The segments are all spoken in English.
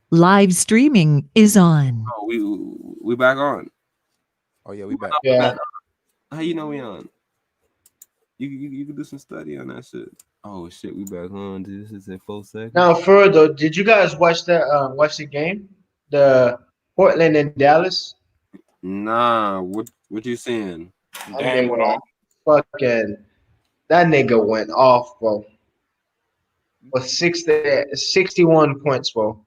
Live streaming is on. Oh, we back on. Oh yeah, we back. Yeah. How you know we on? You can do some study on that shit. Oh shit, we back on. This is in 4 seconds. Now, further, did you guys watch the game? The Portland and Dallas? Nah, what you saying? That Damn went nigga off. fucking that nigga went off, bro. For 61 points, bro.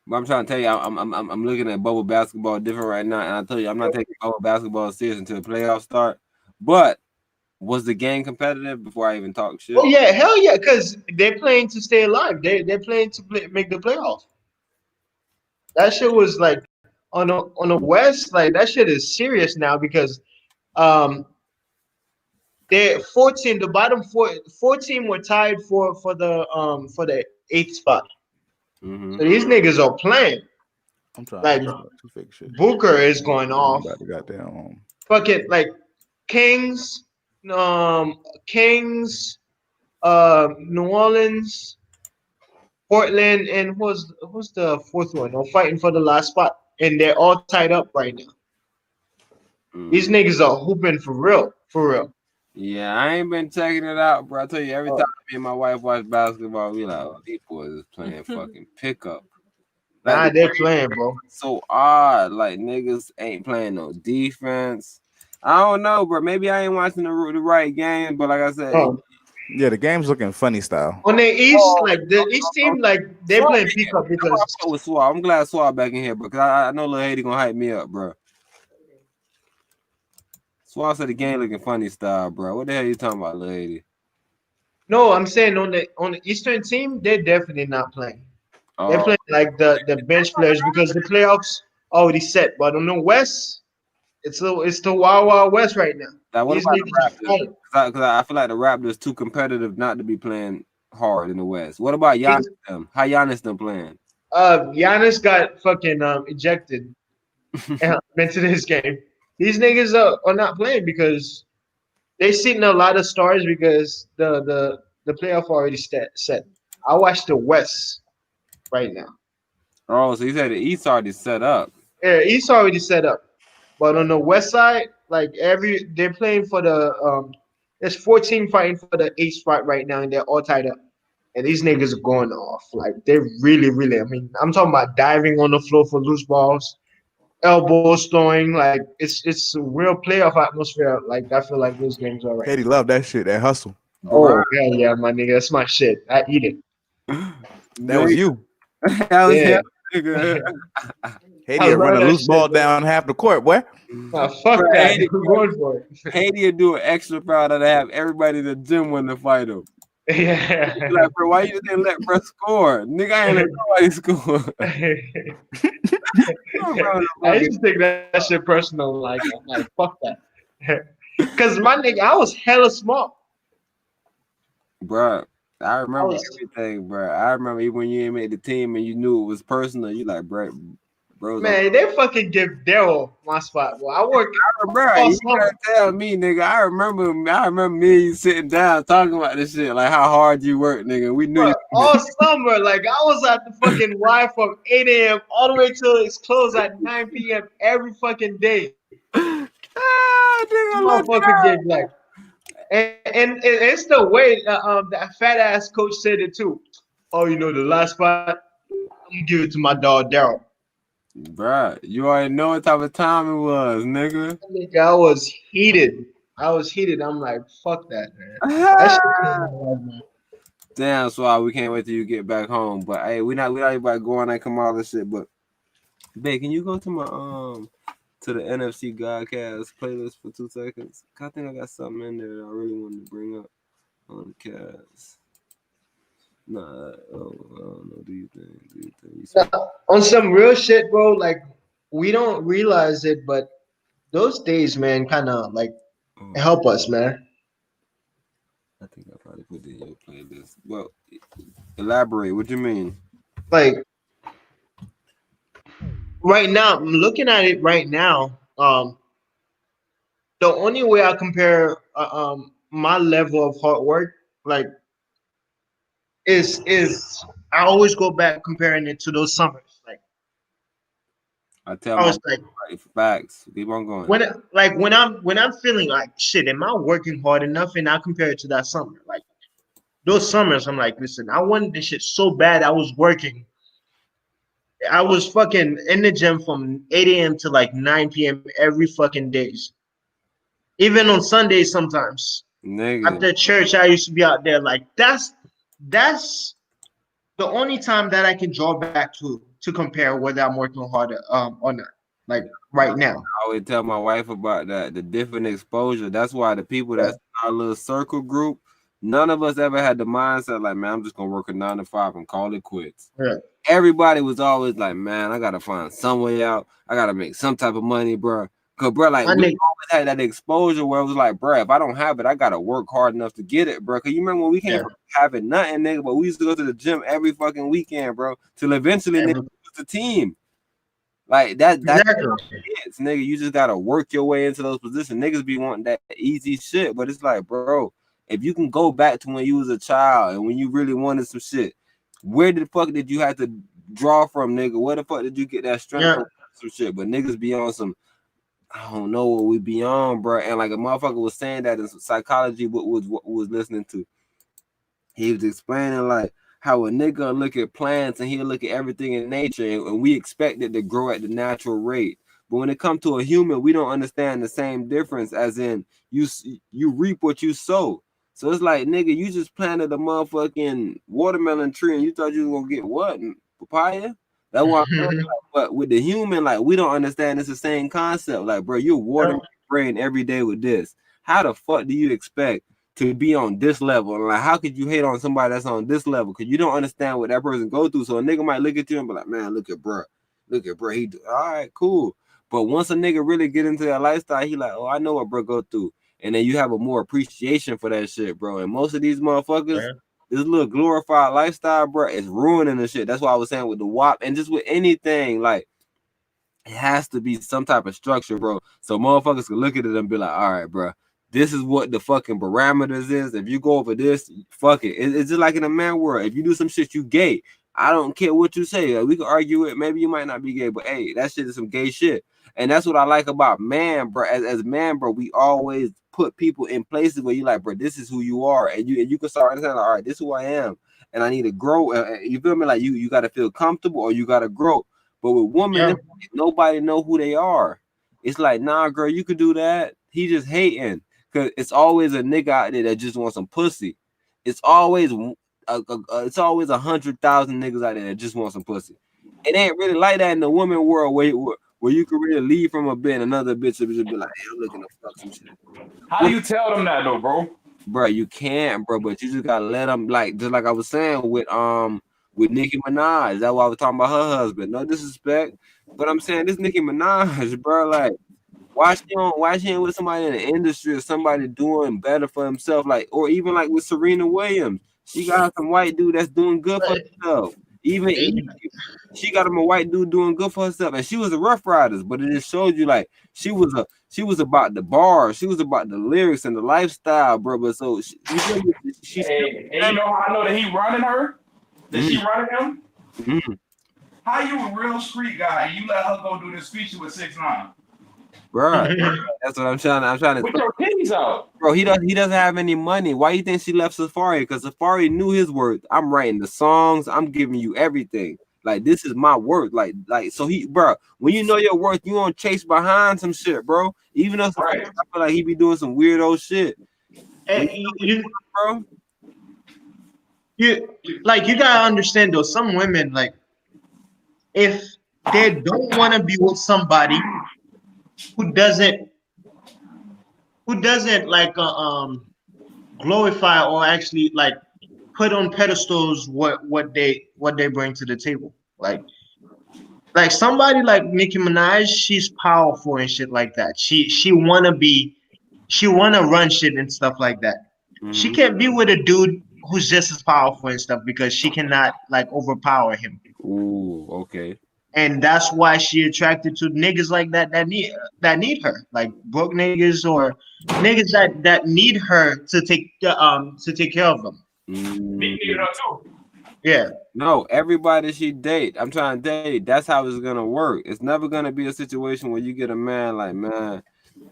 But I'm trying to tell you, I'm looking at bubble basketball different right now, and I tell you, I'm not taking bubble basketball serious until the playoffs start. But was the game competitive before I even talk shit? Oh yeah, hell yeah, because they're playing to stay alive. They're playing to make the playoffs. That shit was like on the West, like that shit is serious now because um they're 14. The bottom 14 were tied for the eighth spot. Mm-hmm. So these niggas are playing. I'm trying Like to fake shit. Booker is going off. About the goddamn. Fucking like Kings, Kings, New Orleans, Portland, and who's the fourth one? They're fighting for the last spot, and they're all tied up right now. These niggas are hooping for real, for real. Yeah, I ain't been checking it out, bro. I tell you, every time me and my wife watch basketball, we like, oh, these boys is playing fucking pickup. Nah, they're playing, bro. So odd, like niggas ain't playing no defense. I don't know, bro. Maybe I ain't watching the right game, but like I said, Yeah, the game's looking funny style. On the East, like the East team, like they're playing pickup because with Swab. I'm glad Swab back in here because I know Lil Haiti gonna hype me up, bro. Swab said the game looking funny style, bro. What the hell you talking about, Lil Haiti? no, I'm saying on the Eastern team, they're definitely not playing. They're playing like the bench players because the playoffs already set. But on the West, it's the Wild Wild West right now. Now, what These about niggas the Raptors? Because I feel like the Raptors too competitive not to be playing hard in the West. What about Giannis them? How Giannis them playing? Giannis got fucking ejected into this game. These niggas are not playing because they sitting a lot of stars because the playoff already set. I watch the West right now. Oh, so you said the East already set up. Yeah, East already set up, but on the West side, like they're playing for the there's 14 fighting for the eighth spot right now, and they're all tied up. And these niggas are going off. Like they're really, really. I mean, I'm talking about diving on the floor for loose balls, elbows throwing. Like it's a real playoff atmosphere. Like I feel like those games are right. Katie love that shit, that hustle. Oh yeah, my nigga, that's my shit. I eat it. That was you. That was Yeah. him. Haiti run a loose ball down half the court, boy. Nah, fuck that. Haiti, We're going for it. Haiti would do an extra proud to have everybody in the gym when to fight him. Yeah. Like, bro, why you didn't let bro score? Nigga, I ain't let nobody score. I used to take that shit personal. Like fuck that. Cause my nigga, I was hella small. Bro, I remember everything, bro. I remember even when you ain't made the team and you knew it was personal. You like, bro. Man, they fucking give Daryl my spot. Well, I work. Bro, you gotta tell me, nigga. I remember me you sitting down talking about this shit, like how hard you work, nigga. We knew bro, all summer. Like I was at the fucking Y from 8 a.m. all the way till it's closed at 9 p.m. every fucking day. Motherfucking game, like, and it's the way that fat ass coach said it too. Oh, you know the last spot, I'm gonna give it to my dog Daryl. Bruh, you already know what type of time it was, nigga. I was heated. I'm like, fuck that, man. Damn, so we can't wait till you get back home. But hey, we not about going and come all this shit. But babe, can you go to my to the NFC Godcast playlist for 2 seconds? I think I got something in there that I really wanted to bring up on the cast. Nah, I don't know. Do you think? On some real shit, bro, like we don't realize it, but those days, man, kind of like help us, man. I think I probably put it in your playlist. Well, elaborate. What you mean? Like right now, I'm looking at it right now. The only way I compare my level of hard work, like, is I always go back comparing it to those summers. Like I tell I my was like, wife, facts. Keep on going. when I'm feeling like shit, am I working hard enough? And I compare it to that summer. Like those summers, I'm like, listen, I wanted this shit so bad. I was working. I was fucking in the gym from 8 a.m. to like 9 p.m. every fucking days. Even on Sundays sometimes. Nigga. After church, I used to be out there. Like that's the only time that I can draw back to compare whether I'm working harder or not. Like right now. I always tell my wife about that, the different exposure. That's why the people that's in our little circle group, none of us ever had the mindset like, man, I'm just gonna work a 9 to 5 and call it quits. Yeah. Everybody was always like, man, I gotta find some way out. I gotta make some type of money, bro. Cause bro, like My we nigga, always had that exposure where it was like, bro, if I don't have it, I gotta work hard enough to get it, bro. Cause you remember when we came yeah. from having nothing, nigga, but we used to go to the gym every fucking weekend, bro. Till eventually, nigga, it was the team. Like that's Exactly. it, nigga. You just gotta work your way into those positions. Niggas be wanting that easy shit, but it's like, bro, if you can go back to when you was a child and when you really wanted some shit, where the fuck did you have to draw from, nigga? Where the fuck did you get that strength Yeah. from? Some shit, but niggas be on some. I don't know what we be on, bro. And like a motherfucker was saying that in psychology, what was listening to. He was explaining like how a nigga look at plants and he'll look at everything in nature, and we expect it to grow at the natural rate. But when it comes to a human, we don't understand the same difference. As in, you reap what you sow. So it's like, nigga, you just planted a motherfucking watermelon tree, and you thought you was gonna get what? Papaya? That's why. But with the human, like we don't understand. It's the same concept. Like, bro, you're watering your brain every day with this. How the fuck do you expect to be on this level? And like, how could you hate on somebody that's on this level? Because you don't understand what that person go through. So a nigga might look at you and be like, man, look at bro. He do all right, cool. But once a nigga really get into that lifestyle, he like, oh, I know what bro go through. And then you have a more appreciation for that shit, bro. And most of these motherfuckers, this little glorified lifestyle, bro, is ruining the shit. That's why I was saying with the WAP and just with anything, like, it has to be some type of structure, bro. So motherfuckers can look at it and be like, all right, bro, this is what the fucking parameters is. If you go over this, fuck it. It's just like in a man world. If you do some shit, you gay. I don't care what you say. Like, we can argue it. Maybe you might not be gay, but hey, that shit is some gay shit. And that's what I like about man, bro. As man, bro, we always put people in places where you like, bro, this is who you are, and you can start understanding, like, all right, this is who I am, and I need to grow. You feel me? Like you got to feel comfortable or you got to grow. But with women, nobody know who they are. It's like, nah, girl, you could do that. He just hating because it's always a nigga out there that just wants some pussy. It's always 100,000 niggas out there that just want some pussy. It ain't really like that in the woman world where you can really leave from a bit and another bitch will just be like, hey, I'm looking to fuck some shit. How do you tell them that though, bro? Bro, you can't, bro, but you just gotta let them, like, just like I was saying with Nicki Minaj. That's why I was talking about her husband. No disrespect, but I'm saying this Nicki Minaj, bro, like, why she ain't with somebody in the industry or somebody doing better for himself, like, or even like with Serena Williams, she got some white dude that's doing good for himself. Even she got him a white dude doing good for herself, and she was a Rough Riders, but it just showed you like she was about the bars, she was about the lyrics and the lifestyle, bro. But so she Hey, and you know how I know that he running her? That she running him? Mm-hmm. How you a real street guy and you let her go do this feature with 6ix9ine? Bro, that's what I'm trying to. With your titties out, bro. He doesn't have any money. Why you think she left Safari? Because Safari knew his worth. I'm writing the songs. I'm giving you everything. Like, this is my worth. Like so he, bro. When you know your worth, you don't chase behind some shit, bro. Even though I feel like he be doing some weirdo shit. Hey, bro. You gotta understand though. Some women, like, if they don't want to be with somebody who doesn't like glorify or actually like put on pedestals what they bring to the table, like somebody like Nicki Minaj, she's powerful and shit like that. She wanna run shit and stuff like that. Mm-hmm. She can't be with a dude who's just as powerful and stuff because she cannot like overpower him. Ooh, okay. And that's why she attracted to niggas like that need her, like broke niggas or niggas that need her to take care of them. Me needed her too. Yeah. No, everybody she date, I'm trying to date. That's how it's gonna work. It's never gonna be a situation where you get a man like, man,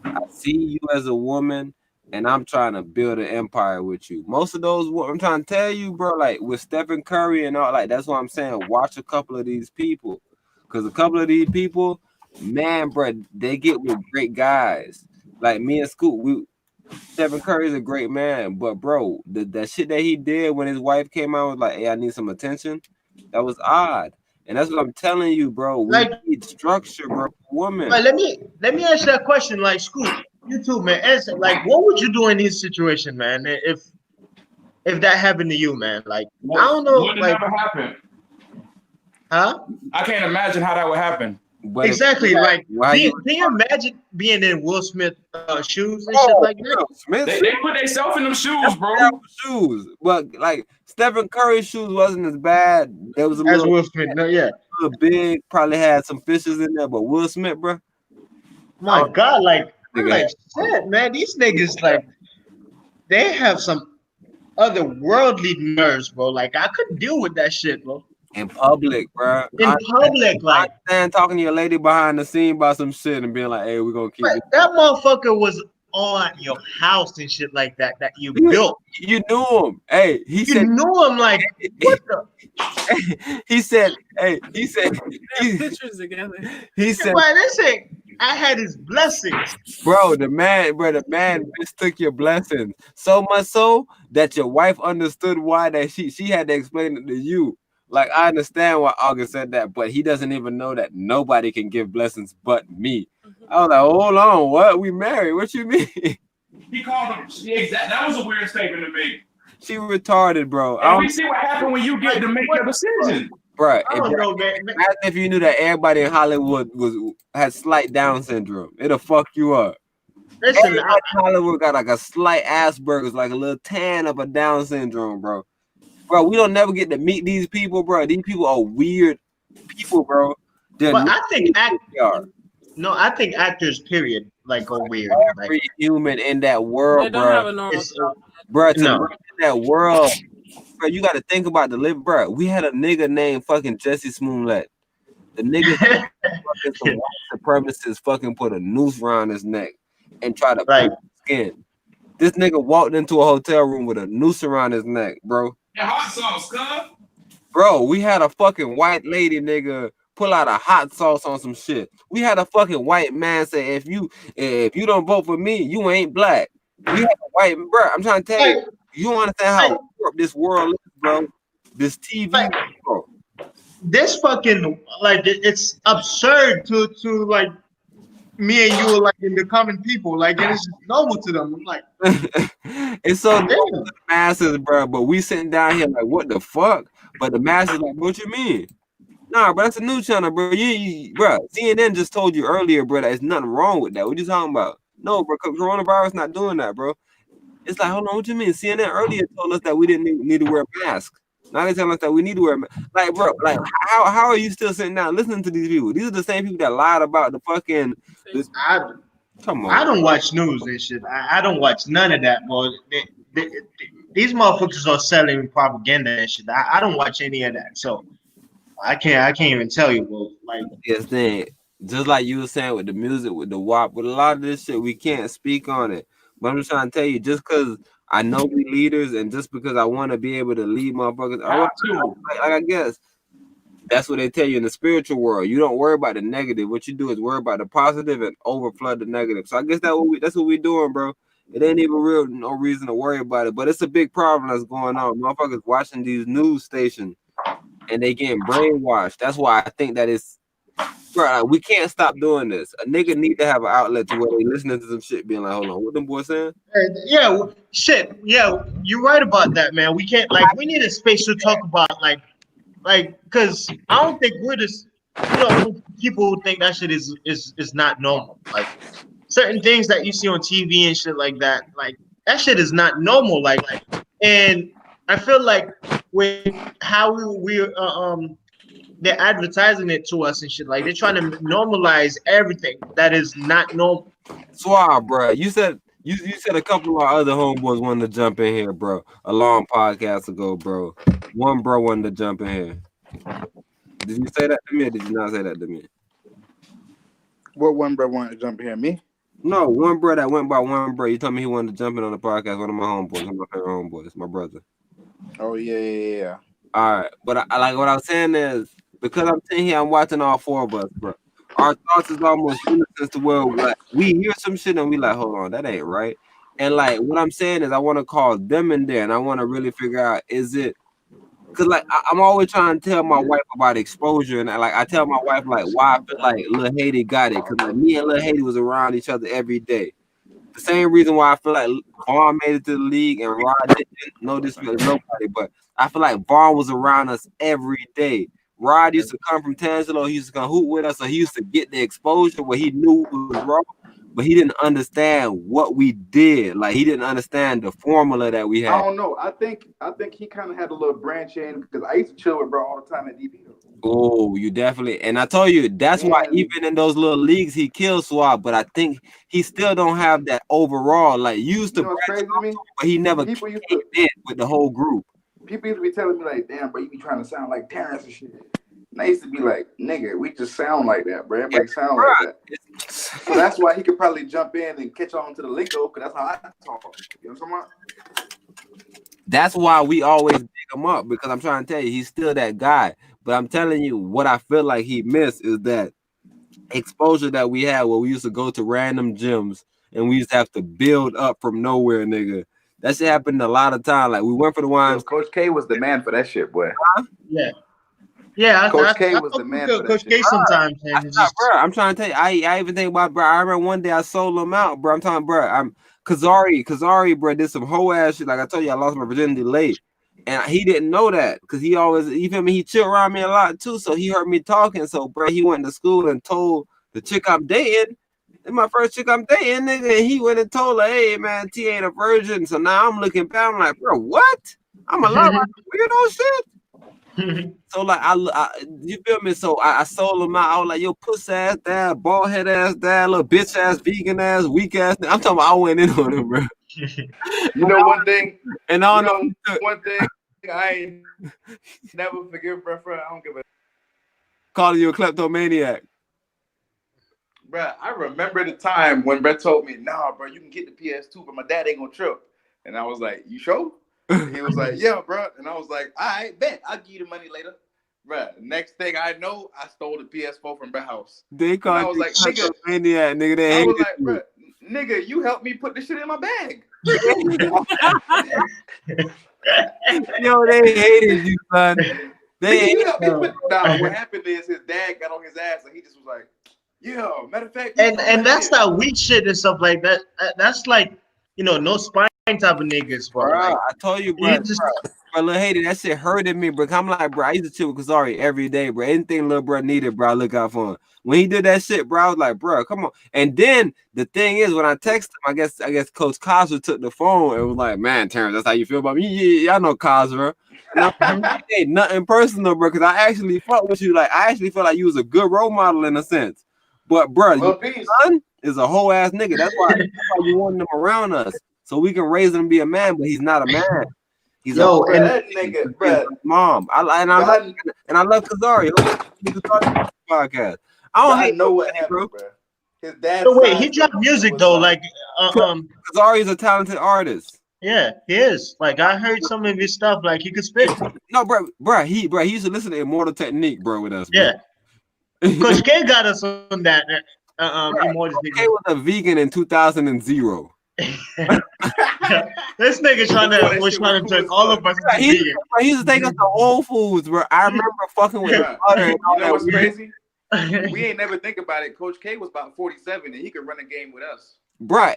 I see you as a woman, and I'm trying to build an empire with you. Most of those, I'm trying to tell you, bro, like with Stephen Curry and all, like that's what I'm saying. Watch a couple of these people, because a couple of these people, man, bro, they get with great guys. Like me and Scoot, Stephen Curry is a great man, but bro, that shit that he did when his wife came out was like, hey, I need some attention. That was odd. And that's what I'm telling you, bro. We Like, need structure, bro. Woman. but let me ask you that question. Like, Scoop, you too, man. Answer. Like, what would you do in this situation, man? If that happened to you, man? Like, I don't know. Would it Like, never happen? huh? I can't imagine how that would happen. But Exactly. Like, why can you imagine being in Will Smith shoes and shit like that? Smith They put themselves in them shoes, bro. shoes, but like Stephen Curry's shoes wasn't as bad. There was a As little, Will Smith. No, yeah. little big, probably had some fishes in there, but Will Smith, bro. My God, like, I'm Nigga. like, shit, man. These niggas, like, they have some otherworldly nerves, bro. Like, I couldn't deal with that shit, bro. In public, bro. In public, I like, understand talking to your lady behind the scene about some shit and being like, hey, we're gonna keep it. that motherfucker was on your house and shit like that you built. You knew him. Hey, he You said knew him, like, what the? he said Pictures together. he said, Bro, this ain't. I had his blessings. bro, the man mistook your blessings so much so that your wife understood why that she had to explain it to you. Like, I understand why August said that, but he doesn't even know that nobody can give blessings but me. I was like, hold on, what? We married? What you mean? He called him. Exactly. That was a weird statement to make. She retarded, bro. And we see what happened when you get to make your decision. Bro, I don't know, man. imagine if you knew that everybody in Hollywood had slight Down syndrome. It'll fuck you up. Listen, Everybody in Hollywood got like a slight Asperger's, like a little tan of a Down syndrome, bro. Bro, we don't never get to meet these people, bro. These people are weird people, bro. They're but I think I think actors, period, like go weird. Like, every human in that world, They don't have bro. a normal. Bro, to No. live in that world, bro, you got to think about the live, bro. We had a nigga named fucking Jesse Smollett. The nigga fucking some white supremacists fucking put a noose around his neck and try to Right. pull his skin. This nigga walked into a hotel room with a noose around his neck, bro. Yeah, hot sauce, cuz. Bro, we had a fucking white lady, nigga, pull out a hot sauce on some shit. We had a fucking white man say, if you don't vote for me, you ain't black. We had a white, bro. I'm trying to tell you, you don't understand how warped this world is, bro. This TV, bro. This fucking, like, it's absurd to like me and you, like, in the common people, like, and it's just normal to them. I'm like, It's so damn. normal to the masses, bro. But we sitting down here like, what the fuck? But the masses like, what you mean? Nah, bro, that's a new channel, bro. Bro, CNN just told you earlier, bro, that there's nothing wrong with that. What you talking about? No, bro, coronavirus not doing that, bro. It's like, hold on, what you mean? CNN earlier told us that we didn't need to wear a mask. Now they telling us that we need to wear a mask. Like, bro, like, how are you still sitting down listening to these people? These are the same people that lied about the fucking. Come on. I don't watch news and shit. I don't watch none of that, bro. These motherfuckers are selling propaganda and shit. I don't watch any of that, so I can't even tell you, bro. Like, Yes, thing. Just like you were saying with the music, with the WAP, with a lot of this shit, we can't speak on it. But I'm just trying to tell you, just because I know we leaders, and just because I want to be able to lead motherfuckers, I guess that's what they tell you in the spiritual world. You don't worry about the negative. What you do is worry about the positive and overflood the negative. So I guess that's what we're doing, bro. It ain't even no reason to worry about it. But it's a big problem that's going on. Motherfuckers watching these news stations and they getting brainwashed. That's why I think that it's, bro, we can't stop doing this. A nigga need to have an outlet to where they listening to some shit being like, hold on, what them boys saying? yeah, shit. Yeah, you're right about that, man. We can't, like, we need a space to talk about, like, because I don't think we're just, people who think that shit is not normal. Like, certain things that you see on TV and shit like that that shit is not normal. Like, and I feel like with how they're advertising it to us and shit, like they're trying to normalize everything that is not normal. Suave, bro. You said a couple of our other homeboys wanted to jump in here, bro. A long podcast ago, bro. one bro wanted to jump in here. Did you say that to me or did you not say that to me? What one bro wanted to jump here? Me? No, one bro that went by one bro. You told me he wanted to jump in on the podcast. One of my homeboys, one of my favorite homeboys, my brother. Oh yeah. All right, but I like what I'm saying is because I'm sitting here, I'm watching all four of us, bro. Our thoughts is almost unison to where like we hear some shit and we like, hold on, that ain't right. And like what I'm saying is, I want to call them in there and I want to really figure out is it because like I'm always trying to tell my wife about exposure and I tell my wife like why I feel like Lil Haiti got it because like me and Lil Haiti was around each other every day. The same reason why I feel like Vaughn made it to the league and Rod didn't. No disrespect to nobody, but I feel like Vaughn was around us every day. Rod used to come from Tangelo. He used to come hoop with us, so he used to get the exposure where he knew it was wrong, but he didn't understand what we did. Like he didn't understand the formula that we had. I don't know. I think he kind of had a little branch in because I used to chill with bro all the time at DB. Oh, you definitely, and I told you that's why even in those little leagues he killed Swab, but I think he still don't have that overall. Like used to, crazy to me? But he never People came used to in with the whole group. People used to be telling me like, "Damn, bro, you be trying to sound like Terrence and shit." And I used to be like, "Nigga, we just sound like that, bro. Everybody sound like that." So that's why he could probably jump in and catch on to the lingo because that's how I talk. You know what I'm talking about? That's why we always big him up because I'm trying to tell you he's still that guy. But I'm telling you what I feel like he missed is that exposure that we had where we used to go to random gyms and we used to have to build up from nowhere, nigga. That shit happened a lot of time. Like we went for the wines. Coach K was the man for that shit, boy. Yeah. Coach K was the man for that Coach shit. K sometimes. Bro, I'm trying to tell you, I even think about, bro. I remember one day I sold him out, bro. I'm talking, bro. I'm Kazari, bro, did some whole ass shit. Like I told you, I lost my virginity late. And he didn't know that because he always, you feel me? He chill around me a lot too. So he heard me talking. So, bro, he went to school and told the chick I'm dating, and my first chick I'm dating, nigga, and he went and told her, hey, man, T ain't a virgin. So now I'm looking back, I'm like, bro, what? I'm a lot of weirdo shit. So, like, you feel me? So I sold him out. I was like, yo, puss ass dad, bald head ass dad, little bitch ass, vegan ass, weak ass. I'm talking about I went in on him, bro. You know one thing? And I don't know one thing I ain't never forgive bro. I don't give a calling you a kleptomaniac. Bro, I remember the time when Brett told me, nah, bro, you can get the PS2, but my dad ain't gonna trip. And I was like, you sure? He was like, yeah, bro. And I was like, all right, bet. I'll give you the money later. Bro, next thing I know, I stole the PS4 from Brett's house. They called I was like, kleptomaniac, nigga. They I was hated like, you. bro, nigga, you helped me put this shit in my bag. Yo, they hated you, son. They Nigga, you hated helped me put. Nah, what happened is his dad got on his ass and he just was like, yeah, matter of fact. And that's that weak shit and stuff like that. That's like, no spine type of niggas, bro. Bro, Like, I told you, bro. Bro, Lil Haiti, that shit hurted me, bro. I'm like, bro, I used to chill with Kazari every day, bro. Anything little bro needed, bro, I look out for him. When he did that shit, bro, I was like, bro, come on. And then the thing is, when I texted him, I guess Coach Cosner took the phone and was like, man, Terrence, that's how you feel about me? Yeah, I know Cosner. And I'm like, hey, nothing personal, bro, because I actually fuck with you. Like, I actually felt like you was a good role model in a sense. But, bro, your son is a whole ass nigga. That's why you want him around us. So we can raise him to be a man, but he's not a man. He's and that nigga, bro. Mom. I love Kazari. Podcast. I don't know what happened, bro. His dad. So wait, he dropped music though. Like, Kazari is a talented artist. Yeah, he is. Like, I heard some of his stuff. Like, he could spit. No, bro, he used to listen to Immortal Technique, bro, with us. Bro. Yeah. Coach K got us on that. Immortal Technique. K was a vegan in 2000. This nigga was trying to turn all of us into vegan. He used to take us to Whole Foods, bro. I remember fucking with his butter and all you know what's that. Crazy? We ain't never think about it. Coach K was about 47 and he could run a game with us. Bro,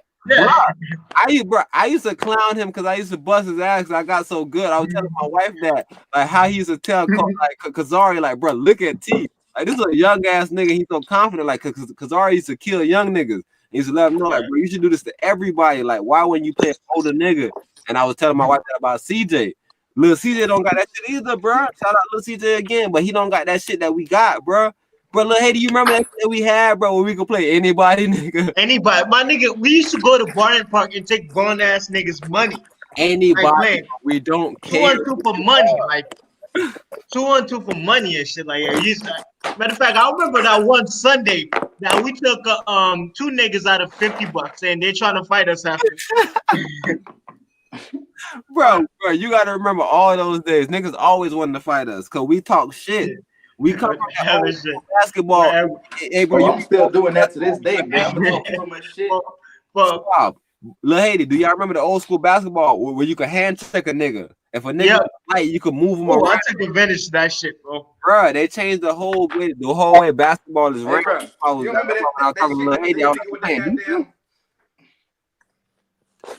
I used to clown him because I used to bust his ass because I got so good. I was telling my wife that, like, how he used to tell Kazari, like, bro, look at T. Like, this is a young ass nigga. He's so confident, like, because Kazari used to kill young niggas. He used to let him know, like, bro, you should do this to everybody. Like, why wouldn't you play an older nigga? And I was telling my wife that about CJ. Lil CJ don't got that shit either, bro. Shout out Lil CJ again, but he don't got that shit that we got, bro. Bro, Lil Haiti, you remember that shit that we had, bro, where we could play anybody, nigga? Anybody. My nigga, we used to go to Barton Park and take grown ass niggas money. Anybody. Like, we don't care. We want to for money. Like, 2-on-2 for money and shit like that. Matter of fact, I remember that one Sunday that we took 2 niggas out of $50 and they're trying to fight us after. Bro, you gotta remember all those days. Niggas always wanted to fight us because we talk shit. We come from Hell the of shit. basketball. Hey, bro, I'm still doing that to this day, bro. I'm talking so much shit. But Stop. Lil Haiti, do y'all remember the old school basketball where you could hand check a nigga? If a nigga fight, you could move him I around. took advantage of that shit, bro. Bro, they changed the whole way basketball is Hey, ran. bro, you remember When I was that talking to shit Lil that Haiti, I was nigga with like, the man, goddamn...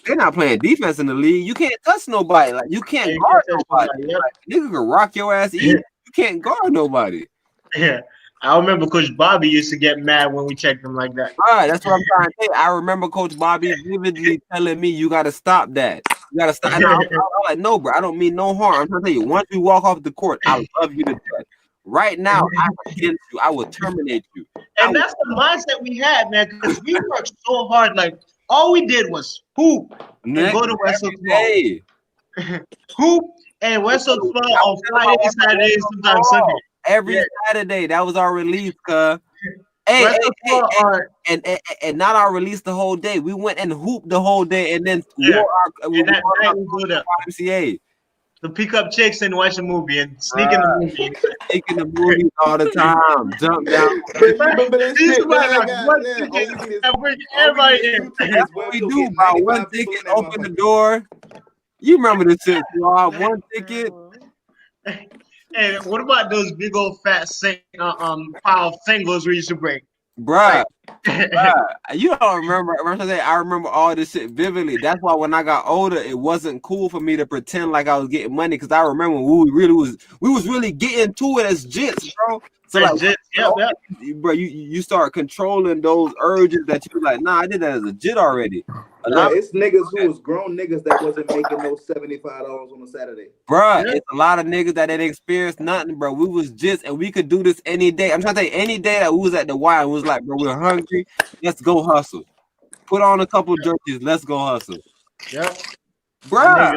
they're not playing defense in the league. You can't touch nobody. Like you can't guard nobody. Yep. Like, nigga can rock your ass easy. You can't guard nobody. Yeah. I remember Coach Bobby used to get mad when we checked him like that. Right, that's what I'm trying to say. I remember Coach Bobby vividly telling me, "You got to stop that. You got to stop." And I was like, "No, bro, I don't mean no harm. I'm trying to tell you. Once we walk off the court, I love you to death. Right now, I will against you. I will terminate you." And that's the mindset we had, man, because we worked so hard. Like all we did was hoop and go to Wessel Hey, hoop and Wessel on Friday, Saturday, sometimes Sunday. Every Saturday, that was our release, cuz. Hey, and not our release the whole day. We went and hooped the whole day, and then we go to YMCA to pick up chicks and watch a movie and sneak in the movie. Sneak in the movie all the time. Jump down. Remember this shit, man? Everybody in. That's what we do, bro. One ticket, open the door. You remember this shit, Swab. One ticket. And what about those big old fat pile of singles we used to break? Bruh, you don't remember. I remember all this shit vividly. That's why when I got older, it wasn't cool for me to pretend like I was getting money because I remember we was really getting to it as jits, bro. So like, bro, you start controlling those urges that you like. Nah, I did that as a jit already. It's niggas who was grown niggas that wasn't making no $75 on a Saturday. Bruh, it's a lot of niggas that didn't experience nothing, bro. We was jits and we could do this any day. I'm trying to tell you, any day that we was at the Y and was like, bro, we're hungry. Let's go hustle. Put on a couple jerseys. Let's go hustle. Yep. Bro,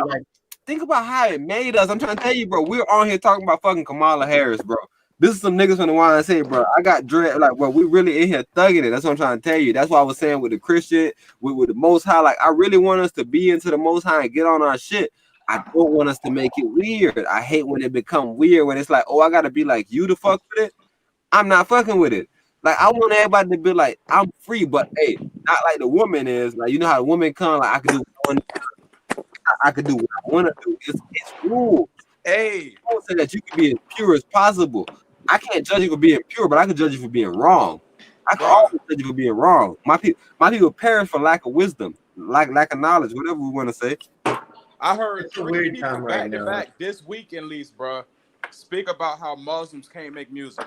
think about how it made us. I'm trying to tell you, bro. We're on here talking about fucking Kamala Harris, bro. This is some niggas from the YMCA, bro. I got dread, like, bro, we really in here thugging it. That's what I'm trying to tell you. That's why I was saying with the Christian, with the Most High, like, I really want us to be into the Most High and get on our shit. I don't want us to make it weird. I hate when it become weird, when it's like, oh, I got to be like you to fuck with it. I'm not fucking with it. Like, I want everybody to be like, I'm free, but, hey, not like the woman is. Like, you know how the woman come, like, I could do what I want to do. It's rules. Hey, I would say that you can be as pure as possible. I can't judge you for being pure, but I can judge you for being wrong. I can always judge you for being wrong. My people perish for lack of wisdom, lack of knowledge, whatever we want to say. I heard it's a weird time back to back this week at least, bro. Speak about how Muslims can't make music.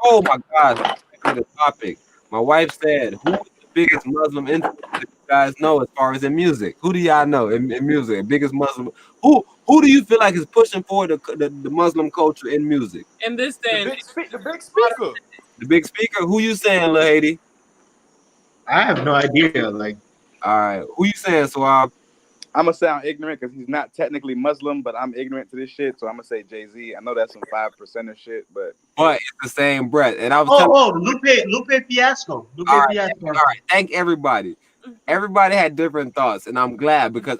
Oh my God, that's the topic. My wife said, "Who is the biggest Muslim influence that you guys know as far as in music? Who do y'all know in music? Biggest Muslim? Who do you feel like is pushing forward the Muslim culture in music? In this day, the big speaker. The big speaker. Who you saying, Lil Haiti? I have no idea. Like, all right, who you saying, Swab? I'm gonna sound ignorant because he's not technically Muslim, but I'm ignorant to this shit, so I'm gonna say Jay-Z. I know that's some 5% shit, but it's the same breath. And I was Lupe Fiasco. All right, thank everybody. Everybody had different thoughts, and I'm glad because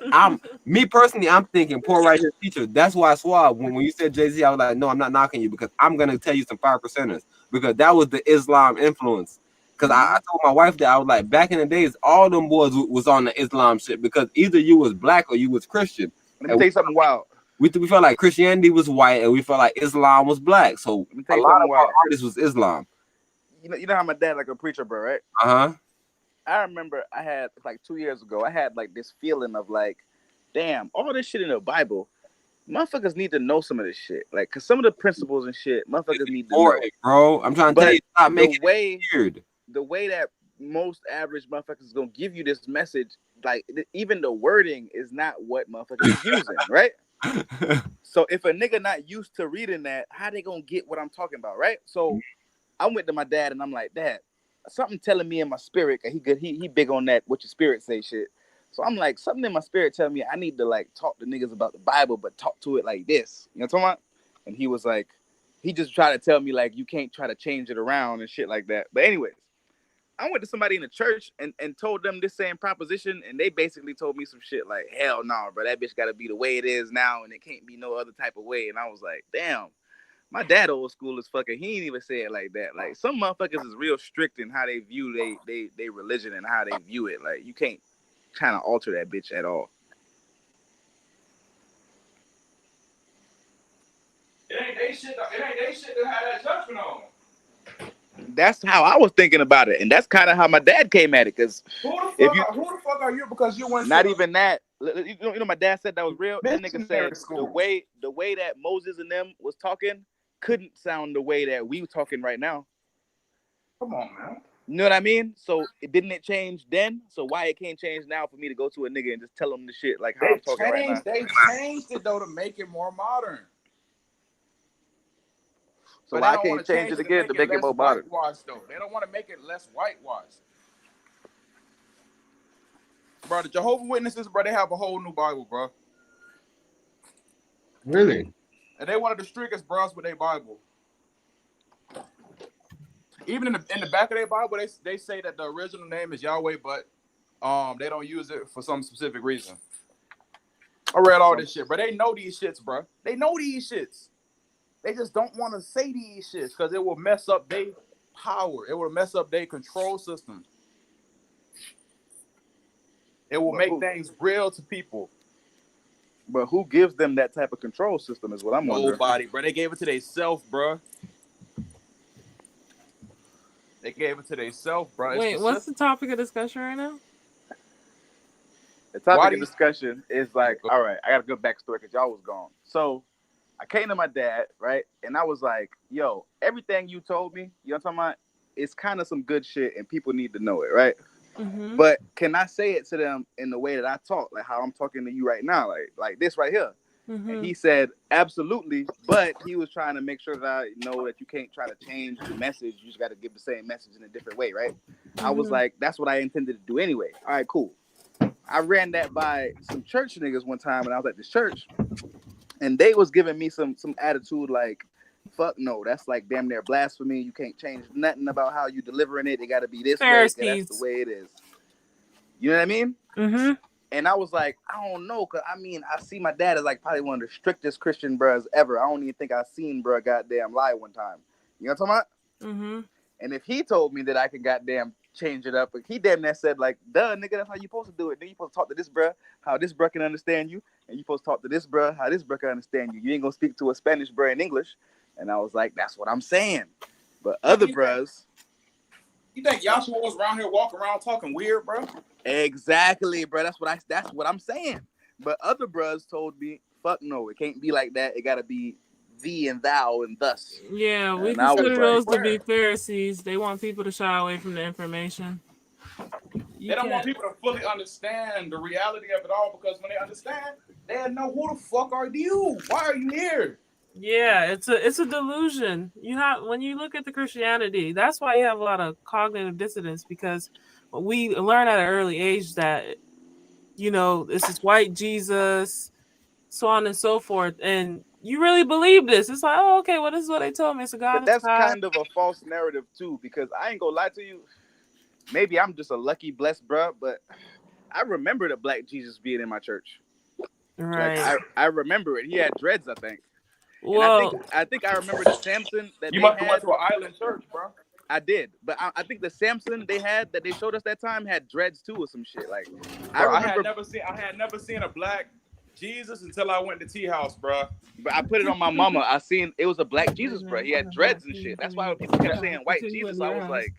me personally, I'm thinking poor righteous teacher. That's why I swab when you said Jay-Z, I was like, no, I'm not knocking you because I'm gonna tell you some 5%ers because that was the Islam influence. Because I told my wife that I was like, back in the days, all them boys was on the Islam shit because either you was black or you was Christian. Let me tell you something wild. We felt like Christianity was white and we felt like Islam was black. So a lot of our artists was Islam. You know how my dad like a preacher, bro, right? Uh-huh. I remember I had like 2 years ago, I had like this feeling of like, damn, all this shit in the Bible, motherfuckers need to know some of this shit. Like, cause some of the principles and shit, motherfuckers need to know. Bro, I'm trying to tell you, stop making it weird. The way that most average motherfuckers is gonna give you this message, like even the wording is not what motherfuckers is using, right? So if a nigga not used to reading that, how they gonna get what I'm talking about, right? So I went to my dad and I'm like, Dad, something telling me in my spirit, cause he big on that what your spirit say shit. So I'm like, something in my spirit tell me I need to like talk to niggas about the Bible, but talk to it like this. You know what I'm talking about? And he was like, he just tried to tell me like you can't try to change it around and shit like that. But anyways, I went to somebody in the church and told them this same proposition, and they basically told me some shit like, hell no, bro, that bitch gotta be the way it is now, and it can't be no other type of way. And I was like, damn, my dad old school is fucking, he ain't even say it like that. Like some motherfuckers is real strict in how they view they religion and how they view it. Like you can't kind of alter that bitch at all. It ain't they shit that had that judgment on. That's how I was thinking about it, and that's kind of how my dad came at it. Cause who the fuck are you? Because you went not even that. You know, my dad said that was real. That nigga said the way that Moses and them was talking couldn't sound the way that we talking right now. Come on, man. You know what I mean? So didn't it change then? So why it can't change now for me to go to a nigga and just tell him the shit like how I'm talking right now? They changed it though to make it more modern. So why I can't change it again to make it more modern? Though. They don't want to make it less whitewashed. Bro, the Jehovah's Witnesses, bro, they have a whole new Bible, bro. Really? And they one of the strictest bros with their Bible. Even in the back of their Bible, they say that the original name is Yahweh, but they don't use it for some specific reason. I read all this shit, bro. They know these shits, bro. They know these shits. They just don't want to say these shits because it will mess up their power. It will mess up their control system. It will make things real to people. But who gives them that type of control system is what I'm wondering. Nobody, bro. They gave it to themselves, bro. They gave it to themselves, bro. Wait, what's the topic of discussion right now? The topic of discussion is like, all right, I got a good backstory because y'all was gone. So I came to my dad, right? And I was like, yo, everything you told me, you know what I'm talking about? It's kind of some good shit and people need to know it, right? Mm-hmm. But can I say it to them in the way that I talk, like how I'm talking to you right now, like this right here? Mm-hmm. And he said, absolutely. But he was trying to make sure that I know that you can't try to change the message. You just got to give the same message in a different way, right? Mm-hmm. I was like, that's what I intended to do anyway. All right, cool. I ran that by some church niggas one time when I was at this church. And they was giving me some attitude like, fuck no, that's like damn near blasphemy. You can't change nothing about how you delivering it. It got to be this way. That's the way it is. You know what I mean? Mm-hmm. And I was like, I don't know, because I mean, I see my dad as like probably one of the strictest Christian bros ever. I don't even think I've seen bro goddamn lie one time. You know what I'm talking about? Mm-hmm. And if he told me that I could goddamn change it up, he damn near said like, duh, nigga, that's how you supposed to do it. Then you supposed to talk to this bro, how this bro can understand you. And you supposed to talk to this bro, how this bro can understand you. You ain't gonna speak to a Spanish bro in English. And I was like, that's what I'm saying. But other bros. You think Yahshua was around here walking around talking weird, bro? Exactly, bro. That's what I'm saying. But other bros told me, fuck no, it can't be like that. It gotta be thee and thou and thus. Yeah, we consider those to be Pharisees. They want people to shy away from the information. They don't want people to fully understand the reality of it all, because when they understand, they'll know who the fuck are you? Why are you here? Yeah, it's a delusion. When you look at the Christianity, that's why you have a lot of cognitive dissonance, because we learn at an early age that, you know, this is white Jesus, so on and so forth, and you really believe this. It's like, oh, okay, well, this is what they told me. It's a God. But that's kind of a false narrative too, because I ain't gonna lie to you. Maybe I'm just a lucky, blessed bruh, but I remember the black Jesus being in my church. Right. Like, I remember it. He had dreads, I think. Well, and I think I remember the Samson that you they must had. have went to an island church, bro. I did, but I think the Samson they had that they showed us that time had dreads too or some shit. Like, bro, I had never seen a black Jesus until I went to Tea House, bro. But I put it on my mama. I seen it was a black Jesus, bro. He had dreads and shit. That's why when people kept saying white Jesus, I was like,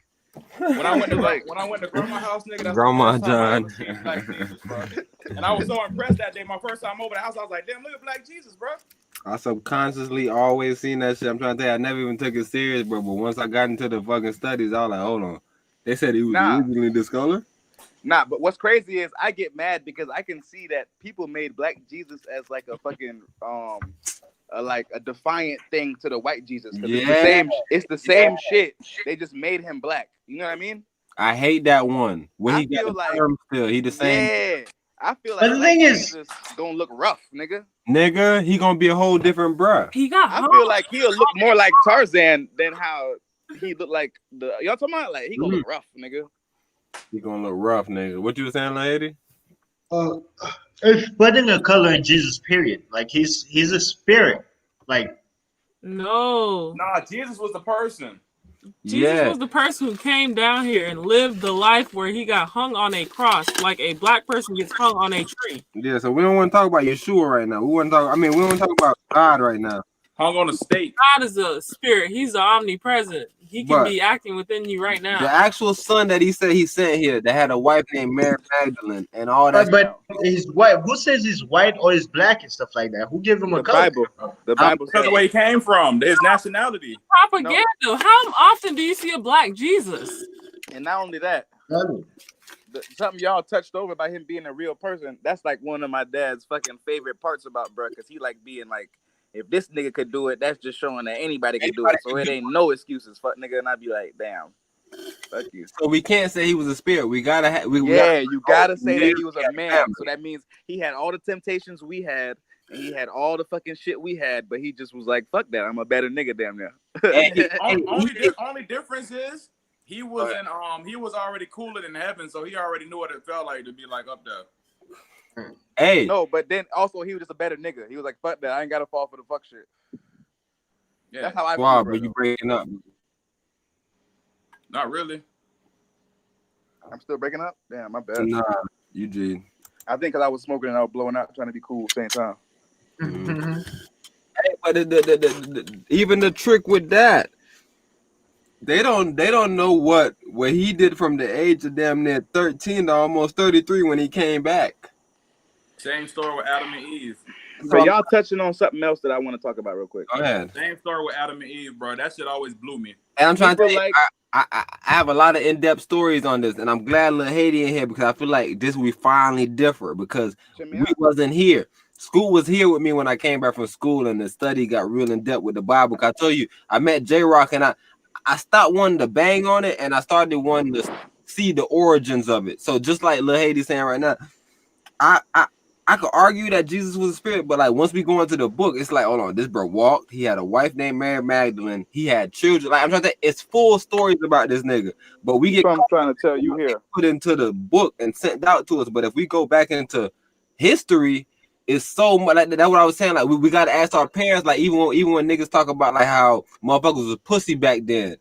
when I went to grandma's house, nigga, that's Grandma the first time I John. ever seen black Jesus, bro. And I was so impressed that day. My first time over the house, I was like, damn, look at black Jesus, bro. I subconsciously always seen that shit. I'm trying to tell you, I never even took it serious, bro. But once I got into the fucking studies, I was like, hold on. They said he was originally this color? Nah, but what's crazy is I get mad because I can see that people made black Jesus as like a fucking like a defiant thing to the white Jesus. Yeah. It's the same shit. They just made him black. You know what I mean? I hate that one. When I he got feel the like perm still, he the same. Yeah. I feel But like the black thing is- Jesus gonna look rough, nigga. Nigga, he gonna be a whole different bruh. He got I hung. feel like he'll look more like Tarzan than how he looked like the. Y'all talking about like he gonna look rough, nigga. He gonna look rough, nigga. What you was saying, lady? It's putting a color in Jesus. Period. Like he's a spirit. Like No. Nah, Jesus was the person. Jesus Yeah. was the person who came down here and lived the life where he got hung on a cross, like a black person gets hung on a tree. Yeah, so we don't want to talk about Yeshua right now. We want to talk. I mean, we want to talk about God right now. Hung on a stake. God is a spirit. He's omnipresent. He can But be acting within you right the now. actual son that he said he sent here that had a wife named Mary Magdalene and all that. but he's white. Who says he's white or he's black and stuff like that? Who gave him a The color? Bible. The Bible Because says of where he came from, his nationality. Propaganda. How often do you see a black Jesus? and not only that, something y'all touched over about him being a real person. That's like one of my dad's fucking favorite parts about bro, because he like being like, if this nigga could do it, that's just showing that anybody can do it. So it ain't no excuses, fuck nigga. And I'd be like, damn, fuck you. So we can't say he was a spirit. We gotta have. You gotta say that he was a man. So that means he had all the temptations we had, and he had all the fucking shit we had. But he just was like, fuck that. I'm a better nigga, damn near. Only difference is he was he was already cooler than heaven, so he already knew what it felt like to be like up there. Hey, No, but then also he was just a better nigga. He was like, fuck that. I ain't gotta fall for the fuck shit. Yeah, That's how I wow, feel. but you breaking up. not really. I'm still breaking up. Damn, my bad. Nah, Eugene. I think because I was smoking and I was blowing out, trying to be cool at the same time. Hey, but even the trick with that, they don't know what he did from the age of damn near 13 to almost 33 when he came back. Same story with Adam and Eve. So y'all touching on something else that I want to talk about real quick. Go ahead. Same story with Adam and Eve, bro. That shit always blew me. And I'm trying to People tell you, I have a lot of in-depth stories on this, and I'm glad Lil Haiti in here because I feel like this we finally differ because we wasn't here. School was here with me when I came back from school, and the study got real in depth with the Bible. I told you, I met J Rock, and I stopped wanting to bang on it, and I started wanting to see the origins of it. So just like Lil Haiti saying right now, I could argue that Jesus was a spirit, but like once we go into the book, it's like, hold on, this bro walked. He had a wife named Mary Magdalene. He had children. Like I'm trying to say, it's full stories about this nigga. But we get That's what I'm trying to tell you here. put into the book and sent out to us. But if we go back into history, it's so much. Like, that's what I was saying. Like we got to ask our parents. Like even when niggas talk about like how motherfuckers was pussy back then,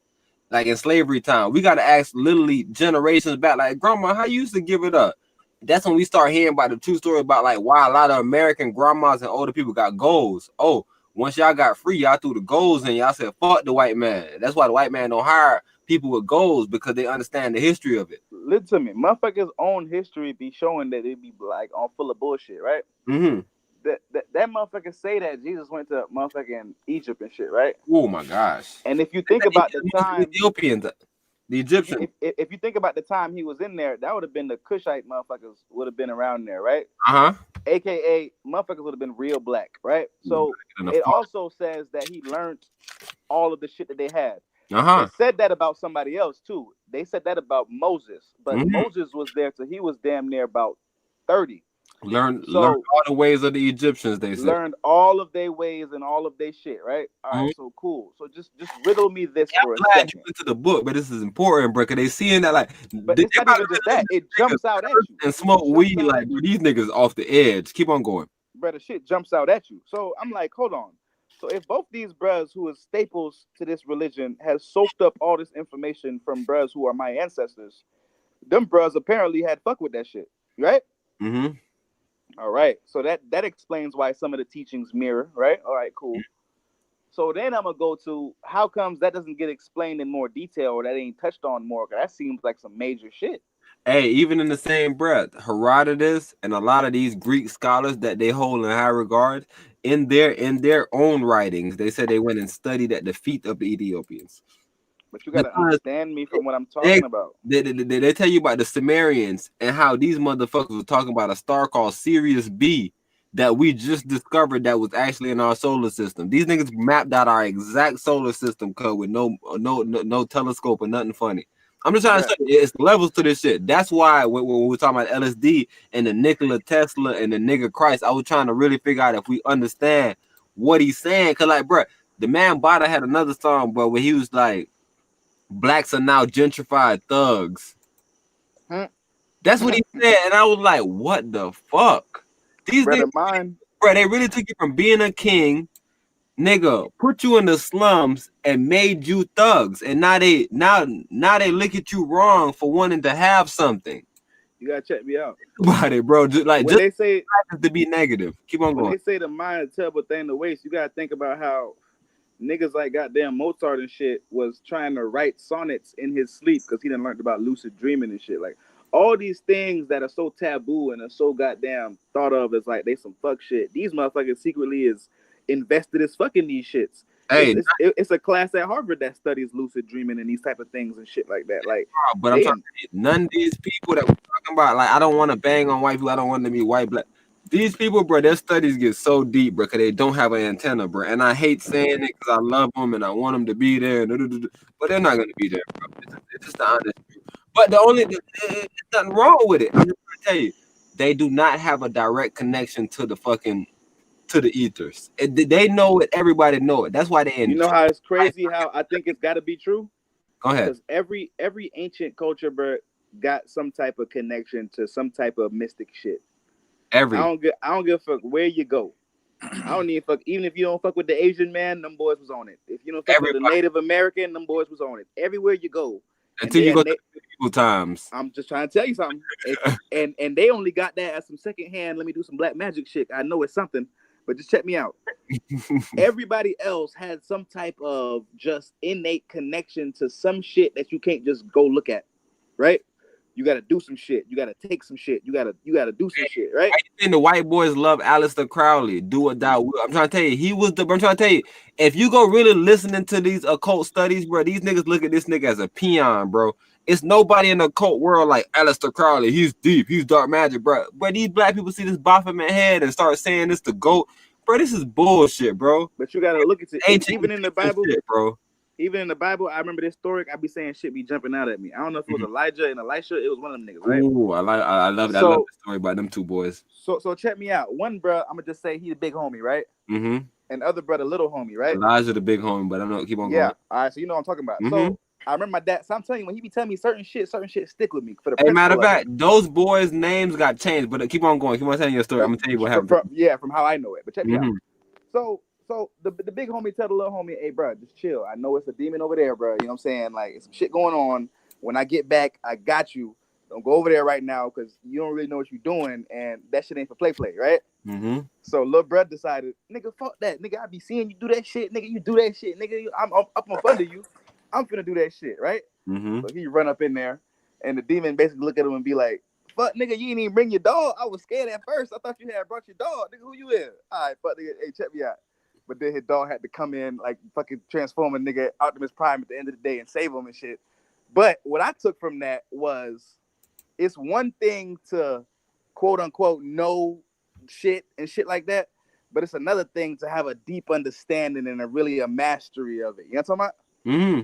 like in slavery time, we got to ask literally generations back. Like grandma, how you used to give it up? That's when we start hearing about the true story about like why a lot of American grandmas and older people got goals. Oh, once y'all got free, y'all threw the goals and y'all said, fuck the white man. That's why the white man don't hire people with goals because they understand the history of it. Listen to me. Motherfuckers' own history be showing that it be like on full of bullshit, right? Mm-hmm. That motherfucker say that Jesus went to motherfucking Egypt and shit, right? Oh my gosh. And if you think about the time, Ethiopians, the Egyptians. if you think about the time he was in there, that would have been the Kushite motherfuckers would have been around there, right? Uh-huh. AKA motherfuckers would have been real black, right? So it also says that he learned all of the shit that they had. Uh-huh. They said that about somebody else too. They said that about Moses, but Moses was there till he was damn near about 30. Learned all the ways of the Egyptians, they said. Learned all of their ways and all of their shit, right? All right, so cool. So just riddle me this for a I'm glad second. you went to the book, but this is important, bro, because they seeing that like But it's not even just that. It jumps out at you. And smoke weed, like dude, these niggas off the edge. Keep on going. Brother, shit jumps out at you. So I'm like, hold on. So if both these bros who is staples to this religion has soaked up all this information from bros who are my ancestors, them bros apparently had fuck with that shit, right? Mm-hmm. All right. So that explains why some of the teachings mirror, right? All right, cool. So then I'm gonna go to how comes that doesn't get explained in more detail or that ain't touched on more? Cause that seems like some major shit. Hey, even in the same breath, Herodotus and a lot of these Greek scholars that they hold in high regard, in their own writings, they said they went and studied at the feet of the Ethiopians. But you gotta understand me from what I'm talking about. They tell you about the Sumerians and how these motherfuckers were talking about a star called Sirius B that we just discovered that was actually in our solar system. These niggas mapped out our exact solar system code with no telescope or nothing funny. I'm just trying to say it's levels to this shit. That's why when we were talking about LSD and the Nikola Tesla and the nigga Christ, I was trying to really figure out if we understand what he's saying. Cause like, bro, the man Bada had another song, bro, where he was like, blacks are now gentrified thugs. That's what he said, and I was like, what the fuck? These Brother niggas, mine. bro, they really took you from being a king, nigga, put you in the slums and made you thugs, and now they look at you wrong for wanting to have something. You gotta check me out. About it, bro. Just When they say to be negative. Keep on when going. they say the mind is a terrible thing to waste, you gotta think about how niggas like goddamn Mozart and shit was trying to write sonnets in his sleep because he done learned about lucid dreaming and shit. Like all these things that are so taboo and are so goddamn thought of as like they some fuck shit. These motherfuckers secretly is invested as fucking these shits. Hey, It's a class at Harvard that studies lucid dreaming and these type of things and shit like that. Like, but I'm talking none of these people that we're talking about. Like, I don't want to bang on white people. I don't want to be white, black. These people, bro, their studies get so deep, bro, because they don't have an antenna, bro. And I hate saying it because I love them and I want them to be there, but they're not going to be there, bro. It's just the honest truth. But there's nothing wrong with it. I'm just going to tell you, they do not have a direct connection to the fucking, to the ethers. They know it. Everybody know it. That's why they. You know how it's crazy how I think it's got to be true? Go ahead. Because every ancient culture, bro, got some type of connection to some type of mystic shit. I don't give a fuck where you go. I don't even fuck. Even if you don't fuck with the Asian man, them boys was on it. If you don't fuck with the Native American, them boys was on it. Everywhere you go. Until you go to people times. I'm just trying to tell you something. and they only got that as some secondhand. Let me do some black magic shit. I know it's something, but just check me out. Everybody else had some type of just innate connection to some shit that you can't just go look at, right? You gotta do some shit. You gotta take some shit. You gotta do some shit, right? I think the white boys love Aleister Crowley. Do or die. I'm trying to tell you, I'm trying to tell you, if you go really listening to these occult studies, bro, these niggas look at this nigga as a peon, bro. It's nobody in the occult world like Aleister Crowley. He's deep. He's dark magic, bro. But these black people see this Baphomet head and start saying this the GOAT. Bro, this is bullshit, bro. But you gotta look at it. Even in the Bible, shit, bro. Even in the Bible, I remember this story. I be saying shit be jumping out at me. I don't know if it was Elijah and Elisha. It was one of them niggas, right? Ooh, I love the story about them two boys. So check me out. One bro, I'm gonna just say he's a big homie, right? Mm-hmm. And other brother, little homie, right? Elijah the big homie, but I don't know. Keep on going. Yeah. All right. So you know what I'm talking about. Mm-hmm. So I remember my dad. So I'm telling you, when he be telling me certain shit stick with me. For the hey, matter of fact, those boys' names got changed, but keep on going. Keep on telling your story. I'm gonna tell you what happened. From how I know it. But check me out. So the big homie tell the little homie, hey, bro, just chill. I know it's a demon over there, bro. You know what I'm saying? Like, it's some shit going on. When I get back, I got you. Don't go over there right now because you don't really know what you're doing, and that shit ain't for play, right? Mm-hmm. So little bro decided, nigga, fuck that. Nigga, I be seeing you do that shit. Nigga, you do that shit. Nigga, I'm up under you. I'm finna do that shit, right? Mm-hmm. So he run up in there, and the demon basically look at him and be like, fuck, nigga, you didn't even bring your dog. I was scared at first. I thought you had brought your dog. Nigga, who you is? All right, fuck, nigga, hey, check me out. But then his dog had to come in, like, fucking transform a nigga Optimus Prime at the end of the day and save him and shit. But what I took from that was, it's one thing to, quote unquote, know shit and shit like that, but it's another thing to have a deep understanding and a mastery of it. You know what I'm talking about? Mm-hmm.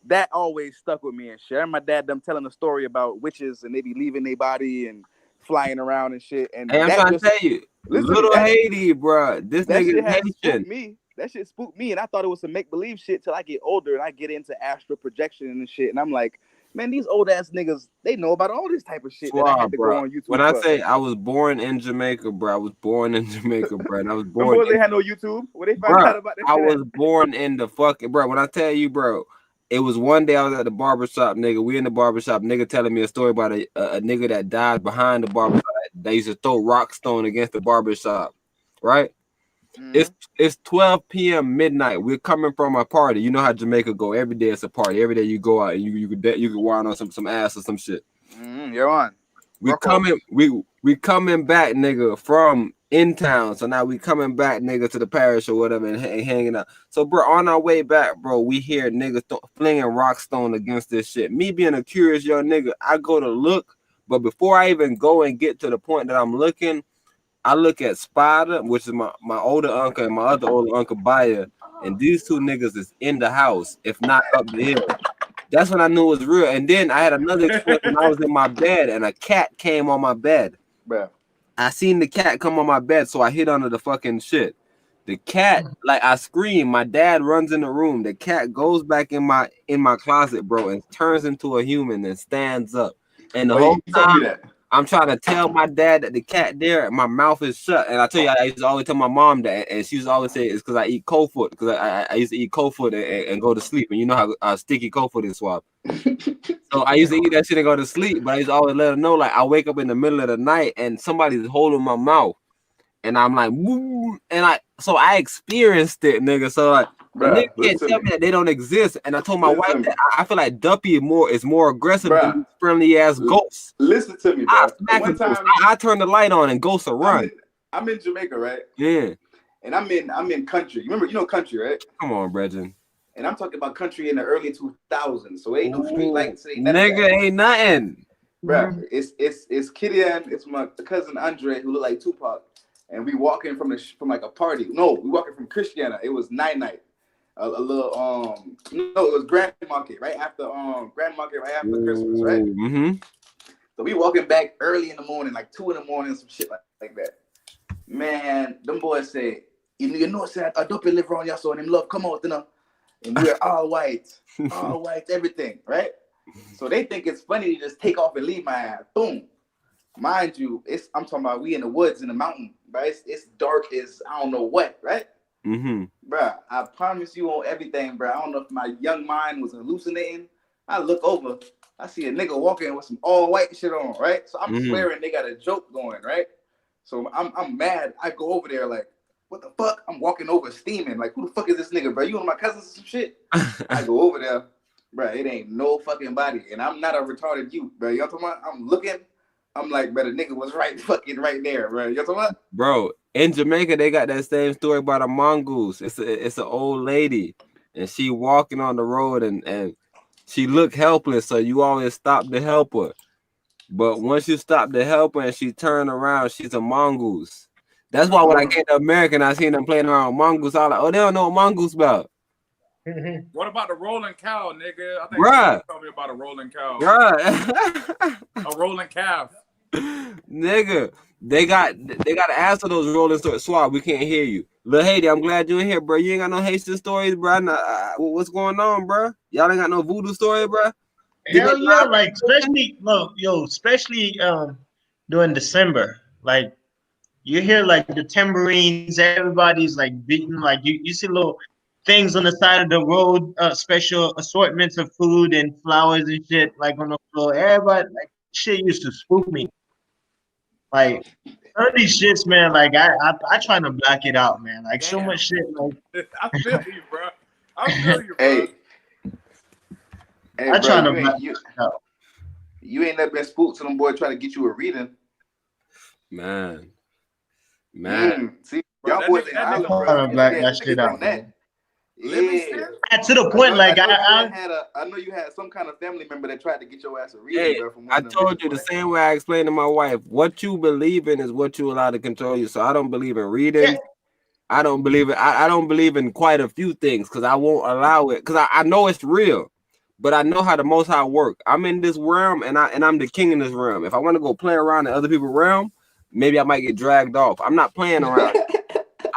That always stuck with me and shit. I remember my dad them telling a story about witches and they be leaving their body and flying around and shit. And hey, I'm trying to tell you, little Haiti, bro. This nigga Haitian. That shit spooked me, and I thought it was some make-believe shit till I get older and I get into astral projection and shit. And I'm like, man, these old ass niggas, they know about all this type of shit that I had to go on YouTube. When I say I was born in Jamaica, bro, I was born in Jamaica, bro. And I was born. Before they had no YouTube, when they found out about that, I was born in the fucking, bro. When I tell you, bro, it was one day I was at the barbershop, nigga. We in the barbershop, nigga telling me a story about a nigga that died behind the barbershop. They used to throw rock stone against the barbershop, right? Mm-hmm. It's 12 p.m. midnight. We're coming from a party. You know how Jamaica go. Every day it's a party. Every day you go out and you can wind on some ass or some shit. Mm-hmm. You're on. We coming back, nigga, from in town. So now we coming back, nigga, to the parish or whatever and hanging out. So, bro, on our way back, bro, we hear niggas flinging rock stone against this shit. Me being a curious young nigga, I go to look, but before I even go and get to the point that I'm looking, I look at Spider, which is my older uncle, and my other older uncle Baya, and these two niggas is in the house, if not up the hill. That's when I knew it was real. And then I had another experience when I was in my bed and a cat came on my bed. Bruh. I seen the cat come on my bed, so I hid under the fucking shit. The cat, like I scream, my dad runs in the room. The cat goes back in my closet, bro, and turns into a human and stands up. And the Oh, whole he told me time that. I'm trying to tell my dad that the cat there, my mouth is shut. And I tell you, I used to always tell my mom that, and she used to always say it's because I eat cold foot, because I used to eat cold foot and go to sleep. And you know how sticky cold foot is, Swab. So I used to eat that shit and go to sleep, but I used to always let her know, like I wake up in the middle of the night and somebody's holding my mouth. And I'm like, woo, and I experienced it, nigga. So like a Bruh, nigga can't listen tell to me that they don't exist. And I told my Listen wife to me. that I feel like Duppy is more aggressive Bruh. than these friendly ass ghosts. Listen to me, I bro. smack a One ghost. time, I turn the light on and ghosts will run. I'm in Jamaica, right? Yeah. And I'm in country. You know country, right? Come on, Brethren. And I'm talking about country in the early 2000s. So ain't no street lights, ain't none of Nigga, that. ain't nothing. Bruh, it's Kitty and it's my cousin Andre who look like Tupac. And we walking from like a party. No, we walking from Christiana. It was night. A little no, it was Grand Market right after Christmas, right? Mm-hmm. So we walking back early in the morning, like 2 in the morning, some shit like that. Man, them boys say, you know, say I don't live around your son, him love come out, you know. And we're all white, everything, right? So they think it's funny to just take off and leave my ass. Boom. Mind you, I'm talking about we in the woods in the mountain, right? It's dark as I don't know what, right? Mm-hmm. Bruh, I promise you on everything, bruh. I don't know if my young mind was hallucinating. I look over, I see a nigga walking with some all white shit on, right? So I'm swearing they got a joke going, right? So I'm mad. I go over there like, what the fuck? I'm walking over steaming. Like, who the fuck is this nigga, bro? You one of my cousins or some shit? I go over there, bro. It ain't no fucking body. And I'm not a retarded youth, bro. You know what I'm talking about? I'm looking. I'm like, bro, the nigga was fucking right there, bro. You know what I'm talking about? Bro, in Jamaica, they got that same story about a mongoose. It's an old lady, and she walking on the road, and she looked helpless, so you always stop to help her. But once you stop to help her and she turned around, she's a mongoose. That's why when I came to America and I seen them playing around with mongoose, I was like, oh, they don't know what mongoose about. What about the rolling cow, nigga? I think Bruh. you told me about a rolling cow. Bruh. A rolling calf. Nigga, they got to answer those rolling stories. Swab, we can't hear you. Lil Haiti, I'm glad you're in here, bro. You ain't got no Haitian stories, bro. What's going on, bro? Y'all ain't got no voodoo story, bro? Hell yeah, like especially during December, like you hear like the tambourines, everybody's like beating, like you see little things on the side of the road, special assortments of food and flowers and shit like on the floor. Everybody like shit used to spook me. Like none of these shits, man. Like I try to black it out, man. Like so much shit. Like I feel you, bro. I feel you, bro. Hey, I try bro, to black it out. You ain't never been spooked to them boy trying to get you a reading. Man. See, Bro, y'all boys ain't that island, nigga- bro. Black that shit out, man. Livingston? To the point, like I know you had some kind of family member that tried to get your ass a reading, bro. From one I of them told bitches, you the boy. same way I explained to my wife. What you believe in is what you allow to control you. So I don't believe in reading. Yeah. I don't believe it. I don't believe in quite a few things because I won't allow it. Because I know it's real, but I know how the Most High work. I'm in this realm and I'm the king in this realm. If I want to go play around in other people's realm, maybe I might get dragged off. I'm not playing around.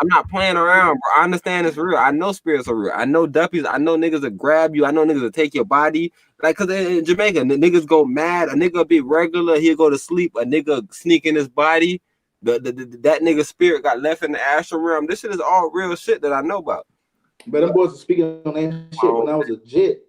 I'm not playing around, bro. I understand it's real. I know spirits are real. I know duppies. I know niggas that grab you. I know niggas that take your body. Like, cause in Jamaica, niggas go mad. A nigga be regular. He'll go to sleep. A nigga sneak in his body. That nigga's spirit got left in the astral realm. This shit is all real shit that I know about. But them boys were speaking on that shit when I was a jit.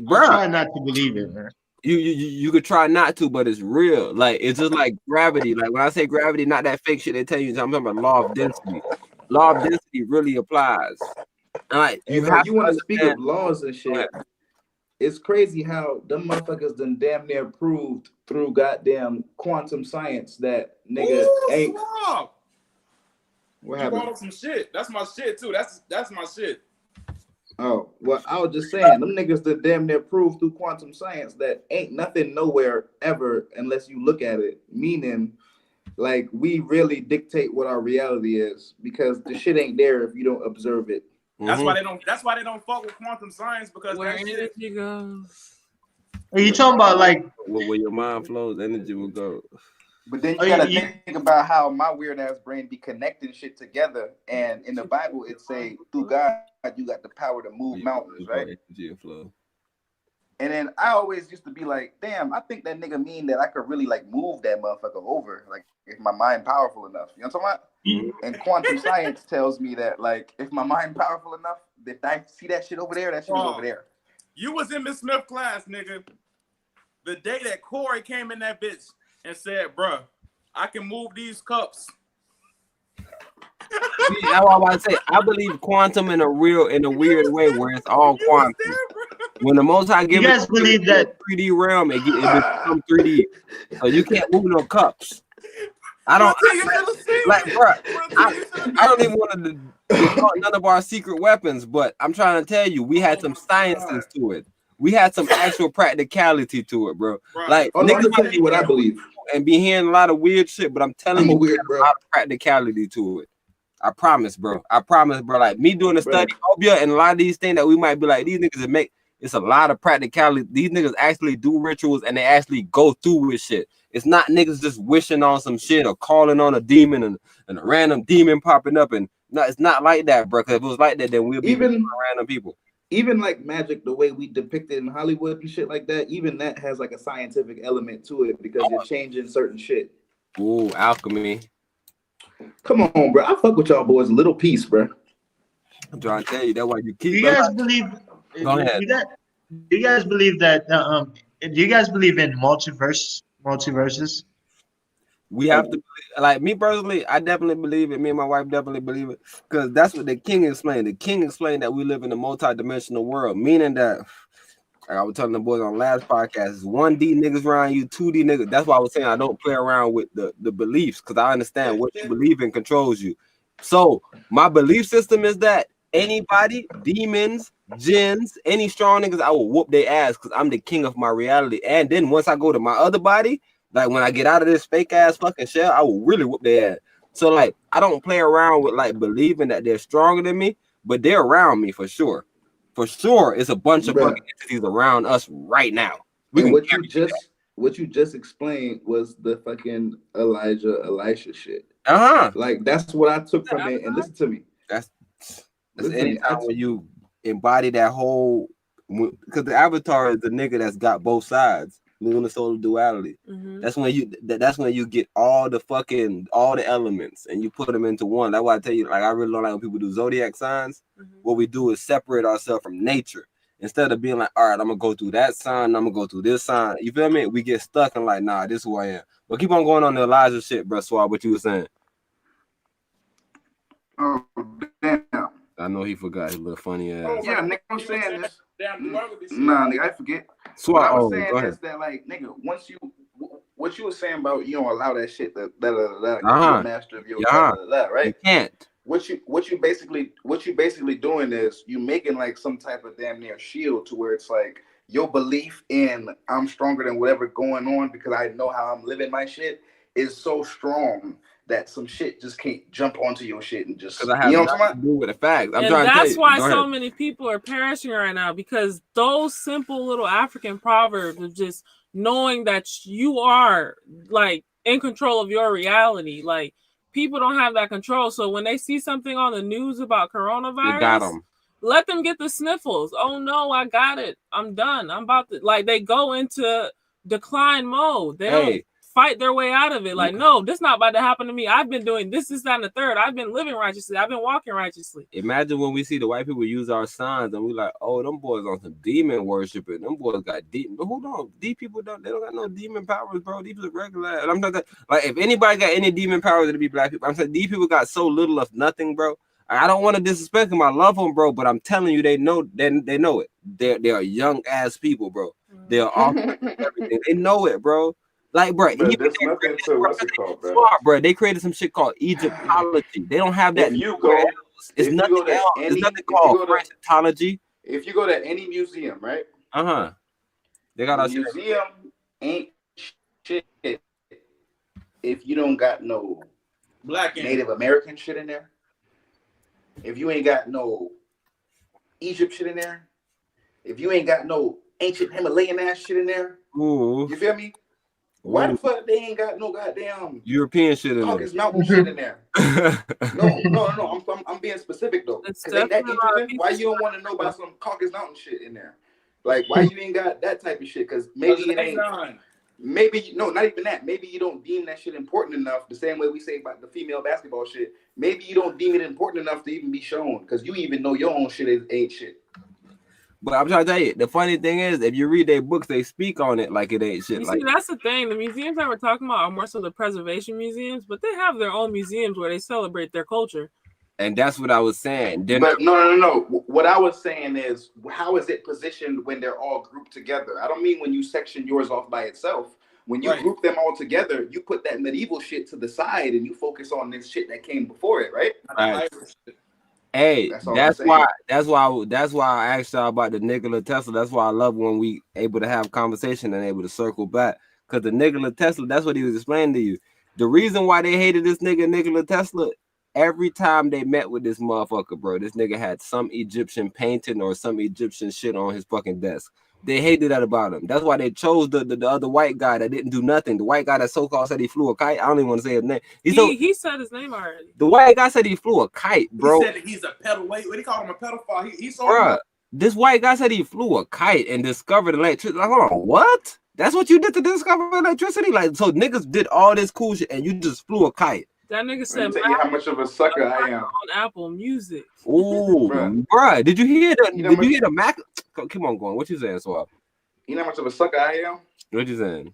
Bro, I try not to believe it, man. You could try not to, but it's real. Like it's just like gravity. Like when I say gravity, not that fake shit they tell you. I'm talking about law of density. Law of density really applies. And like You want to speak of laws and shit. It's crazy how them motherfuckers done damn near proved through goddamn quantum science that nigga ain't. What You happened? brought up some shit. That's my shit too. That's my shit. Oh, well, I was just saying, them niggas that damn near proved through quantum science that ain't nothing nowhere ever unless you look at it. Meaning, like, we really dictate what our reality is because the shit ain't there if you don't observe it. That's why they don't. That's why they don't fuck with quantum science because Where that shit. energy goes. Are you talking about like? Where your mind flows, energy will go. But then you Oh, gotta you- think about how my weird ass brain be connecting shit together. And in the Bible, it say through God you got the power to move mountains, right? Energy and flow. And then I always used to be like, damn, I think that nigga mean that I could really like move that motherfucker over, like if my mind powerful enough. You know what I'm talking about? And quantum science tells me that like if my mind powerful enough, if I see that shit over there, that shit is over there. You was in Miss Smith class, nigga. The day that Corey came in that bitch and said, bruh, I can move these cups. See, that's what I want to say. I believe quantum in a weird way where it's all quantum. When the Most High You gives guys believe that? 3D realm, it becomes 3D. So you can't move no cups. I don't even want to debunk none of our secret weapons, but I'm trying to tell you, we had some sciences to it. We had some actual practicality to it, bro. Like niggas tell you what I believe and be hearing a lot of weird shit, but I'm telling you, weird, a lot of practicality to it. I promise, bro. Like me doing a study and a lot of these things that we might be like, these niggas that make it's a lot of practicality. These niggas actually do rituals and they actually go through with shit. It's not niggas just wishing on some shit or calling on a demon and a random demon popping up. And no, it's not like that, bro. Because if it was like that, then we'll be random people. Even like magic, the way we depict it in Hollywood and shit like that, even that has like a scientific element to it because you're changing certain shit. Ooh, alchemy. Come on, bro. I fuck with y'all boys a little piece, bro. I'm trying to tell you, that's why you keep. Do you guys believe? Go ahead. Do you guys believe that? Do you guys believe in multiverses? We have to, like me personally, I definitely believe it. Me and my wife definitely believe it because that's what the king explained. The king explained that we live in a multi-dimensional world, meaning that, like I was telling the boys on last podcast, is 1D niggas around you, 2D niggas. That's why I was saying I don't play around with the beliefs because I understand what you believe in controls you. So my belief system is that anybody, demons, jinns, any strong niggas, I will whoop their ass because I'm the king of my reality. And then once I go to my other body, like when I get out of this fake ass fucking shell, I will really whoop their ass. So like I don't play around with like believing that they're stronger than me, but they're around me for sure. For sure, it's a bunch of fucking entities around us right now. And what you just explained was the fucking Elisha shit. Like that's what I took from it. And listen to me. That's anytime when you embody that whole, because the avatar is the nigga that's got both sides, lunar solar duality. That's when you get all the elements and you put them into one. That's why I tell you, like I really don't like when people do zodiac signs. What we do is separate ourselves from nature instead of being like, all right, I'm gonna go through that sign, I'm gonna go through this sign. You feel me? We get stuck and like, nah, this is who I am. But keep on going on the Elijah shit, bro. Swab, what you were saying? Oh damn! I know he forgot his little funny ass. Yeah, nigga, I'm saying this. Damn, nah, nigga, I forget. What I was saying is that, like, nigga, once what you were saying about you don't allow that shit to you're a master of your right? You can't. What you basically doing is you making like some type of damn near shield to where it's like your belief in I'm stronger than whatever going on because I know how I'm living my shit is so strong that some shit just can't jump onto your shit and just, because I have nothing to do with the facts. And that's why so many people are perishing right now because those simple little African proverbs of just knowing that you are like in control of your reality. Like people don't have that control. So when they see something on the news about coronavirus, let them get the sniffles. Oh no, I got it. I'm done. I'm about to, like, they go into decline mode. They don't fight their way out of it. Like, no, this not about to happen to me. I've been doing this, that, and the third. I've been living righteously. I've been walking righteously. Imagine when we see the white people use our signs and we like, oh, them boys on some demon worshiping. Them boys got deep. But hold on, these people don't got no demon powers, bro. These are regular. And I'm talking like if anybody got any demon powers, it'd be black people. I'm saying these people got so little of nothing, bro. I don't want to disrespect them. I love them, bro. But I'm telling you, they know it. They're young ass people, bro. They're off everything. They know it, bro. Like, bro, there's nothing to what's it called, bro? Bro, they created some shit called Egyptology. They don't have that. It's nothing else. There's nothing called Frenchology. If you go to any museum, right? They got a museum ain't shit if you don't got no black Native American shit in there. If you ain't got no Egypt shit in there, if you ain't got no ancient Himalayan ass shit in there, Ooh. you feel me? Why Ooh. the fuck they ain't got no goddamn European shit in Caucasus Mountain shit in there? No. I'm being specific though, It's because ain't that definitely a lot of interesting? Why people. you don't want to know about some Caucasus Mountain shit in there? Like, why you ain't got that type of shit? Because maybe it ain't. Maybe no, not even that. Maybe you don't deem that shit important enough. The same way we say about the female basketball shit. Maybe you don't deem it important enough to even be shown, because you even know your own shit ain't shit. But I'm trying to tell you, the funny thing is, if you read their books, they speak on it like it ain't shit. You Like see, that's the thing. The museums that we're talking about are more so the preservation museums, but they have their own museums where they celebrate their culture. and that's what I was saying. They're But not, no. What I was saying is, how is it positioned when they're all grouped together? I don't mean when you section yours off by itself. When you group them all together, you put that medieval shit to the side and you focus on this shit that came before it, right? right. Hey, That's all that's I'm saying. why I asked y'all about the Nikola Tesla. That's why I love when we able to have conversation and able to circle back. Because the Nikola Tesla, that's what he was explaining to you. The reason why they hated this nigga Nikola Tesla, every time they met with this motherfucker, bro, this nigga had some Egyptian painting or some Egyptian shit on his fucking desk. They hated that about him. That's why they chose the other white guy that didn't do nothing. The white guy that so-called said he flew a kite. I don't even want to say his name. He said his name already. The white guy said he flew a kite, bro. He said that he's a pedal. What do you call him? A pedophile. He saw Bruh, him. this white guy said he flew a kite and discovered electricity. Like, hold on, what? That's what you did to discover electricity? Like, so niggas did all this cool shit and you just flew a kite. That nigga Let said, me tell you how much of a sucker I am. on Apple Music. Ooh, bruh, did you hear the Mac? Come on, going. What you saying, Swab? You know how much of a sucker I am? What you saying?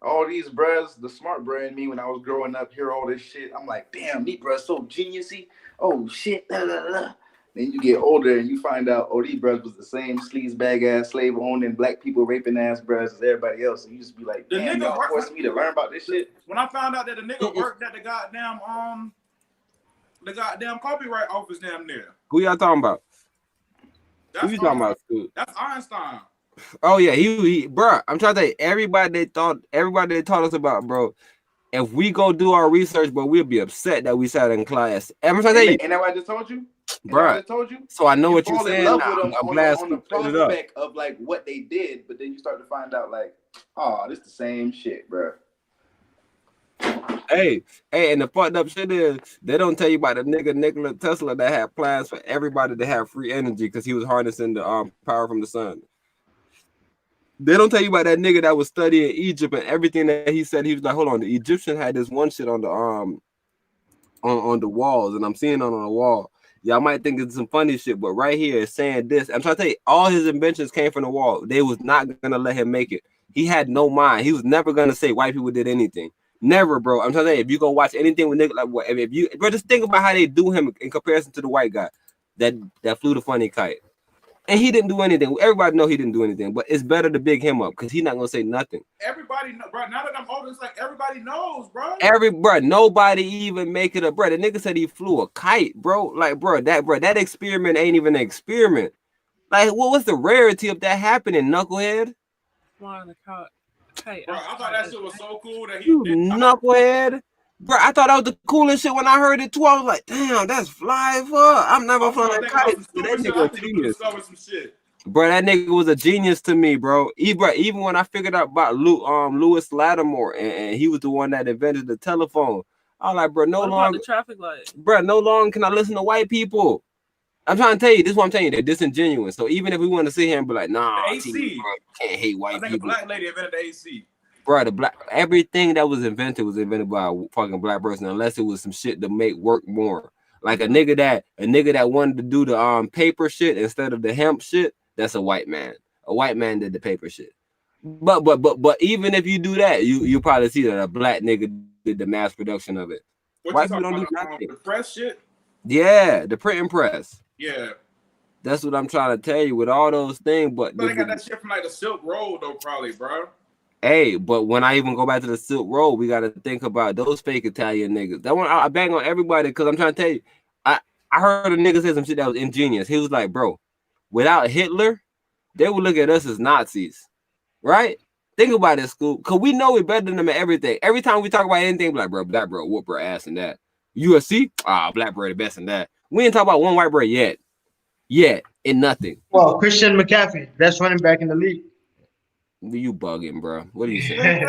All these bruhs, the smart bruh in me when I was growing up, hear all this shit. I'm like, damn, these bruhs so geniusy. Oh shit, Then you get older and you find out, oh, these bruhs was the same sleaze bag ass, slave owning, black people raping ass bruhs as everybody else. And you just be like, damn, y'all forcing me to learn about this shit. When I found out that the nigga worked at the goddamn copyright office down there. Who y'all talking about? That's Who you talking about? That's Einstein. Oh yeah, he bro. I'm trying to tell you, everybody they taught us about, bro. If we go do our research, but we'll be upset that we sat in class. I'm trying to tell you, and that what I just told you, bro. So I know what you're saying. Fall in now. love with them I'm glad on the prospect of like what they did, but then you start to find out like, oh, this the same shit, bro. Hey, and the fucked up shit is they don't tell you about the nigga Nikola Tesla that had plans for everybody to have free energy because he was harnessing the power from the sun. They don't tell you about that nigga that was studying Egypt and everything that he said. He was like, hold on, the Egyptian had this one shit on the on the walls, and I'm seeing it on the wall. Y'all might think it's some funny shit, but right here it's saying this. I'm trying to tell you, all his inventions came from the wall. They was not gonna let him make it. He had no mind. He was never gonna say white people did anything. Never, bro. I'm trying to tell you, if you go watch anything with nigga, like if you, bro, just think about how they do him in comparison to the white guy that flew the funny kite. And he didn't do anything. Everybody know he didn't do anything, but it's better to big him up because he's not gonna say nothing. Everybody know, bro. Now that I'm older, it's like everybody knows, bro. Nobody even make it up, bro. The nigga said he flew a kite, bro. Like, that experiment ain't even an experiment. Like, what was the rarity of that happening, knucklehead? Flying the kite. Bro, I thought that shit was so cool that you knucklehead. Bro, I thought that was the coolest shit when I heard it too. I was like, damn, that's fly fuck. I'm never flying a kite. That nigga genius. Bro, that nigga was a genius to me, bro. Even when I figured out about Lewis Lattimore and he was the one that invented the telephone. I was like, bro, no longer the traffic light. Bro, no longer can I listen to white people. I'm trying to tell you, this is what I'm telling you, they're disingenuous. So even if we want to sit here and be like, nah, the AC. Bro, you can't hate white people. I think a black lady invented the AC. Bro, everything that was invented by a fucking black person, unless it was some shit to make work more. Like a nigga that wanted to do the paper shit instead of the hemp shit, that's a white man. A white man did the paper shit. But even if you do that, you probably see that a black nigga did the mass production of it. What white you people talking don't about? do The press shit? Yeah, the printing press. Yeah. That's what I'm trying to tell you with all those things. But they got that shit from like the Silk Road though, probably, bro. Hey, but when I even go back to the Silk Road, we got to think about those fake Italian niggas. That one, I bang on everybody because I'm trying to tell you, I heard a nigga say some shit that was ingenious. He was like, bro, without Hitler, they would look at us as Nazis, right? Think about it, Scoop, because we know we're better than them at everything. Every time we talk about anything, like, bro, black bro, whoop her ass in that. UFC, black bro the best in that. We ain't talk about one white bro yet. in nothing. Well, Christian McCaffrey, best running back in the league. You bugging, bro. What are you saying?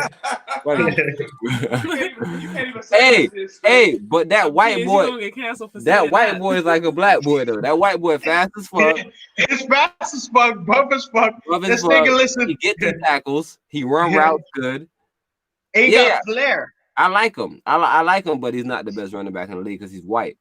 What are you You can't even say this. Hey, but that white Kids, you boy, gonna get canceled for that saying white that. boy is like a black boy though. That white boy fast as fuck, It's fast as fuck, buff as fuck. rough as This fuck. nigga listen. He get the tackles. He run routes good. He Yeah. got flair. I like him. I like him, but he's not the best running back in the league because he's white.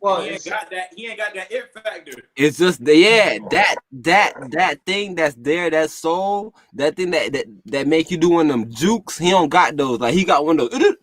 Well, He ain't got that it factor. It's just that thing that's there, that soul, that thing that make you do one of them jukes. He don't got those. Like he got one of those.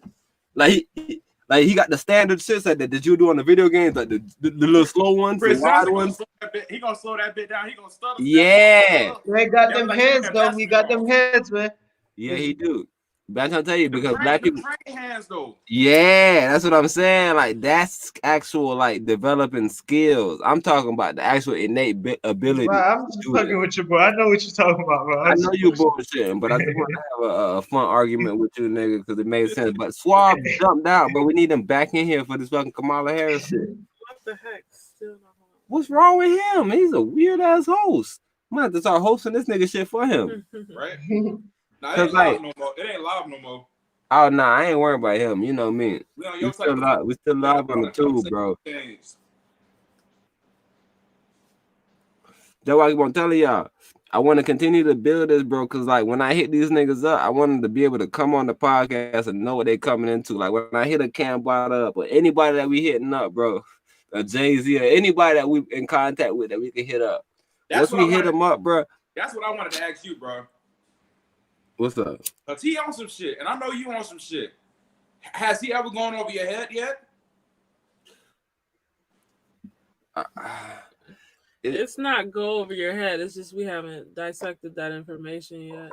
Like he got the standard shit that you do on the video games, like the little slow ones, the wide ones. He gonna slow that bit down. He gonna stutter. Yeah. we got them hands though. We got them hands, man. Yeah, he do. But I'm trying to tell you because black The people. train hands though. Yeah, that's what I'm saying. Like that's actual like developing skills. I'm talking about the actual innate ability. Bro, I'm just fucking with you, bro. I know what you're talking about, bro. I know you bullshitting, but I just want to have a fun argument with you, nigga, because it made sense. But Swab jumped out, but we need him back in here for this fucking Kamala Harris shit. What the heck? Still not home. What's wrong with him? He's a weird ass host. I'm gonna have to start hosting this nigga shit for him. Right? Nah, it ain't live no more. It ain't live no more. Oh nah, I ain't worried about him. You know me. We on We your still live. We still live on the tube, bro. Things. That's why I keep telling y'all. I want to continue to build this, bro, because like when I hit these niggas up, I want them to be able to come on the podcast and know what they coming into. Like when I hit a Cam Bot up or anybody that we hitting up, bro, a Jay-Z or anybody that we in contact with that we can hit up. Once we hit them up, bro. That's what I wanted to ask you, bro. What's up? Cause he on some shit, and I know you on some shit. Has he ever gone over your head yet? It's not go over your head. It's just we haven't dissected that information yet.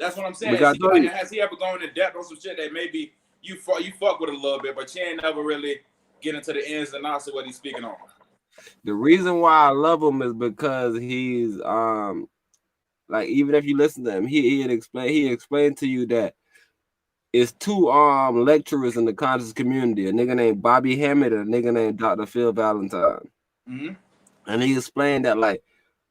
That's what I'm saying. Has he ever gone in depth on some shit that maybe you fuck with a little bit, but you ain't never really get into the ins and outs of what he's speaking on? The reason why I love him is because he's like even if you listen to him, he explained to you that it's two lecturers in the conscious community, a nigga named Bobby Hammett and a nigga named Dr. Phil Valentine. Mm-hmm. And he explained that like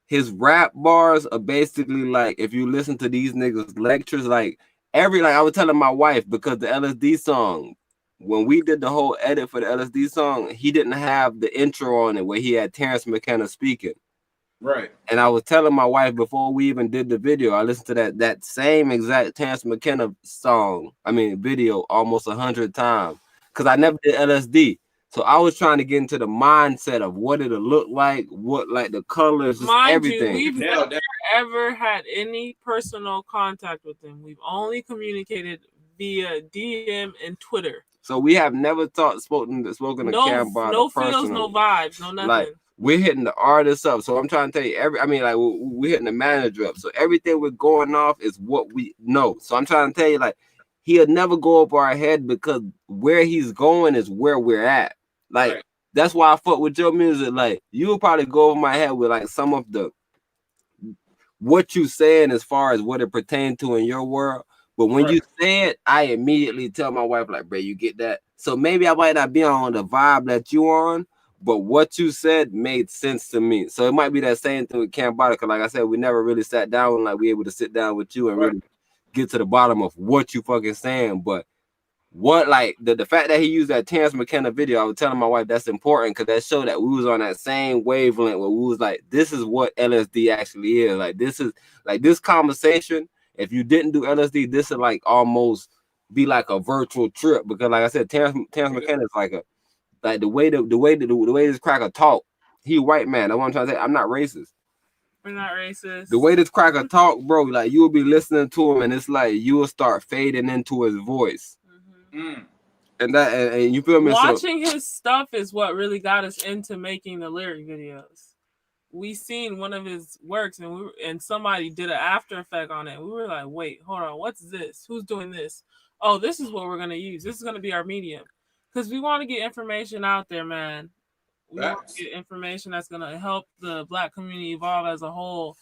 his rap bars are basically like if you listen to these niggas lectures, like I was telling my wife because the LSD song, when we did the whole edit for the LSD song, he didn't have the intro on it where he had Terrence McKenna speaking. Right. And I was telling my wife before we even did the video, I listened to that same exact Terrence McKenna video almost 100 times because I never did LSD. So I was trying to get into the mindset of what it'll look like, what like the colors, just everything. We've never ever had any personal contact with him. We've only communicated via DM and Twitter. So we have never spoken to Cam Bot. No feels, no vibes, no nothing. Like we're hitting the artist up. So I'm trying to tell you we're hitting the manager up. So everything we're going off is what we know. So I'm trying to tell you, like, he'll never go over our head because where he's going is where we're at. Like, right. That's why I fuck with your music. Like, you'll probably go over my head with like some of what you saying as far as what it pertains to in your world. But when you say it, I immediately tell my wife, like, bro, you get that? So maybe I might not be on the vibe that you on, but what you said made sense to me. So it might be that same thing with Cam Bot, because like I said, we never really sat down and like we able to sit down with you and really get to the bottom of what you fucking saying. But what like the fact that he used that Terrence McKenna video, I was telling my wife that's important because that showed that we was on that same wavelength where we was like, this is what LSD actually is. Like this is like this conversation. If you didn't do LSD, this would like almost be like a virtual trip because, like I said, Terrence McKenna is like the way this cracker talk. He white man. That's what I'm trying to say. I'm not racist. We're not racist. The way this cracker talk, bro, like you will be listening to him, and it's like you will start fading into his voice. Mm. And you feel me? Watching his stuff is what really got us into making the lyric videos. We seen one of his works and somebody did an after effect on it. We were like, wait, hold on, what's this? Who's doing this? Oh, this is what we're gonna use. This is gonna be our medium. Because we want to get information out there, man. We want to get information that's gonna help the Black community evolve as a whole.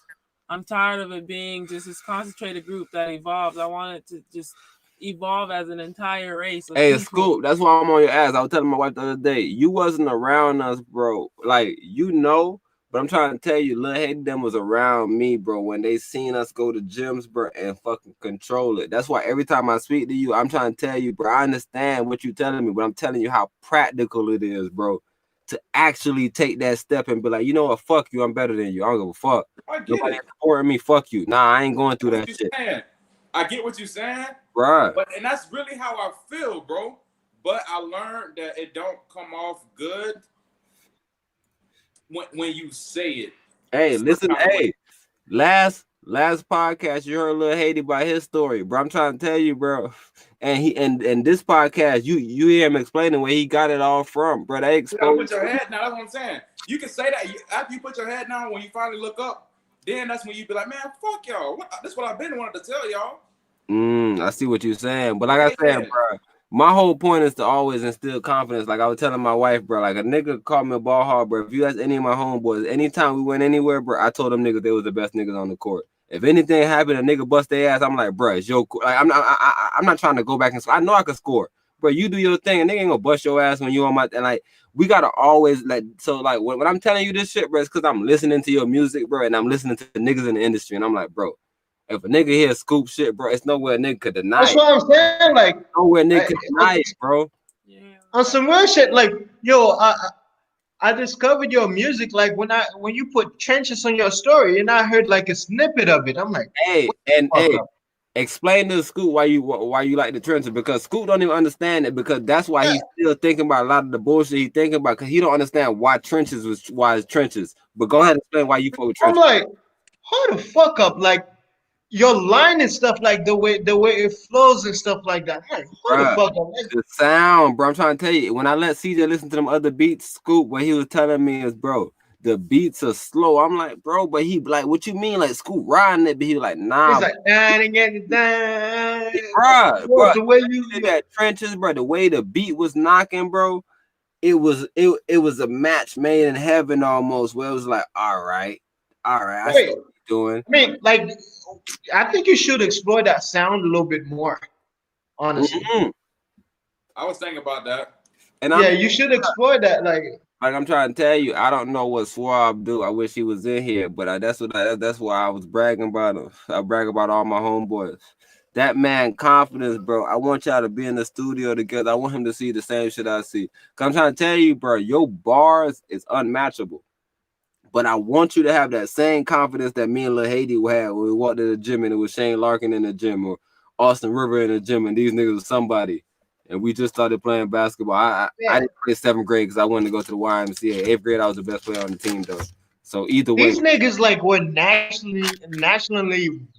I'm tired of it being just this concentrated group that evolves. I want it to just evolve as an entire race. Hey, Scoop, that's why I'm on your ass. I was telling my wife the other day, you wasn't around us, bro. Like, you know, But I'm trying to tell you, Lil Haiti them was around me, bro, when they seen us go to gyms, bro, and fucking control it. That's why every time I speak to you, I'm trying to tell you, bro, I understand what you're telling me, but I'm telling you how practical it is, bro, to actually take that step and be like, you know what, fuck you, I'm better than you. I don't give a fuck. I get Nobody it. supporting me, fuck you. Nah, I ain't going through that shit. I get what you're saying, Right. and that's really how I feel, bro. But I learned that it don't come off good when you say it. Hey, listen, hey, last podcast you heard Lil Haiti about his story, bro. I'm trying to tell you, bro. And he and this podcast, you hear him explaining where he got it all from, bro. They exposed. Put your head down. That's what I'm saying. You can say that after you put your head down. When you finally look up, then that's when you be like, man, fuck y'all. That's what I've been wanting to tell y'all. I see what you're saying, but like I said, bro, my whole point is to always instill confidence. Like I was telling my wife, bro, like a nigga called me a ball hard, bro. If you ask any of my homeboys, anytime we went anywhere, bro, I told them niggas they was the best niggas on the court. If anything happened, a nigga bust their ass, I'm like, bro, it's your like, I'm not trying to go back and score. I know I can score, bro. You do your thing, and nigga ain't gonna bust your ass when you on my and like we gotta always like so like when I'm telling you this shit, bro, it's because I'm listening to your music, bro, and I'm listening to the niggas in the industry, and I'm like, bro. If a nigga hear scoop shit, bro, it's nowhere a nigga could deny That's what I'm saying. Like, nowhere nigga could deny it, bro. Yeah. On some real shit, like, yo, I discovered your music like when you put trenches on your story, and I heard like a snippet of it. I'm like, hey, explain to Scoop why you like the trenches, because Scoop don't even understand it, because that's why he's still thinking about a lot of the bullshit he's thinking about, because he don't understand why trenches was why it's trenches. But go ahead and explain why you fuck with trenches. I'm like, hold the fuck up, like. Your line and stuff, like the way it flows and stuff like that. Like, hold the fuck up. Like, the sound, bro. I'm trying to tell you, when I let CJ listen to them other beats, Scoop, what he was telling me is, bro, the beats are slow. I'm like, bro, but he like, what you mean, like Scoop riding it? But he like, nah, he's like, bro, the way you did that trenches, bro. The way the beat was knocking, bro. It was a match made in heaven almost. Where it was like, all right, I see what you're doing. I mean, like, I think you should explore that sound a little bit more. Honestly, I was thinking about that. And you should explore that. Like I'm trying to tell you, I don't know what Swab do. I wish he was in here, but that's why I was bragging about him. I brag about all my homeboys. That man confidence, bro. I want y'all to be in the studio together. I want him to see the same shit I see. Cause I'm trying to tell you, bro, your bars is unmatchable. But I want you to have that same confidence that me and Lil Haiti had when we walked to the gym and it was Shane Larkin in the gym or Austin River in the gym and these niggas were somebody. And we just started playing basketball. I didn't play 7th grade because I wanted to go to the YMCA. 8th grade, I was the best player on the team, though. So either way, these niggas like were nationally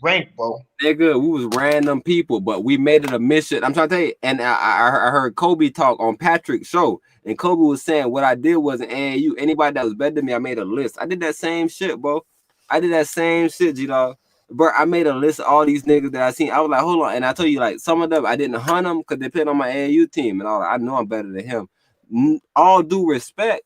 ranked, bro. Nigga, we was random people, but we made it a mission. I'm trying to tell you, and I heard Kobe talk on Patrick's show, and Kobe was saying what I did was an AAU. Anybody that was better than me, I made a list. I did that same shit, bro. I did that same shit, G-Dog. Bro, I made a list of all these niggas that I seen. I was like, hold on. And I told you, like, some of them, I didn't hunt them because they played on my AAU team. And I know I'm better than him. All due respect,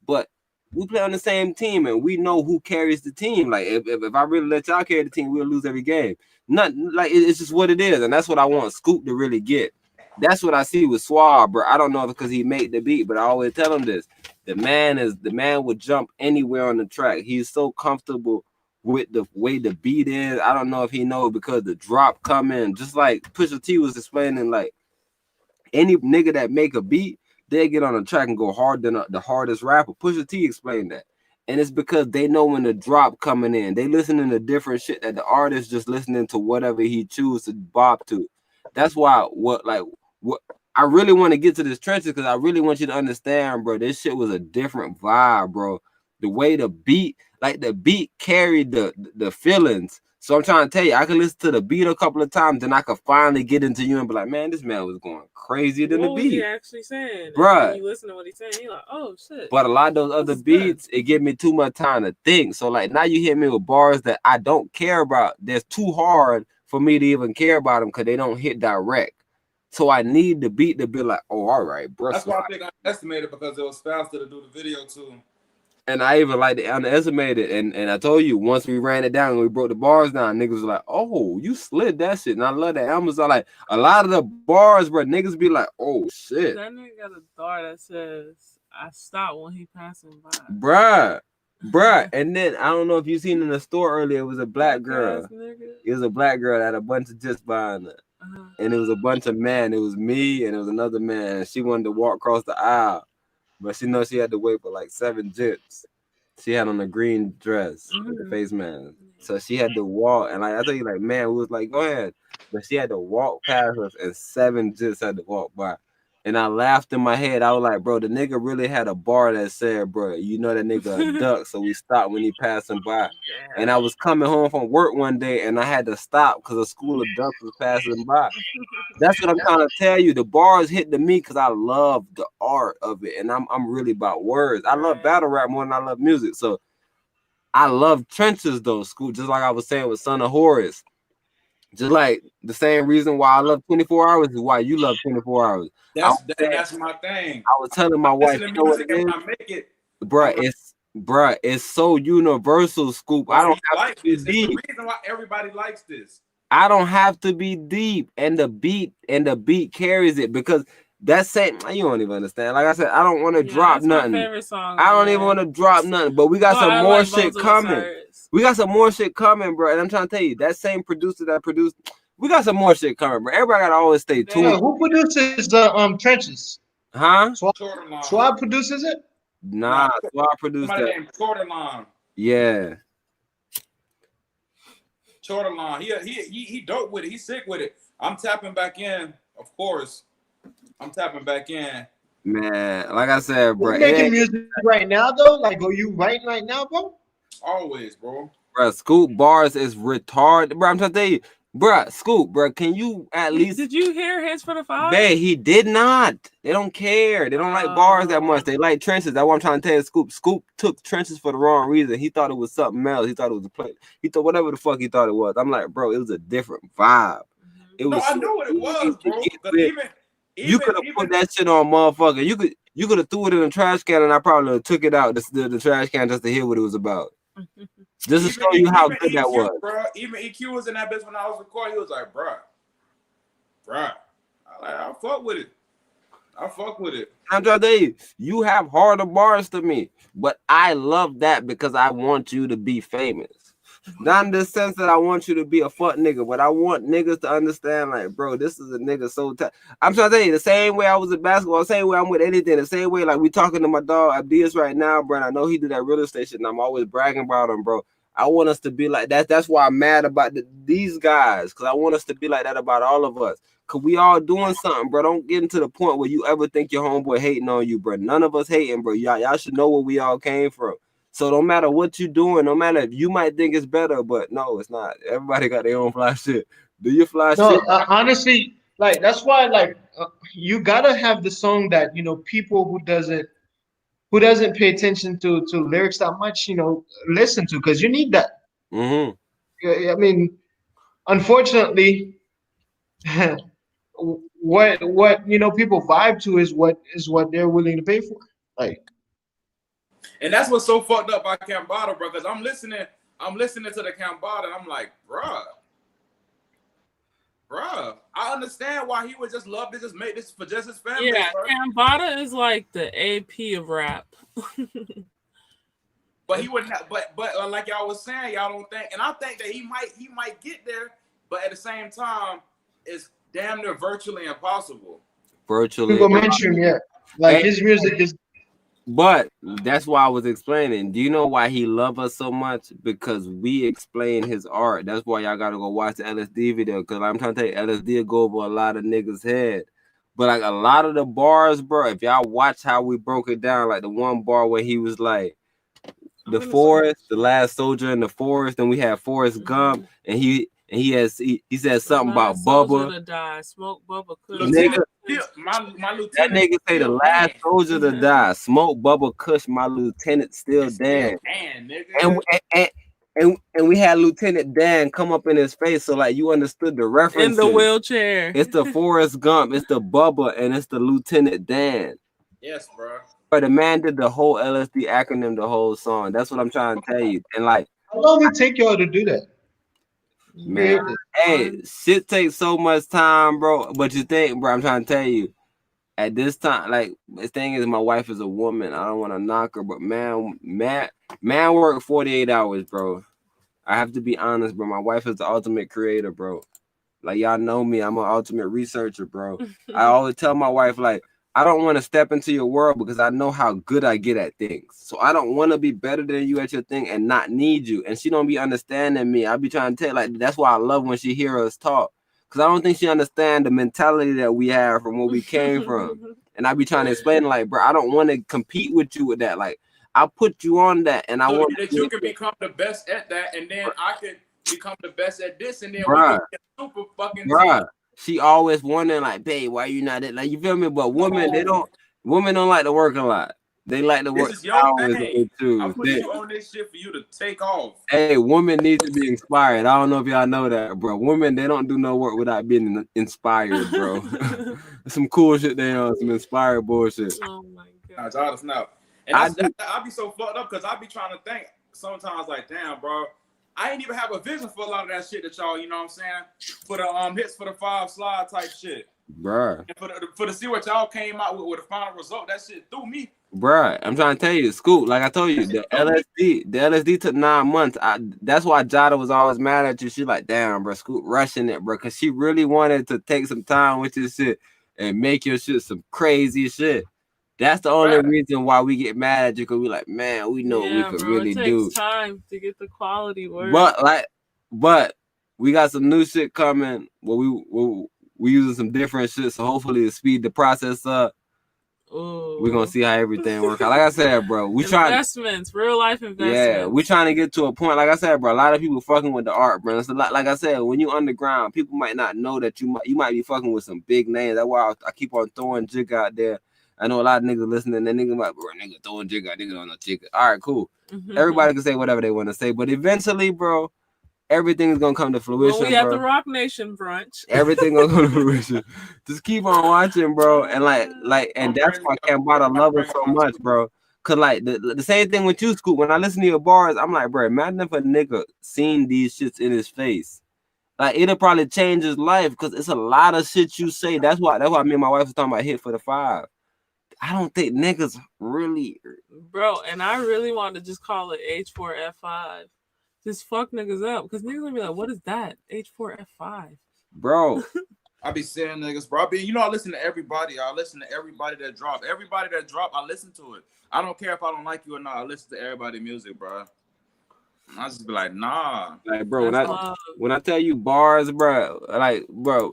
but we play on the same team and we know who carries the team. Like, if I really let y'all carry the team, we'll lose every game. It's just what it is. And that's what I want Scoop to really get. That's what I see with Swab, bro. I don't know if because he made the beat, but I always tell him this. The man would jump anywhere on the track. He's so comfortable with the way the beat is. I don't know if he knows because the drop coming, just like Pusha T was explaining, like any nigga that make a beat, they get on the track and go harder than the hardest rapper. Pusha T explained that. And it's because they know when the drop coming in. They listening to different shit that the artist just listening to whatever he chooses to bop to. That's why what I really want to get to this trenches because I really want you to understand, bro. This shit was a different vibe, bro. The way the beat, like the beat carried the feelings. So I'm trying to tell you, I can listen to the beat a couple of times, and I could finally get into you and be like, man, this man was going crazier than the beat. What was he actually saying? Bruh. When you listen to what he's saying, you're like, oh, shit. But a lot of those other beats, it give me too much time to think. So, like, now you hit me with bars that I don't care about. That's too hard for me to even care about them because they don't hit direct. So I need the beat to be like, oh, all right, bro. That's why I think I estimated because it was faster to do the video, too. And I even like to underestimate it. And I told you, once we ran it down and we broke the bars down, niggas was like, oh, you slid that shit. And I love that. Amazon, like, a lot of the bars, bro, niggas be like, oh, shit. That nigga got a bar that says, I stopped when he passing by. Bruh. bruh. And then I don't know if you seen in the store earlier, it was a black girl. Ass nigga. It was a black girl that had a bunch of just behind her. And it was a bunch of men. It was me and it was another man. She wanted to walk across the aisle, but she knows she had to wait for like 7 jits. She had on a green dress with the face mask. So she had to walk. And like I tell you, like, man, we was like, go ahead. But she had to walk past us and 7 jits had to walk by. And I laughed in my head. I was like, bro, the nigga really had a bar that said, bro, you know that nigga a duck. So we stopped when he passing by. And I was coming home from work one day and I had to stop because a school of ducks was passing by. That's what I'm trying to tell you. The bars hit to me because I love the art of it. And I'm really about words. I love battle rap more than I love music. So I love trenches though, school. Just like I was saying with Son of Horus. Just like the same reason why I love 24 hours is why you love 24 hours. That's my thing. I was telling my wife, Listen you to know what music it is? and I make it. Bruh, it's so universal, Scoop. I don't have to be this. deep. There's a reason why everybody likes this. I don't have to be deep, and the beat carries it because that's saying you don't even understand. Like I said, I don't want to drop nothing. My favorite song, I don't even want to drop nothing, but we got some more shit coming. We got some more shit coming, bro. And I'm trying to tell you, that same producer that produced, we got some more shit coming, bro. Everybody gotta always stay tuned. Yeah, who produces the Trenches? Huh? Swab produces it? Nah, Swab produced Somebody that. named Shorterline. Yeah. Shorterline. He dope with it. He's sick with it. I'm tapping back in, of course. I'm tapping back in. Man, like I said, bro. You making music right now though? Like, are you writing right now, bro? Always, bro. Bro, Scoop bars is retarded, bro. I'm trying to tell you, bro. Scoop, bro. Can you at least? Did you hear Hits for the Five? Man, he did not. They don't care. They don't like bars that much. They like trenches. That's what I'm trying to tell you. Scoop. Scoop took trenches for the wrong reason. He thought it was something else. He thought it was a play. He thought whatever the fuck he thought it was. I'm like, bro, it was a different vibe. It was. I knew what it was, bro. You could have put that shit on, motherfucker. You could have threw it in the trash can, and I probably took it out the trash can just to hear what it was about. Just to show you how good that was. Bro, even EQ was in that bitch when I was recording. He was like, bruh. I fuck with it. I'm trying to tell you, you have harder bars to me, but I love that because I want you to be famous. Not in the sense that I want you to be a fuck nigga, but I want niggas to understand, like, bro, this is a nigga so tight. I'm trying to tell you, the same way I was in basketball, the same way I'm with anything, the same way, like, we talking to my dog Abdias right now, bro, and I know he do that real estate shit, and I'm always bragging about him, bro. I want us to be like that. That's why I'm mad about these guys, because I want us to be like that about all of us. Because we all doing something, bro. Don't get into the point where you ever think your homeboy hating on you, bro. None of us hating, bro. Y'all should know where we all came from. So no matter what you're doing, no matter if you might think it's better, but no, it's not. Everybody got their own fly shit. Do you fly shit? Honestly, like that's why, like, you gotta have the song that people who doesn't pay attention to lyrics that much, listen to, because you need that. I mean, unfortunately, what people vibe to is what they're willing to pay for, like. And that's what's so fucked up by Cambada, bro. Because I'm listening to the Cambada, and I'm like, bruh. I understand why he would just love to just make this for just his family. Yeah, Cambada is like the AP of rap. But he wouldn't. But like y'all was saying, y'all don't think, and I think that he might get there, but at the same time, it's damn near virtually impossible. People mention, yeah, like his music is. But that's why I was explaining. Do you know why he love us so much? Because we explain his art. That's why y'all gotta go watch the LSD video. Because I'm trying to tell you, LSD will go over a lot of niggas' head. But like a lot of the bars, bro, if y'all watch how we broke it down, like the one bar where he was like, the forest, the last soldier in the forest, and we had Forrest Gump, and he said something about Bubba. To die. Smoke Bubba. My lieutenant. That nigga say the last soldier to die. Smoke Bubba Kush, my lieutenant still Dan. And we had Lieutenant Dan come up in his face, so like you understood the reference. In the wheelchair. It's the Forrest Gump, it's the Bubba, and it's the Lieutenant Dan. Yes, bro. But the man did the whole LSD acronym, the whole song. That's what I'm trying to tell you. And like, how long did it take y'all to do that? Man, hey, shit takes so much time, bro. But you think, bro, I'm trying to tell you, at this time, like the thing is, my wife is a woman. I don't want to knock her, but man work 48 hours, bro. I have to be honest, bro. My wife is the ultimate creator, bro. Like y'all know me, I'm an ultimate researcher, bro. I always tell my wife, like, I don't want to step into your world because I know how good I get at things. So I don't want to be better than you at your thing and not need you. And she don't be understanding me. I be trying to tell, like, that's why I love when she hear us talk. Because I don't think she understand the mentality that we have from where we came from. And I be trying to explain, like, bro, I don't want to compete with you with that. Like, I put you on that, and I So want that you can become the best at that, and then I can become the best at this, and then we bruh, can get super fucking bruh. team. She always wondering, like, babe, why you not it? Like, you feel me? But women don't like to work a lot. They like to work This is your hours that they thing. I choose. put you on this shit for you to take off. Hey, women need to be inspired. I don't know if y'all know that, bro. Women, they don't do no work without being inspired, bro. Some cool shit they on, some inspired bullshit. Oh my Nah, god. y'all snap. And I be so fucked up because I be trying to think sometimes like, damn, bro, I ain't even have a vision for a lot of that shit that y'all, you know what I'm saying? For the hits for the 5 slide type shit. Bruh. And for to see what y'all came out with the final result, that shit threw me. Bruh, I'm trying to tell you, Scoop, like I told you, the LSD took 9 months. That's why Jada was always mad at you. She like, damn, bro, Scoop rushing it, bro, because she really wanted to take some time with this shit and make your shit some crazy shit. That's the only reason why we get mad at you, because we like, man, we know what we could really do. It takes time to get the quality work. But we got some new shit coming where we using some different shit, so hopefully to speed the process up. Ooh. We're gonna see how everything works out. Like I said, bro, we trying investments, real life investments. Yeah, we trying to get to a point. Like I said, bro, a lot of people fucking with the art, bro. So like I said, when you underground, people might not know that you might be fucking with some big names. That's why I keep on throwing jig out there. I know a lot of niggas listening. That nigga like, bro, nigga throwing jig out, nigga don't know jig. All right, cool. Everybody can say whatever they want to say, but eventually, bro, everything's gonna come to fruition. Well, we have the Rock Nation brunch. Everything gonna come to fruition. Just keep on watching, bro, and and that's why Cambada love us so much, bro. Cause like the same thing with you, Scoop. When I listen to your bars, I'm like, bro, imagine if a nigga seen these shits in his face. Like it'll probably change his life because it's a lot of shit you say. That's why me and my wife was talking about hit for the 5. I don't think niggas really, bro, and I really want to just call it H4F5. Just fuck niggas up because niggas gonna be like, what is that? H4F5, bro. I be saying niggas, bro. I listen to everybody. I listen to everybody that drop. Everybody that drop, I listen to it. I don't care if I don't like you or not. I listen to everybody's music, bro. I just be like, nah. Like, bro, when I tell you bars, bro, like, bro,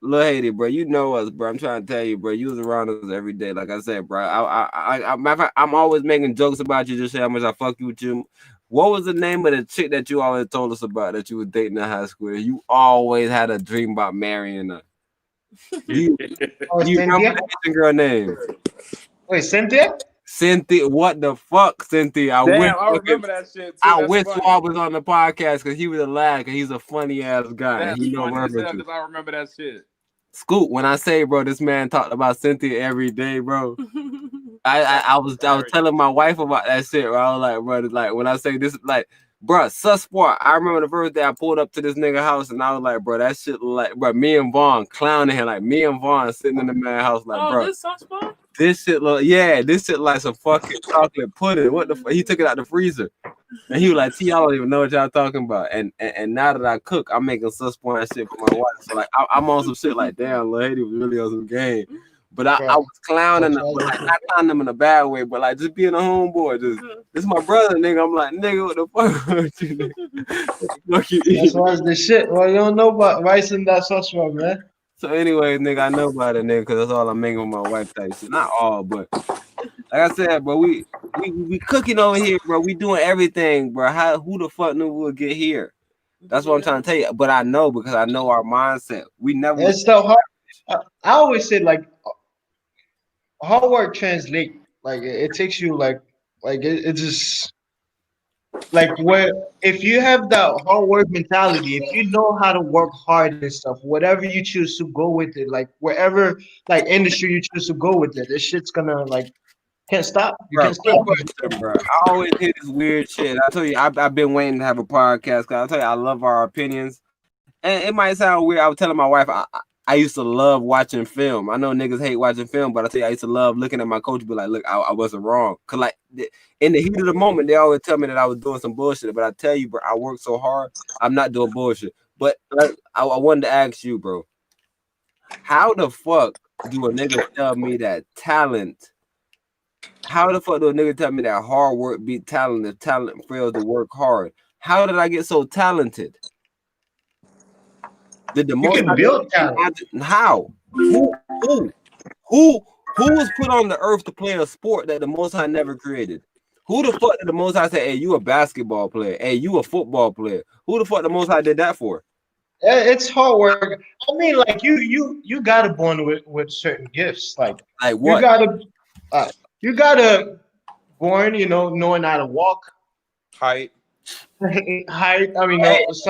Lil Haiti, bro, you know us, bro. I'm trying to tell you, bro, you was around us every day. Like I said, bro, I'm always making jokes about you, just say how much I fuck you with you. What was the name of the chick that you always told us about that you were dating in high school? You always had a dream about marrying her. You remember the Asian girl name? Wait, Cynthia? Cynthia, what the fuck, Cynthia? I remember that shit too. I wish Swab was on the podcast because he would have laughed because he's a funny ass guy. That's he funny as hell because I remember that shit. Scoop, when I say, bro, this man talked about Cynthia every day, bro. I was telling my wife about that shit, bro. I was like, bro, like when I say this, like, bro, Sussport. I remember the first day I pulled up to this nigga house and I was like, bro, that shit like, bro, me and Vaughn clowning him, like me and Vaughn sitting in the man house, like, bro. This Sussport? This shit look, this shit like some fucking chocolate pudding. What the fuck? He took it out the freezer. And he was like, y'all don't even know what y'all talking about. And now that I cook, I'm making Sussport shit for my wife. So like I'm on some shit like, damn, Lil Haiti was really on some game. But I was clowning them, like, not clowning them in a bad way, but like just being a homeboy. This is my brother, nigga. I'm like, nigga, what the fuck? That's why it's the shit. Well, you don't know about rice and that sauce, man. So anyway, nigga, I know about it, nigga, because that's all I'm making with my wife type shit. Not all, but like I said, bro, we cooking over here, bro. We doing everything, bro. Who the fuck knew we would get here? That's what I'm trying to tell you. But I know because I know our mindset. We never. It's so hard. I always say like hard work translate. Like it takes you like it just. Like where if you have that hard work mentality, if you know how to work hard and stuff, whatever you choose to go with it, like wherever like industry you choose to go with it, this shit's gonna like can't stop. You can't stop. Bro. I always hear this weird shit. I tell you, I've been waiting to have a podcast. Cause I tell you, I love our opinions, and it might sound weird. I was telling my wife, I I used to love watching film. I know niggas hate watching film, but I tell you, I used to love looking at my coach, be like, look, I wasn't wrong. Cause like in the heat of the moment, they always tell me that I was doing some bullshit. But I tell you, bro, I work so hard, I'm not doing bullshit. But like, I wanted to ask you, bro, how the fuck do a nigga tell me that talent? How the fuck do a nigga tell me that hard work beat talent if talent fails to work hard? How did I get so talented? Did the You most can build talent. how? Who was put on the earth to play a sport that the Most High never created? Who the fuck did the Most High say, hey, you a basketball player? Hey, you a football player? Who the fuck the Most High did that for? It's hard work. I mean, like you gotta born with certain gifts. Like what? You gotta born, knowing how to walk. Height. Height. I mean, gifts.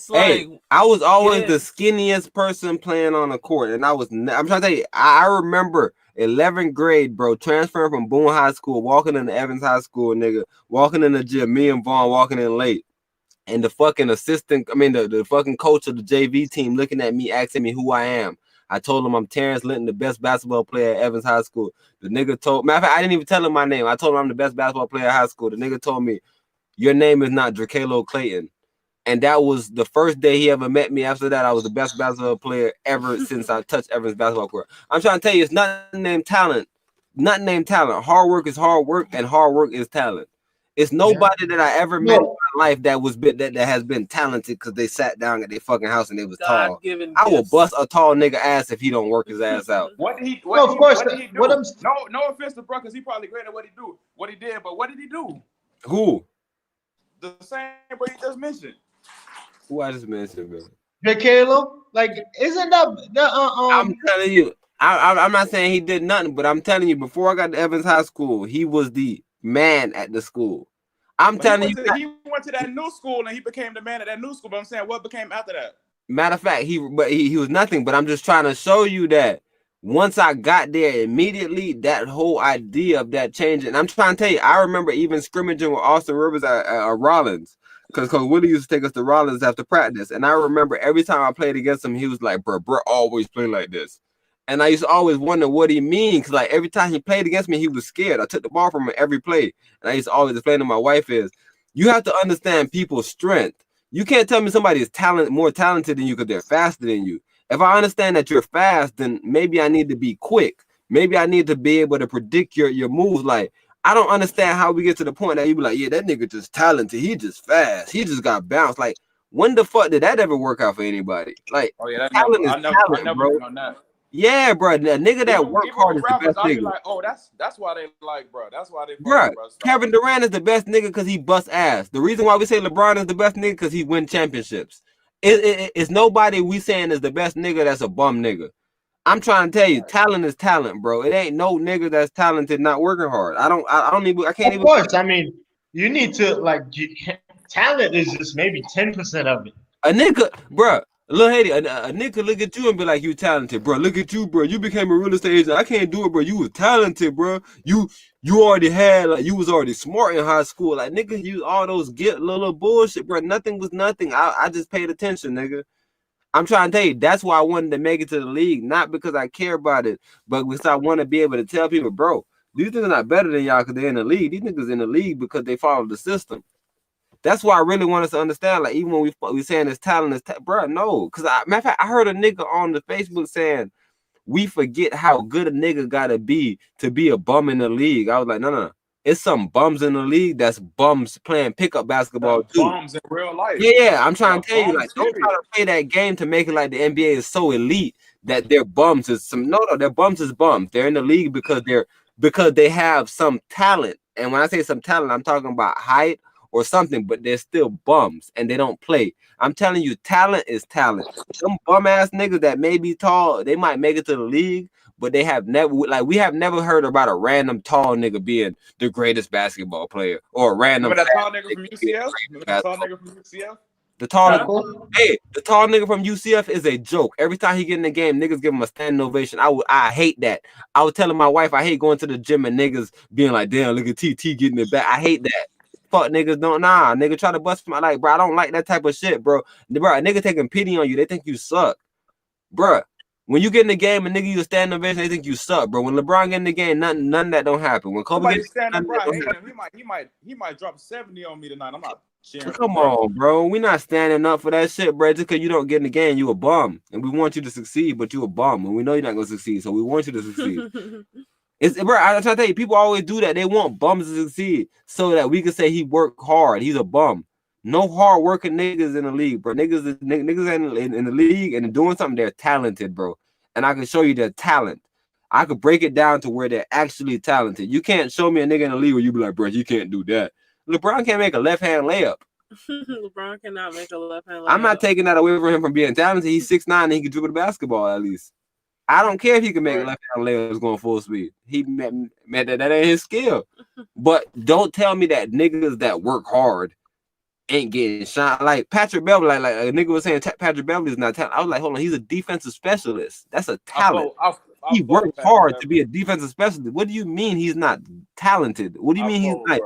I was always the skinniest person playing on the court, and I'm trying to tell you, I remember 11th grade, bro, transferring from Boone High School, walking into Evans High School, nigga, walking in the gym, me and Vaughn walking in late. And the fucking the fucking coach of the JV team looking at me, asking me who I am. I told him I'm Terrence Linton, the best basketball player at Evans High School. The nigga told, matter of fact, I didn't even tell him my name. I told him I'm the best basketball player at high school. The nigga told me, your name is not Drakelo Clayton. And that was the first day he ever met me. After that, I was the best basketball player ever since I touched Evans basketball court. I'm trying to tell you, it's nothing named talent. Nothing named talent. Hard work is hard work, and hard work is talent. It's nobody that I ever met in my life that has been talented because they sat down at their fucking house and they was tall. I will bust a tall nigga ass if he don't work his ass out. What did he do? No offense to bro, because he probably great at what he did, but what did he do? Who? The same bro you just mentioned. Who I just mentioned, man? Drakelo? Like, isn't that I'm telling you, I'm not saying he did nothing, but I'm telling you, before I got to Evans High School, he was the man at the school. He went to that new school and he became the man at that new school. But I'm saying, what became after that? Matter of fact, he was nothing. But I'm just trying to show you that once I got there, immediately that whole idea of that changing. And I'm trying to tell you, I remember even scrimmaging with Austin Rivers at Rollins, because Willie used to take us to Rollins after practice. And I remember every time I played against him, he was like, bro always play like this. And I used to always wonder what he means. Cause like every time he played against me, he was scared. I took the ball from him every play. And I used to always explain to my wife is, you have to understand people's strength. You can't tell me somebody is more talented than you because they're faster than you. If I understand that you're fast, then maybe I need to be quick. Maybe I need to be able to predict your moves. Like, I don't understand how we get to the point that you be like, yeah, that nigga just talented. He just fast. He just got bounced. Like, when the fuck did that ever work out for anybody? Like, talent is talent, bro. Yeah, bro. The nigga that work hard is the best nigga. Be like, oh, that's why they like, bro. That's why they, bro. Kevin Durant is the best nigga because he busts ass. The reason why we say LeBron is the best nigga because he win championships. It's nobody we saying is the best nigga that's a bum nigga. I'm trying to tell you, talent is talent, bro. It ain't no nigga that's talented not working hard. I can't even. Of course, I mean, you need to talent is just maybe 10% of it. A nigga, bro. Lil Haiti, a nigga look at you and be like, you talented, bro. Look at you, bro. You became a real estate agent. I can't do it, bro. You was talented, bro. You already had, like, you was already smart in high school. Like, nigga, you all those little bullshit, bro. Nothing was nothing. I just paid attention, nigga. I'm trying to tell you, that's why I wanted to make it to the league. Not because I care about it, but because I want to be able to tell people, bro, these niggas not better than y'all because they're in the league. These niggas in the league because they follow the system. That's why I really want us to understand. Like, even when we saying this talent is, bro, no. Because matter of fact, I heard a nigga on the Facebook saying we forget how good a nigga gotta be to be a bum in the league. I was like, no. It's some bums in the league that's bums playing pickup basketball too. Bums in real life. Yeah, I'm trying to tell you, like, don't try to play that game to make it like the NBA is so elite that their bums is some. No, their bums is bums. They're in the league because they have some talent. And when I say some talent, I'm talking about height or something, but they're still bums and they don't play. I'm telling you, talent is talent. Some bum ass niggas that may be tall, they might make it to the league, but they have never, like, we have never heard about a random tall nigga being the greatest basketball player or a random. Remember that tall nigga from UCF? The tall nigga from UCF is a joke. Every time he get in the game, niggas give him a standing ovation. I hate that. I was telling my wife I hate going to the gym and niggas being like, damn, look at TT getting it back. I hate that. Fuck niggas don't nigga try to bust my, like, bro, I don't like that type of shit, bro. A nigga taking pity on you, they think you suck. bruh. When you get in the game, a nigga you stand ovation, they think you suck, bro. When LeBron get in the game, none of that don't happen. When Kobe Somebody gets stand up, none of that bro. don't Hey, happen. he might drop 70 on me tonight. I'm not cheering. Come on, bro. We not standing up for that shit, bro. Just because you don't get in the game, you a bum. And we want you to succeed, but you a bum. And we know you're not going to succeed, so we want you to succeed. Bro, I'm trying to tell you, people always do that. They want bums to succeed so that we can say he worked hard. He's a bum. No hard working niggas in the league, bro. Niggas in the league and doing something, they're talented, bro. And I can show you their talent. I could break it down to where they're actually talented. You can't show me a nigga in the league where you be like, bro, you can't do that. LeBron can't make a left-hand layup. LeBron cannot make a left-hand layup. I'm not taking that away from him from being talented. He's 6'9" and he can dribble the basketball at least. I don't care if he can make a left-hand layup going full speed. He man, that ain't his skill. But don't tell me that niggas that work hard ain't getting shot. Like Patrick Beverly, like a nigga was saying Patrick Beverly is not talented. I was like, hold on, he's a defensive specialist. That's a talent. He worked hard to be a defensive specialist. What do you mean he's not talented? What do you mean he's like?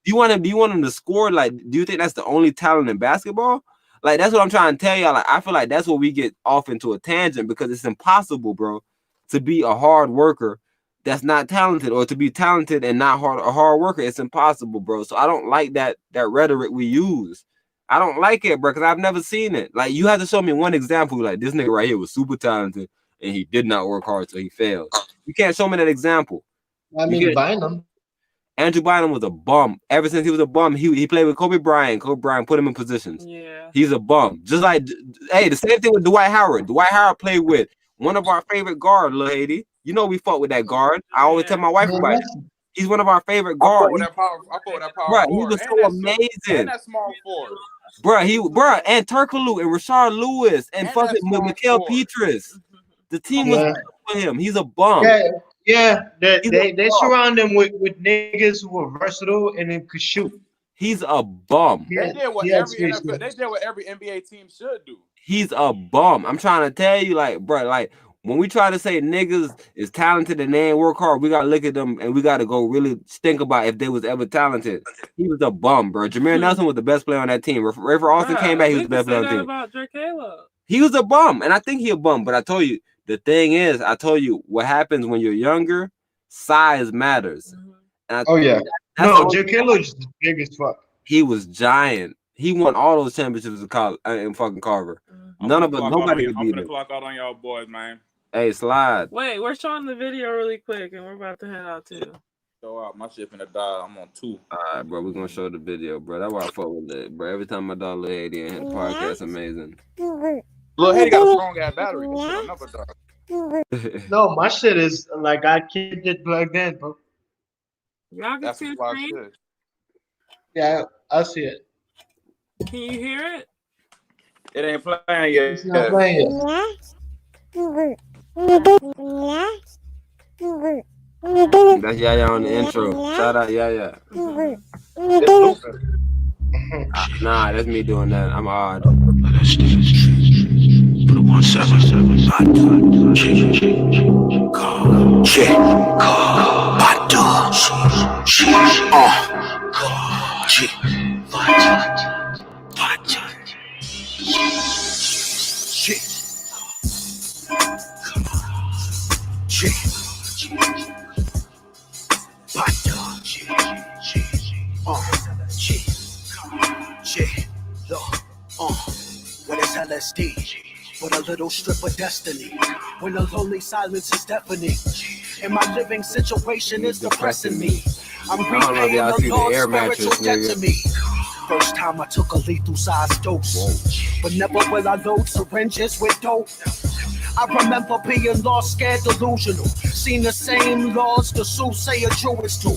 Do you want him to score? Like, do you think that's the only talent in basketball? Like, that's what I'm trying to tell y'all. Like, I feel like that's where we get off into a tangent because it's impossible, bro, to be a hard worker that's not talented, or to be talented and not a hard worker. It's impossible, bro. So I don't like that rhetoric we use. I don't like it, bro, because I've never seen it. Like, you have to show me one example. Like, this nigga right here was super talented and he did not work hard, so he failed. You can't show me that example. I mean, Bynum. Andrew Bynum was a bum. Ever since he was a bum, he played with Kobe Bryant. Kobe Bryant put him in positions. Yeah. He's a bum. Just like, hey, the same thing with Dwight Howard. Dwight Howard played with one of our favorite guards, little lady. You know we fought with that guard. I always tell my wife about it. He's one of our favorite guards. I fought with that power Bro, forward. he was so amazing. And that small forward. Bro, and Turkoglu and Rashard Lewis and fucking Mikael Petrus. The team was for him. He's a bum. Yeah, they surround him with niggas who are versatile and then could shoot. He's a bum. They did what every NBA team should do. He's a bum. I'm trying to tell you, like, bro, like when we try to say niggas is talented and they ain't work hard, we gotta look at them and we gotta go really think about if they was ever talented. He was a bum, bro. Jameer Nelson was the best player on that team. Rafer Austin came back, he was the best player on the team. About Drake Caleb. He was a bum, and I think he a bum. But I told you, the thing is, I told you what happens when you're younger. Size matters. And Drake Caleb is big as fuck. He was giant. He won all those championships in college in fucking Carver. Nobody could beat him. I'm gonna clock out on y'all boys, man. Hey, slide. Wait, we're showing the video really quick, and we're about to head out too. Show out. My shit finna die. I'm on 2. All right, bro. We're gonna show the video, bro. That's why I fuck with it, bro. Every time my dog Lil Haiti and hit the podcast, amazing. Lil Haiti got a strong ass battery. Another dog. No, my shit is like I kept it plugged in, bro. Y'all can see the screen? Yeah, I see it. Can you hear it? It ain't playing yet. It's not playing yet. That's Yaya on the intro. Shout out Yaya. Nah, that's me doing that. I'm odd. What is LSD? But a little strip of destiny. When the lonely silence is deafening, and my living situation is depressing me. I'm repaying the Lord's spiritual debt to me. First time I took a lethal size dose, but never will I load syringes with dope. I remember being lost, scared, delusional. Seen the same laws the soothsayer Jewish do.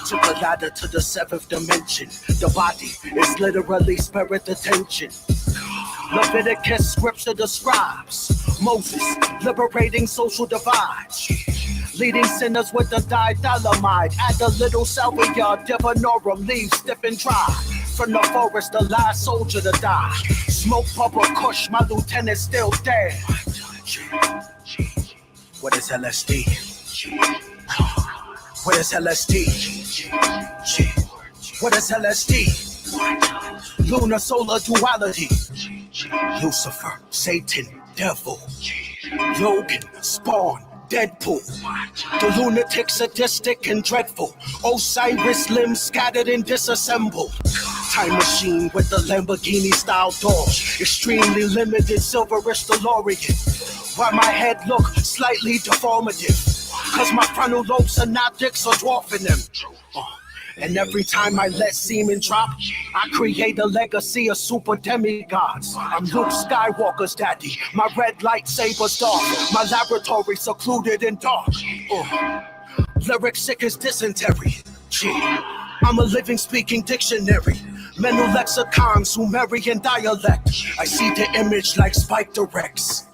Took a ladder to the 7th dimension. The body is literally spirit detention. Leviticus scripture describes Moses liberating social divides, leading sinners with the diethylamide. Add a little salvia, divinorum, leave stiff and dry. From the forest, the last soldier to die. Smoke Papa Kush, my lieutenant still dead. What is LSD? What is LSD? What is LSD? Lunar solar duality. Lucifer, Satan, devil. Logan, Spawn, Deadpool. The lunatic, sadistic, and dreadful. Osiris limbs scattered and disassembled. Time machine with the Lamborghini style door. Extremely limited silverish DeLorean. Why my head look slightly deformative? Cause my frontal lobe synaptics are dwarfing them. And every time I let semen drop, I create a legacy of super demigods. I'm Luke Skywalker's daddy, my red lightsaber's dark, my laboratory secluded and dark. Lyric sick as dysentery. Gee, I'm a living speaking dictionary. Mental lexicon, Sumerian dialect. I see the image like Spike directs.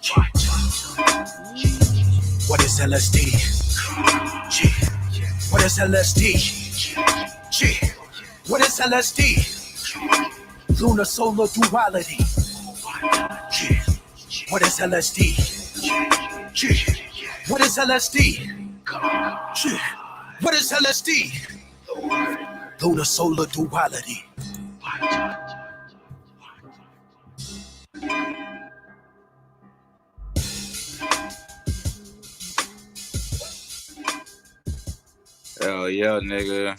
What is LSD? Gee, what is LSD? Gee, what is LSD? Lunar solar duality. Gee, what is LSD? Gee, what is LSD? Gee, what is LSD? Lunar solar duality. Hell yeah, nigga.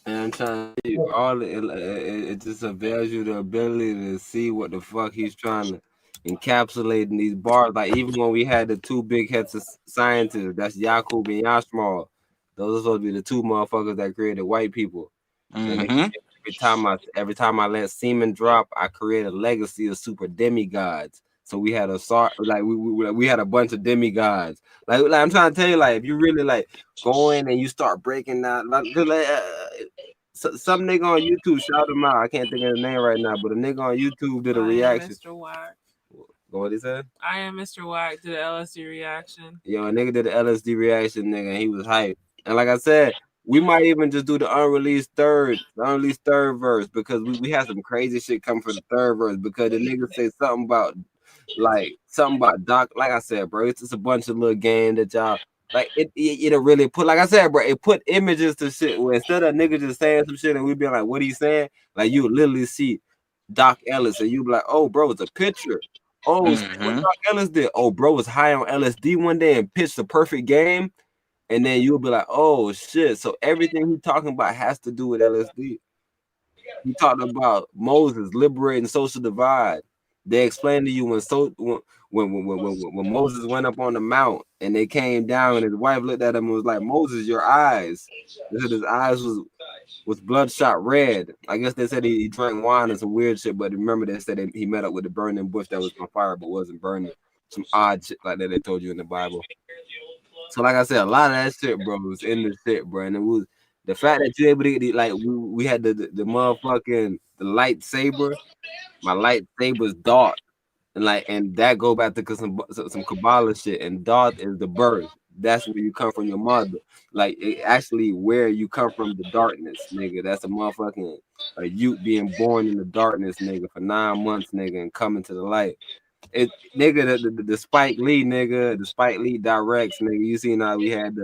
And I'm trying to tell you, all it just avails you the ability to see what the fuck he's trying to encapsulate in these bars. Like even when we had the two big heads of scientists, that's Yakub and Yashmal. Those are supposed to be the two motherfuckers that created white people. And every time I let semen drop, I create a legacy of super demigods. So we had we had a bunch of demigods. Like I'm trying to tell you, like if you really like go in and you start breaking down, some nigga on YouTube, shout him out. I can't think of his name right now, but a nigga on YouTube did a reaction. Mr. Wack. What he said? I am Mr. Wack did an LSD reaction. Yo, a nigga did an LSD reaction, nigga, and he was hyped. And like I said, we might even just do the unreleased third verse because we had some crazy shit come for the third verse because the nigga say something about Doc. Like I said, bro, it's just a bunch of little game that y'all like. It'll really put, like I said, bro, it put images to shit where instead of nigga just saying some shit and we be like, what he saying? Like you literally see Doc Ellis and you be like, oh, bro, it's a picture. Oh, what Doc Ellis did? Oh, bro was high on LSD one day and pitched the perfect game. And then you'll be like, oh shit. So everything he's talking about has to do with LSD. He talked about Moses liberating social divide. They explained to you when Moses went up on the mount and they came down and his wife looked at him and was like, Moses, your eyes. They said his eyes was bloodshot red. I guess they said he drank wine and some weird shit, but remember they said he met up with the burning bush that was on fire but wasn't burning. Some odd shit like that they told you in the Bible. So like I said, a lot of that shit, bro, was in the shit, bro. And it was the fact that you're able to get like we had the motherfucking the lightsaber. My lightsaber's dark. And that go back to some Kabbalah shit. And dark is the birth. That's where you come from your mother. Like it actually where you come from the darkness, nigga. That's a motherfucking you being born in the darkness, nigga, for 9 months, nigga, and coming to the light. It nigga the Spike Lee nigga, the Spike Lee directs nigga. You seen how we had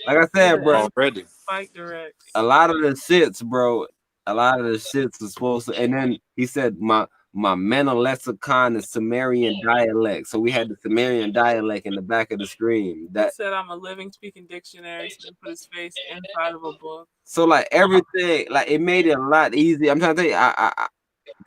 like I said, bro. Already. Spike directs. A lot of the shits, bro. A lot of the shits is supposed to. And then he said my mental lexicon is Sumerian dialect. So we had the Sumerian dialect in the back of the screen. He said I'm a living speaking dictionary. So he put his face inside of a book. So like everything, like it made it a lot easier. I'm trying to tell you, I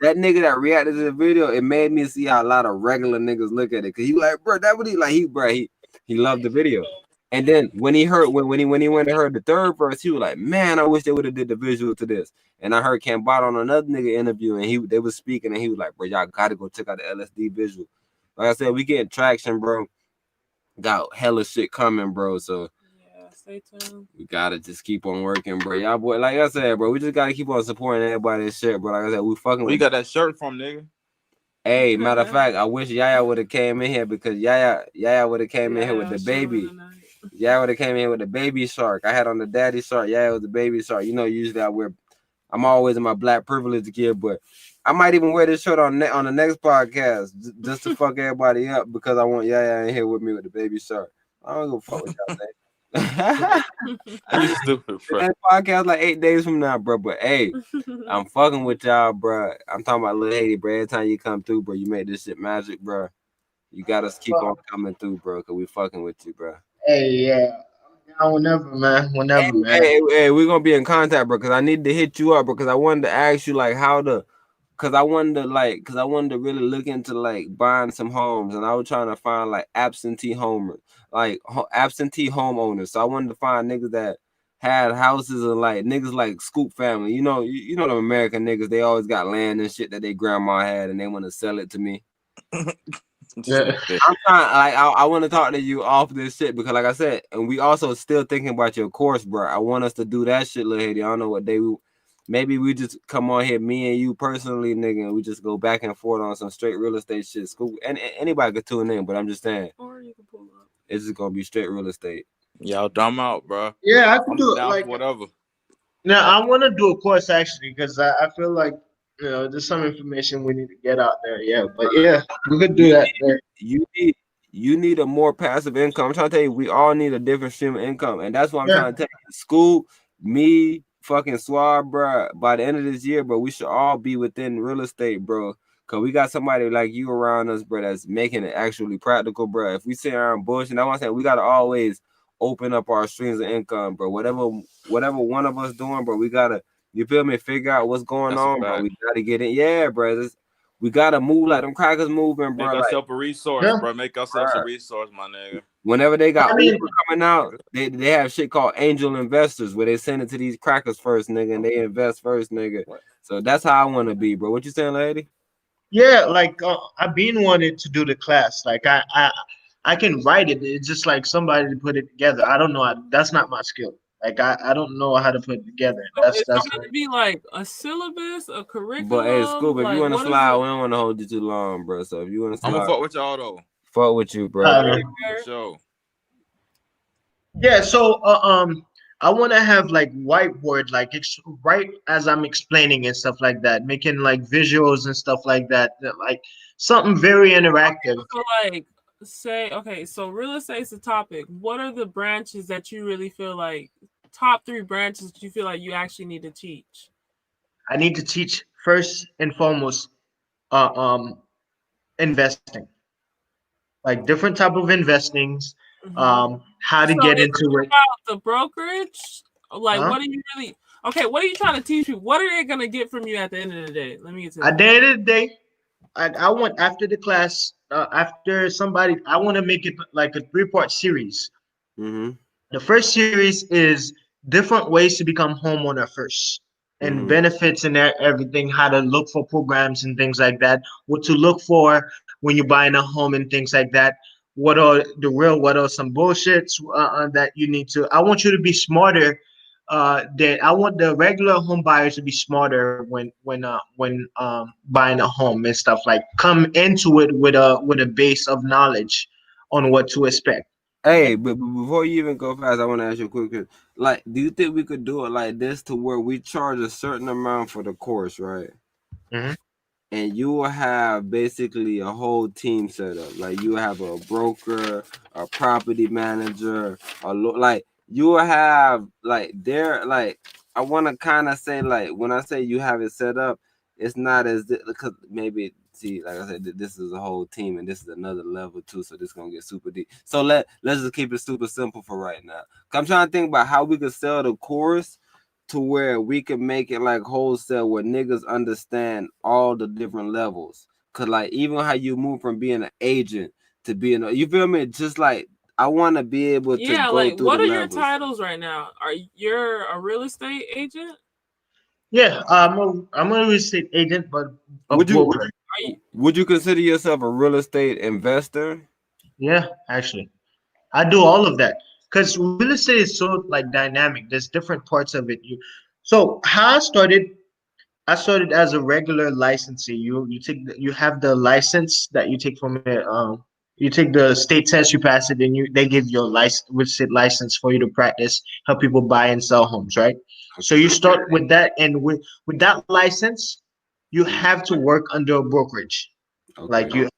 that nigga that reacted to the video, it made me see how a lot of regular niggas look at it. Cause he like, bro, that what he like. He loved the video. And then when he heard when he went and heard the third verse, he was like, man, I wish they would have did the visual to this. And I heard Cambot on another nigga interview, and they was speaking, and he was like, bro, y'all gotta go check out the LSD visual. Like I said, we getting traction, bro. Got hella shit coming, bro. So yeah, stay tuned. We gotta just keep on working, bro. Y'all boy, like I said, bro, we just gotta keep on supporting everybody and shit, bro. Like I said, we fucking. Where you got that shirt from, nigga? Hey, matter of fact, I wish Yaya would have came in here because Yaya would have came in here with the baby. Yaya would have came in here with the baby shark. I had on the daddy shark. Yaya was the baby shark. You know, usually I'm always in my black privilege gear, but I might even wear this shirt on the next podcast just to fuck everybody up because I want Yaya in here with me with the baby shark. I don't go fuck with y'all, man. You stupid, bro. That podcast like 8 days from now, bro. But hey, I'm fucking with y'all, bro. I'm talking about Lil Haiti, bro. Every time you come through, bro, you make this shit magic, bro. You gotta keep on coming through, bro, cause we fucking with you, bro. Hey, yeah. Whenever, man. Whenever, man. Hey, we're gonna be in contact, bro, cause I need to hit you up, because I wanted to ask you like how to, cause I wanted to really look into like buying some homes, and I was trying to find like absentee homeowners. So I wanted to find niggas that had houses and like niggas like Scoop family. You know them American niggas. They always got land and shit that they grandma had, and they want to sell it to me. Yeah. I'm trying, like, I want to talk to you off this shit, because, like I said, and we also still thinking about your course, bro. I want us to do that shit, little Haiti. I don't know what day maybe we just come on here, me and you personally, nigga, and we just go back and forth on some straight real estate shit. School, and anybody could tune in, but I'm just saying, Or you can pull up. it's just gonna be straight real estate. Y'all dumb out, bro. Yeah, I can I'm do it. down Like, for whatever. now I want to do a course actually because I feel like there's some information we need to get out there. Yeah, but yeah, we could do that. You need a more passive income. I'm trying to tell you, we all need a different stream of income, and that's what I'm Yeah. trying to tell you. School, me, fucking Swab, bro. By the end of this year, bro, we should all be within real estate, bro. Cause we got somebody like you around us, bro, that's making it actually practical, bro. If we sit around bullshit, that's what I'm saying. We gotta always open up our streams of income, bro. Whatever one of us doing, bro, we gotta, you feel me, figure out what's going That's a on, bro. fact. We gotta get in. Yeah, bro. We gotta move like them crackers moving, bro. Make Like, ourselves a resource, Yeah. bro. Make ourselves a resource, my nigga. whenever they got I mean- Uber coming out, they have shit called angel investors where they send it to these crackers first, nigga, and they invest first, nigga. So that's how I want to be, bro. What you saying, lady? Yeah, like I've been wanting to do the class. Like I can write it. It's just like somebody to put it together. I don't know. That's not my skill. Like I don't know how to put it together. So That's it's that's going to be like a syllabus, a curriculum. But hey, Scoop, if like, you want to what is slide, it? we don't want to hold you too long, bro. So if you want to I'm slide, gonna fuck with y'all though. fuck with you, bro. Uh, For sure. Yeah, so I want to have like whiteboard, like right as I'm explaining and stuff like that, making like visuals and stuff like that, like something very interactive. So like, say, okay, so real estate's a topic. What are the branches that you really feel like, top 3 branches that you feel like you actually need to teach? I need to teach first and foremost, investing, like different type of investings, how to So get is into it. about the brokerage? Like, Huh? what are you really? Okay, what are you trying to teach people? What are they gonna get from you at the end of the day? Let me get to At that. the end of the day, I want after the class, after somebody, I want to make it like a 3-part series. Mm-hmm. The first series is different ways to become homeowner first, and benefits and everything, how to look for programs and things like that, what to look for when you're buying a home and things like that. What are some bullshits that you need to? I want you to be smarter. That I want the regular home buyers to be smarter when buying a home and stuff, like come into it with a base of knowledge on what to expect. Hey, but before you even go fast, I want to ask you a quick question. Like, do you think we could do it like this to where we charge a certain amount for the course, right? Mhm. And you will have basically a whole team set up. Like, you have a broker, a property manager, like you will have like I want to kind of say, like, when I say you have it set up, it's not as because maybe, see, like I said, this is a whole team and this is another level too, so this is gonna get super deep. So let's just keep it super simple for right now. I'm trying to think about how we could sell the course to where we can make it like wholesale, where niggas understand all the different levels. Cause like even how you move from being an agent to being you feel me? Just like I want to be able to go like, through what the are levels. your titles right now? Are you're a real estate agent? Yeah, I'm a real estate agent, but a broker. Would you consider yourself a real estate investor? Yeah, actually, I do all of that because real estate is so like dynamic. There's different parts of it. So how I started as a regular licensee. You have the license that you take from it. You take the state test, you pass it, and they give you a real estate license for you to practice, help people buy and sell homes, right? So you start with that, and with that license, you have to work under a brokerage, like you,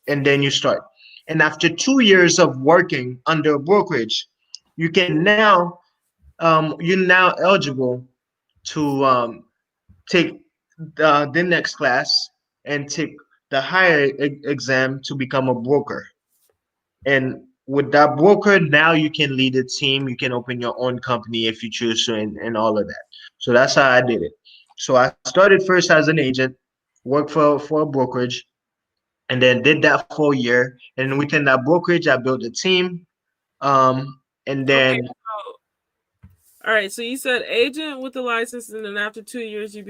and then you start. And after 2 years of working under a brokerage, you can now you're now eligible to take the next class and take the higher exam to become a broker. And with that broker, now you can lead a team. You can open your own company if you choose to, and all of that. So that's how I did it. So I started first as an agent, worked for a brokerage, and then did that for a year. And within that brokerage, I built a team. And Okay. then All right. So you said agent with the license, and then after 2 years, you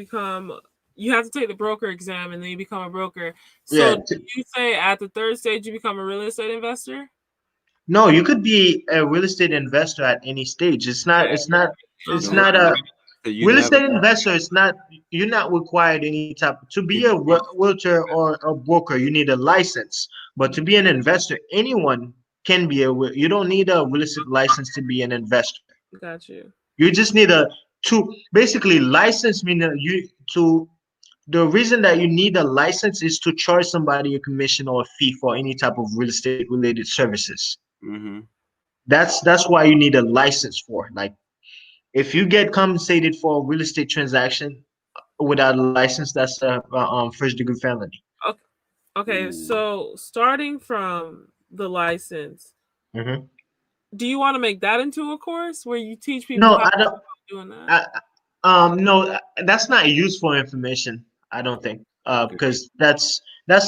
have to take the broker exam, and then you become a broker. So yeah, did you say at the third stage you become a real estate investor? no, you could be a real estate investor at any stage. It's not. Yeah. It's not. It's The Okay. not real a estate, you real never. estate investor. It's not. You're not required any type to be a realtor or a broker. You need a license. But to be an investor, anyone can be a. You don't need a real estate license to be an investor. Got you. You just need a to basically license mean that you to the reason that you need a license is to charge somebody a commission or a fee for any type of real estate related services. Mm-hmm. That's why you need a license for. Like if you get compensated for a real estate transaction without a license, that's a first degree felony. Okay. Okay. So starting from the license, Hmm. do you want to make that into a course where you teach people No, how I to don't. go about doing that? No, that's not useful information. I don't think, because that's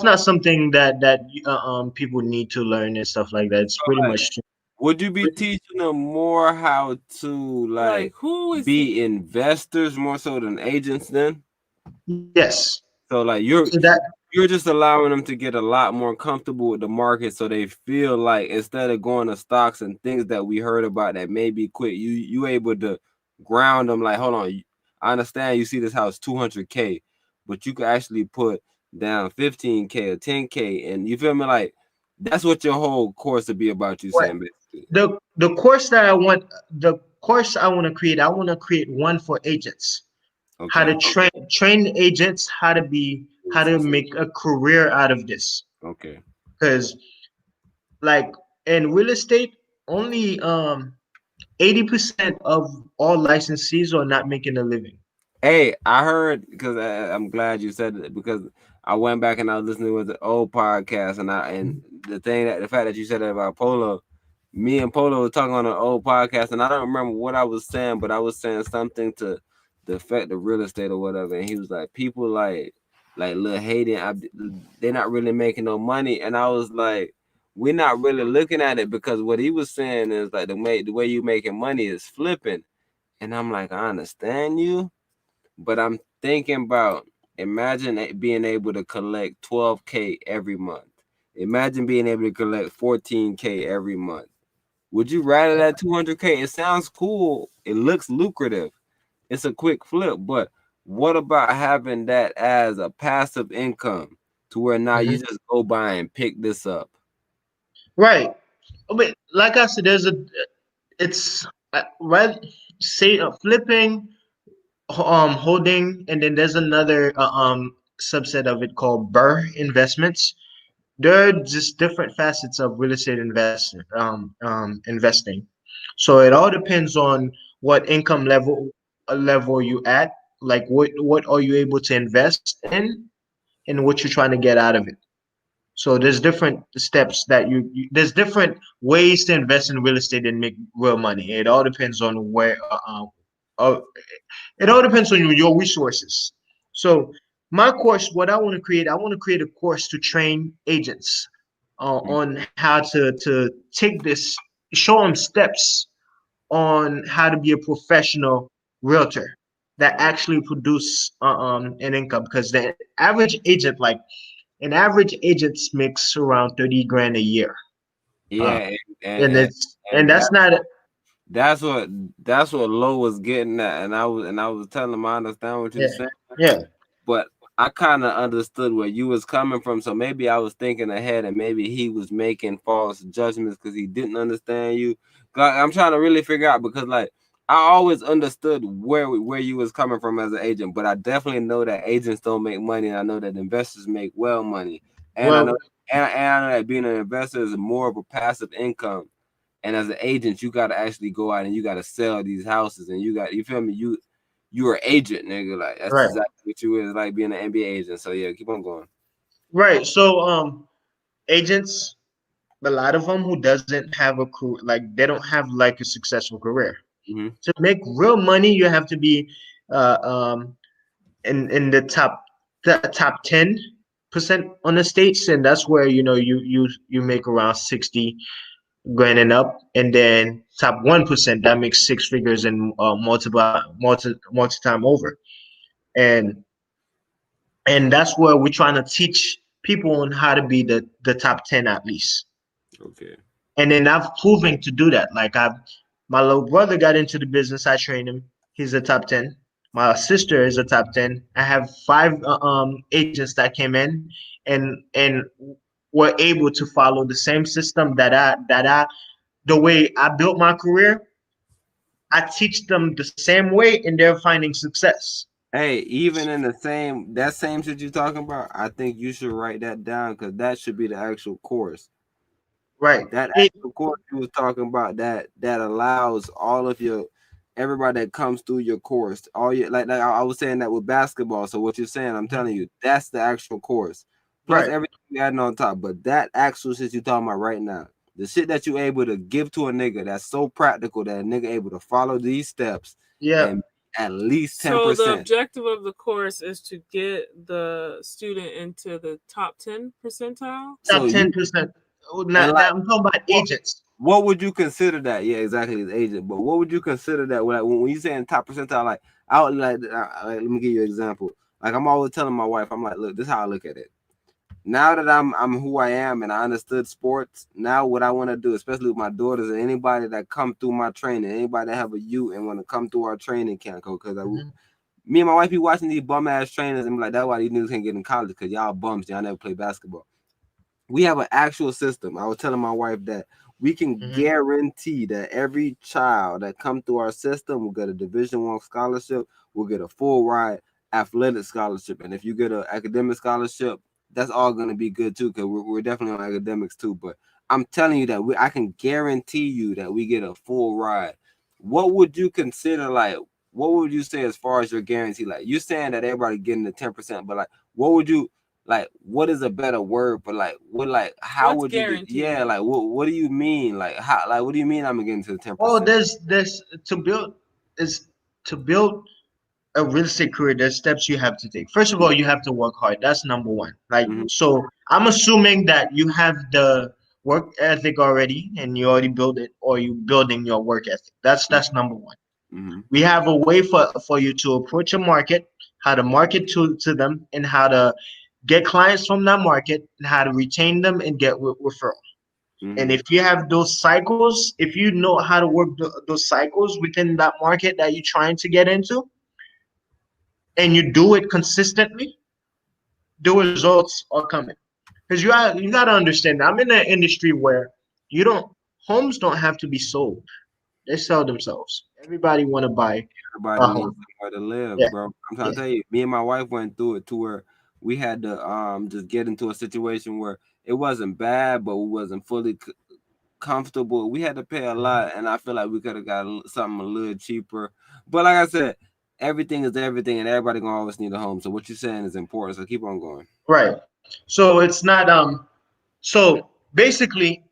not something that people need to learn and stuff like that. It's pretty much Would you be teaching them more how to Like who is be investors more so than agents then? yes. So like So that you're just allowing them to get a lot more comfortable with the market so they feel like instead of going to stocks and things that we heard about that may be quick, you able to ground them like, hold on, I understand you see this house 200K, but you could actually put down 15K or 10K, and you feel me, like that's what your whole course would be about, you what saying basically. the course that the course I want to create one for agents. How to Okay. train agents how to make a career out of this. Okay. Because like in real estate, only 80% of all licensees are not making a living. Hey, I heard because I'm glad you said it because I went back and I was listening to the old podcast and the fact that you said that about Polo, me and Polo were talking on an old podcast and I don't remember what I was saying, but I was saying something to the effect of real estate or whatever, and he was like, people like Lil Hayden, they're not really making no money, and I was like, we're not really looking at it because what he was saying is like the way you making money is flipping, and I'm like, I understand you. But I'm thinking about imagine being able to collect 12K every month. Imagine being able to collect 14K every month. Would you rather that 200K? It sounds cool. It looks lucrative. It's a quick flip, but what about having that as a passive income to where now you Mhm. just go by and pick this up? Right. But like I said, it's right. Say flipping, holding, and then there's another subset of it called Burr investments. They're just different facets of real estate investing. So it all depends on what income level you at, like what are you able to invest in, and what you're trying to get out of it. So there's different steps that there's different ways to invest in real estate and make real money. It all depends on uh, it all depends on your resources. So my course, what I want to create a course to train agents on how to take this, show them steps on how to be a professional realtor that actually produce an income. Because the average agent, like an average agent, makes around 30 grand a year, Yeah, and and and and that's not that's what Lo was getting at, and I was telling him I understand what you're yeah saying. yeah But I kind of understood where you was coming from, so maybe I was thinking ahead, and maybe he was making false judgments because he didn't understand you. I'm trying to really figure out because, like, I always understood where you was coming from as an agent, but I definitely know that agents don't make money, and I know that investors make well money, and I know well and I know that being an investor is more of a passive income. And as an agent, you got to actually go out and you got to sell these houses, and you feel me, you're an agent, nigga. Like that's right. exactly what you is, like being an NBA agent. So yeah, keep on going. Right. So agents, a lot of them who doesn't have a career, like they don't have like a successful career. Hmm. To make real money, you have to be uh, um, in the top 10% on the states, and that's where you make around 60 grand and up, and then top 1% that makes six figures and multi time over, and that's where we're trying to teach people on how to be the top 10 at least. Okay. And then I've proven to do that. Like my little brother got into the business. I trained him. He's a top 10. My sister is a top 10. I have five agents that came in and were able to follow the same system the way I built my career. I teach them the same way, and they're finding success. Hey, even in the same shit you talking about, I think you should write that down because that should be the actual course. Right. That It, actual course you was talking about that allows all of your everybody that comes through your course, all your like I was saying that with basketball. So what you're saying, I'm telling you, that's the actual course. Plus right. everything you adding on top. But that actual shit you talking about right now, the shit that you able to give to a nigga that's so practical that a nigga able to follow these steps Yeah. and at least So the 10%. objective of the course is to get the student into the top 10 percentile. So Top you 10%. and Now I'm talking about what agents. what would you consider that? Yeah, exactly, as agent. But what would you consider that? Like when you saying top percentile, like I would let me give you an example. Like I'm always telling my wife, I'm like, look, this is how I look at it. Now that I'm who I am and I understood sports, now what I want to do, especially with my daughters and anybody that come through my training, anybody that have a youth and want to come through our training camp, because Mhm. me and my wife be watching these bum ass trainers and be like, that's why these niggas can't get in college because y'all bums, y'all never play basketball. We have an actual system. I was telling my wife that we can Mhm. guarantee that every child that come through our system will get a Division I scholarship, will get a full ride athletic scholarship, and if you get an academic scholarship, that's all going to be good too because we're definitely on academics too. But I'm telling you that I can guarantee you that we get a full ride. What would you consider like? What would you say as far as your guarantee? Like you're saying that everybody getting the 10%, but like, what would you? Like what is a better word for like what like how What's would you guaranteed? like what do you mean like how like what do you mean I'm getting to the Oh, 10%? there's to build is to build a real estate career. There's steps you have to take. First of all, you have to work hard. That's number one. Like Mm-hmm. so, I'm assuming that you have the work ethic already, and you already build it, or you building your work ethic. That's number one. Mm-hmm. We have a way for you to approach a market, how to market to them, and how to get clients from that market, and how to retain them and get referral. And Mm-hmm. if you have those cycles, if you know how to work those cycles within that market that you're trying to get into, and you do it consistently, the results are coming. Because you gotta understand, I'm in an industry where you don't homes don't have to be sold; they sell themselves. Everybody want to buy a Everybody needs home. somewhere to live, Yeah, bro. I'm trying yeah. to tell you, me and my wife went through it to where we had to just get into a situation where it wasn't bad but we wasn't fully comfortable. We had to pay a lot, and I feel like we could have got something a little cheaper. But like I said, everything is everything, and everybody gonna always need a home. So what you're saying is important. So keep on going. Right. So it's not so basically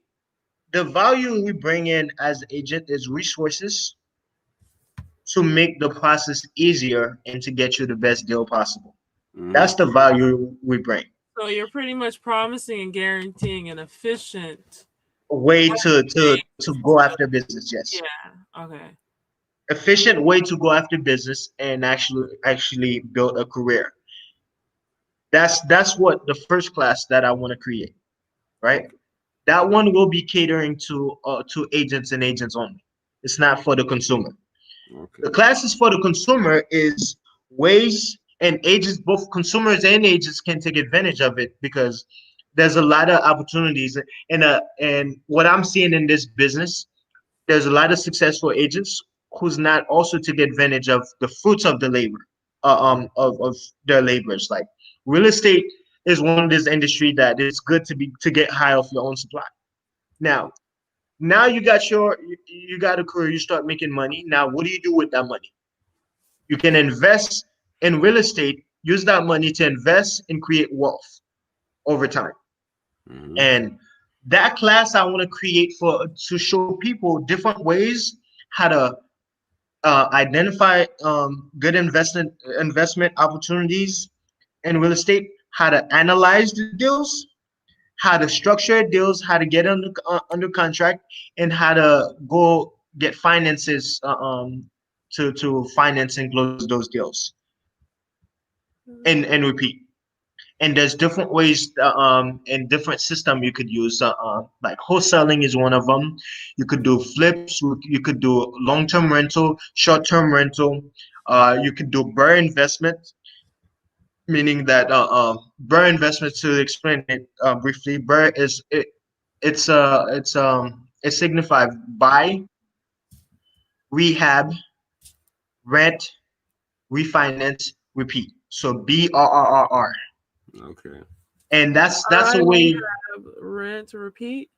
the value we bring in as agent is resources to make the process easier and to get you the best deal possible. Mm-hmm. That's the value we bring. So you're pretty much promising and guaranteeing an efficient A way way to go after business, yes. yeah. Okay. Efficient way to go after business and actually build a career. That's what the first class that I want to create, right? Okay. That one will be catering to agents and agents only. It's not for the consumer. The Okay. classes for the consumer is ways, and agents, both consumers and agents can take advantage of it because there's a lot of opportunities. And what I'm seeing in this business, there's a lot of successful agents who's not also take advantage of the fruits of the labor, of their labors. Like real estate is one of this industry that it's good to get high off your own supply. Now, you got a career, you start making money. Now, what do you do with that money? You can invest in real estate, use that money to invest and create wealth, over time. Mhm. And that class I want to create to show people different ways how to identify good investment opportunities in real estate, how to analyze the deals, how to structure deals, how to get under contract, and how to go get finances to finance and close those deals, and repeat. And there's different ways and different system you could use. Like wholesaling is one of them. You could do flips. You could do long-term rental, short-term rental. You could do BRRRR investment, meaning that BRRRR investment. To explain it briefly, BRRRR is it signifies buy, rehab, rent, refinance, repeat. So BRRRR, Okay. and that's I a way. have rent to repeat.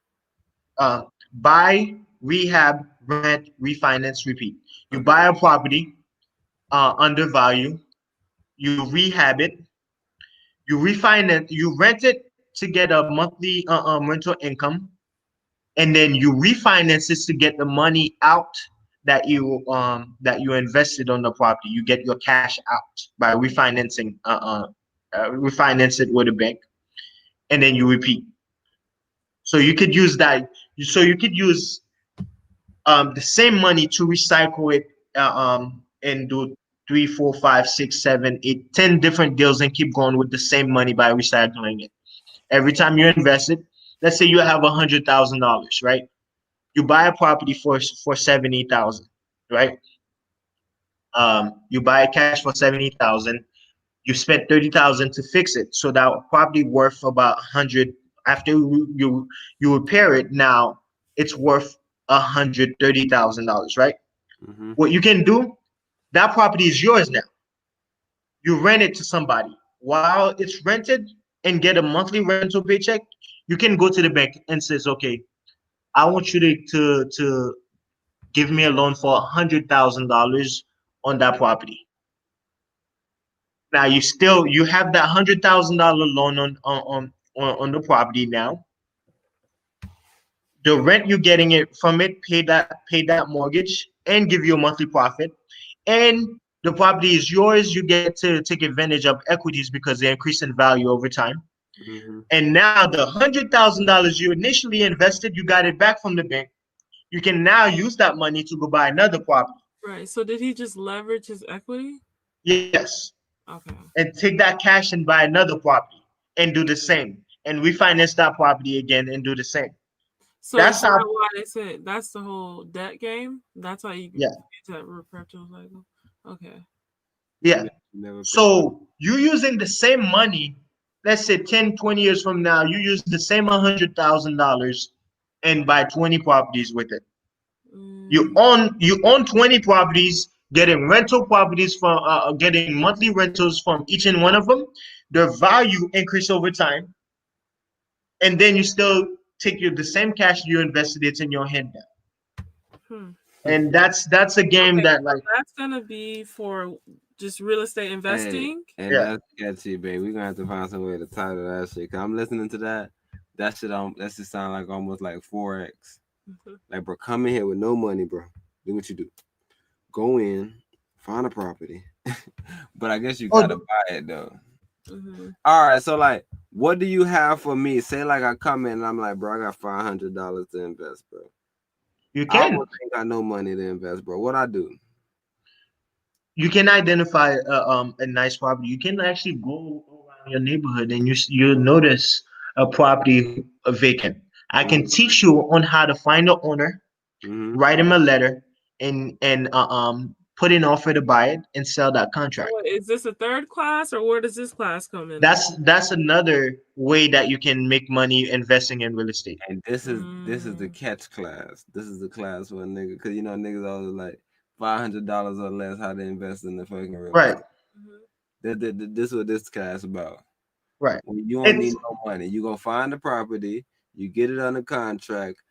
uh, Buy, rehab, rent, refinance, repeat. You Okay. buy a property undervalue, you rehab it, you refinance, you rent it to get a monthly rental income, and then you refinance it to get the money out that you invested on the property. You get your cash out by refinancing, refinance it with a bank, and then you repeat. So you could use that. So you could use the same money to recycle it and do 3, 4, 5, 6, 7, 8, 10 different deals and keep going with the same money by recycling it. Every time you invest it, let's say you have $100,000, right? You buy a property for 70,000, right? You buy cash for 70,000. You spent 30,000 to fix it, so that property worth about 100. After you repair it, now it's worth $130,000, right? Mhm. What you can do, that property is yours now. You rent it to somebody. While it's rented and get a monthly rental paycheck, you can go to the bank and says, okay, I want you to give me a loan for $100,000 on that property. Now you have that $100,000 loan on the property now. The rent you're getting it from it, pay that mortgage and give you a monthly profit. And the property is yours. You get to take advantage of equities because they increase in value over time. Mhm. And now the $100,000 you initially invested, you got it back from the bank. You can now use that money to go buy another property. Right. So did he just leverage his equity? Yes. Okay. And take that cash and buy another property and do the same. And refinance that property again and do the same. So That's is that how, why they said that's the whole debt game? That's why you yeah, get that perpetual cycle? Okay. yeah. Never pay. So you using the same money, let's say 10, 20 years from now, you use the same $100,000 and buy 20 properties with it. You own 20 properties, getting rental properties from getting monthly rentals from each and one of them. Their value increase over time, and then you still take the same cash you invested, it's in your hand now. Hmm. And that's a game Okay, that, so like, that's gonna be for just real estate Hey, investing. and yeah, that's catchy, babe. We're gonna have to find some way to title that shit. Cause I'm listening to that. That shit that shit sound like almost like Forex. Mhm. Like, bro, come in here with no money, bro. Do what you do. Go in, find a property. But I guess you gotta oh, buy it though. Mhm. All right, so like, what do you have for me? Say like I come in and I'm like, bro, I got $500 to invest, bro. you I can almost ain't got no money to invest, bro. What I do? you can identify a nice property. You can actually go around your neighborhood and you notice a property vacant. I can teach you on how to find the owner, Mm-hmm. write him a letter, and put an offer to buy it and sell that So contract. is this a third class or where does this class come in? That's another way that you can make money investing in real estate. And this is the Mm. catch class. This is the class for a nigga, cause you know niggas always like $500 or less how to invest in the fucking real Right, estate. Mhm. This what this class about. right. When you don't It's need no money, you gonna find the property, you get it under contract,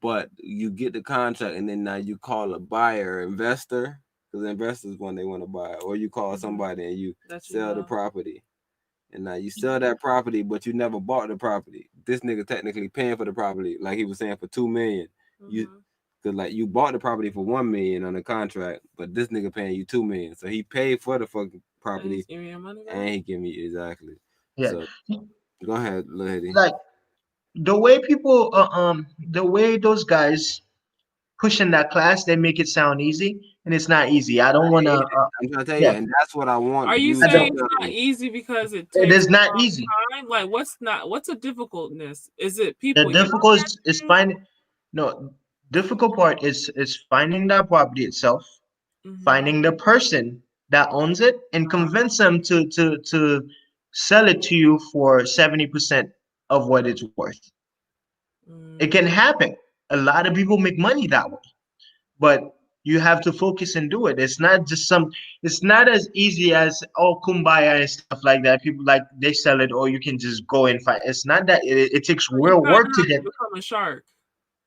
but you get the contract and then now you call a buyer, investor, because investors when they want to buy, or you call Mhm. somebody and you That you sell the know. property, and now you sell that property, but you never bought the property. This nigga technically paying for the property, like he was saying, for $2 million. You, cause like you bought the property for $1 million on the contract, but this nigga paying you $2 million. So he paid for the fucking property, and he give me exactly. Yeah. So go ahead, lady. Like the way people, the way those guys pushing that class, they make it sound easy, and it's not easy. I don't want to. I'm trying to tell you, and that's what I want. Are you saying it's not easy because it takes is not easy time? Like, what's a difficultness? Is it people? The difficult is finding. No, difficult part is finding that property itself, finding the person that owns it, and convince them to sell it to you for 70% of what it's worth. It can happen. A lot of people make money that way, but you have to focus and do it. It's not just it's not as easy as kumbaya and stuff like that. People like they sell it, or you can just go and find. It's not that. It takes real work to get. Become a shark.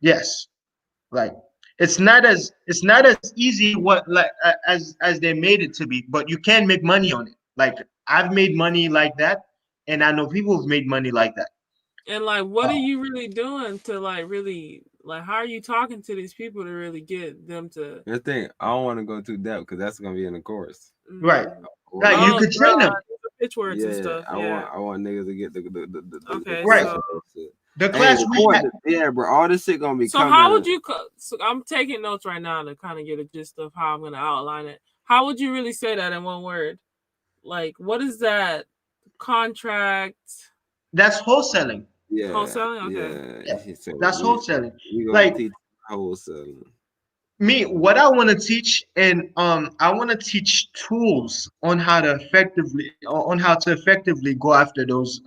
Yes, like it's not as easy as they made it to be, but you can make money on it. Like I've made money like that, and I know people have made money like that. And like, what are you really doing to really how are you talking to these people to really get them to? The thing, I don't want to go too depth because that's gonna be in the course. Right. Right. You could train them. Pitch words and stuff. I want niggas to get the okay. Right. The class bro. All this shit gonna be. So how would you? So I'm taking notes right now to kind of get a gist of how I'm gonna outline it. How would you really say that in one word? Like, what is that contract? That's wholesaling. Yeah. Wholesaling. Okay. Yeah. That's wholesaling. Like wholesaling. Me, what I want to teach, and I want to teach tools on how to effectively go after those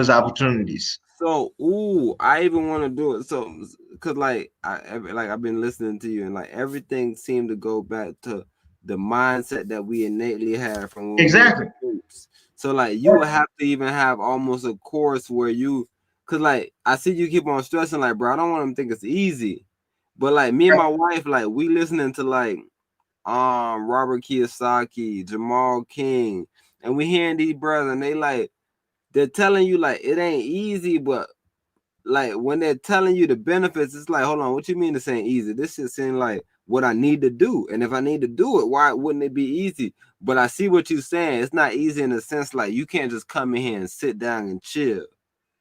opportunities. So, I even want to do it. So, cause I've been listening to you, and like everything seemed to go back to the mindset that we innately have from exactly. So like you would have to even have almost a course where cause like I see you keep on stressing like, bro, I don't want them to think it's easy. But like me and my wife, like we listening to like Robert Kiyosaki, Jamal King, and we hearing these brothers, and they're telling you like it ain't easy, but like when they're telling you the benefits, it's like, hold on, what you mean this ain't easy? This shit seems like what I need to do. And if I need to do it, why wouldn't it be easy? But I see what you're saying. It's not easy in the sense like you can't just come in here and sit down and chill.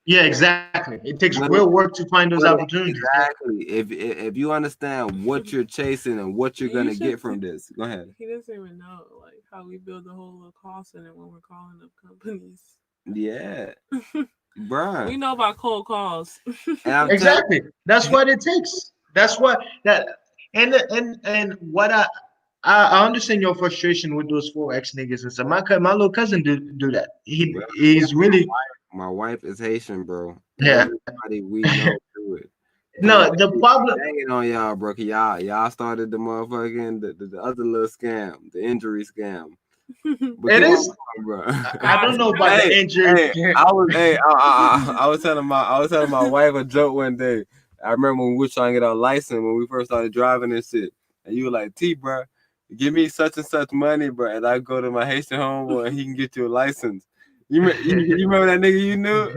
Yeah, exactly. It takes real work to find those opportunities. Exactly. If you understand what you're chasing and what you're gonna get from this, go ahead. He doesn't even know like how we build the whole little call center when we're calling up companies. Yeah. Bruh. We know about cold calls. Exactly. That's what it takes. That's what that and what I understand your frustration with those 4X niggas and stuff. My little cousin do that. He's really. My wife is Haitian, bro. Yeah. Everybody we know do it. No, the problem. Hanging on y'all, bro. Y'all started the motherfucking the other little scam, the injury scam. It is, bro. I don't know about the injury. I was telling my wife a joke one day. I remember when we were trying to get our license when we first started driving and shit, and you were like, "T, bro, give me such and such money, bro, and I go to my Haitian homeboy and he can get you a license." You remember that nigga you knew?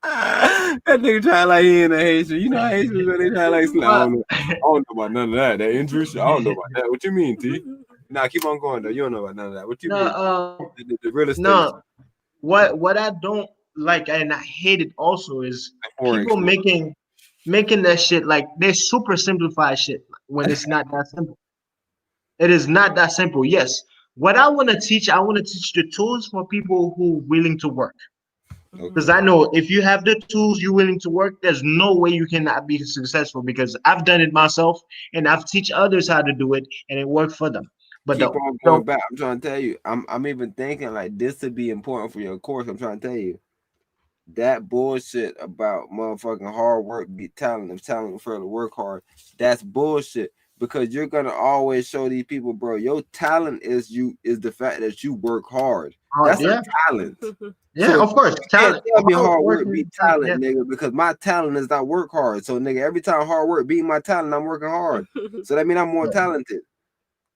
That nigga try like he ain't a Haitian. You know Haitians when they try like I don't know about none of that. That injury shit, I don't know about that. What you mean, T? Nah, keep on going though. You don't know about none of that. What you mean? The real estate. No, what I don't like and I hate it also is people making that shit like they super simplified shit when it's not that simple. It is not that simple. Yes. What I want to teach the tools for people who are willing to work. Because I know if you have the tools, you're willing to work, there's no way you cannot be successful because I've done it myself and I've teach others how to do it and it worked for them. But keep on going back. I'm trying to tell you, I'm even thinking like this would be important for your course. I'm trying to tell you that bullshit about motherfucking hard work beat talent. If talent prefer to work hard, that's bullshit. Because you're gonna always show these people, bro, your talent is the fact that you work hard. That's a talent. Yeah, so of course. Talent. Tell me hard work beat talent, nigga, because my talent is not work hard. So nigga, every time hard work beat my talent, I'm working hard. So that means I'm more talented.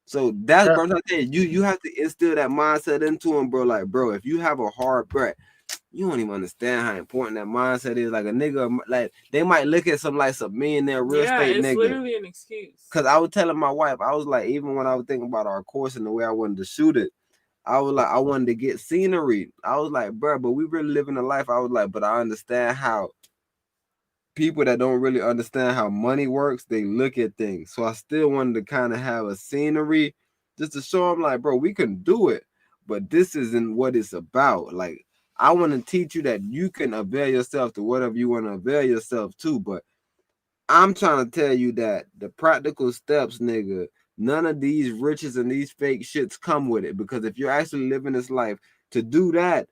So that's bro. I'm trying to tell you, you have to instill that mindset into them, bro. Like, bro, if you have a hard breath, you don't even understand how important that mindset is. Like a nigga, like they might look at some millionaire real estate it's nigga. literally an excuse. Cause I was telling my wife, I was like, even when I was thinking about our course and the way I wanted to shoot it, I was like, I wanted to get scenery. I was like, bro, but we really living a life. I was like, but I understand how people that don't really understand how money works, they look at things. So I still wanted to kind of have a scenery just to show them like, bro, we can do it, but this isn't what it's about. Like, I want to teach you that you can avail yourself to whatever you want to avail yourself to, but I'm trying to tell you that the practical steps, nigga, none of these riches and these fake shits come with it, because if you're actually living this life, to do that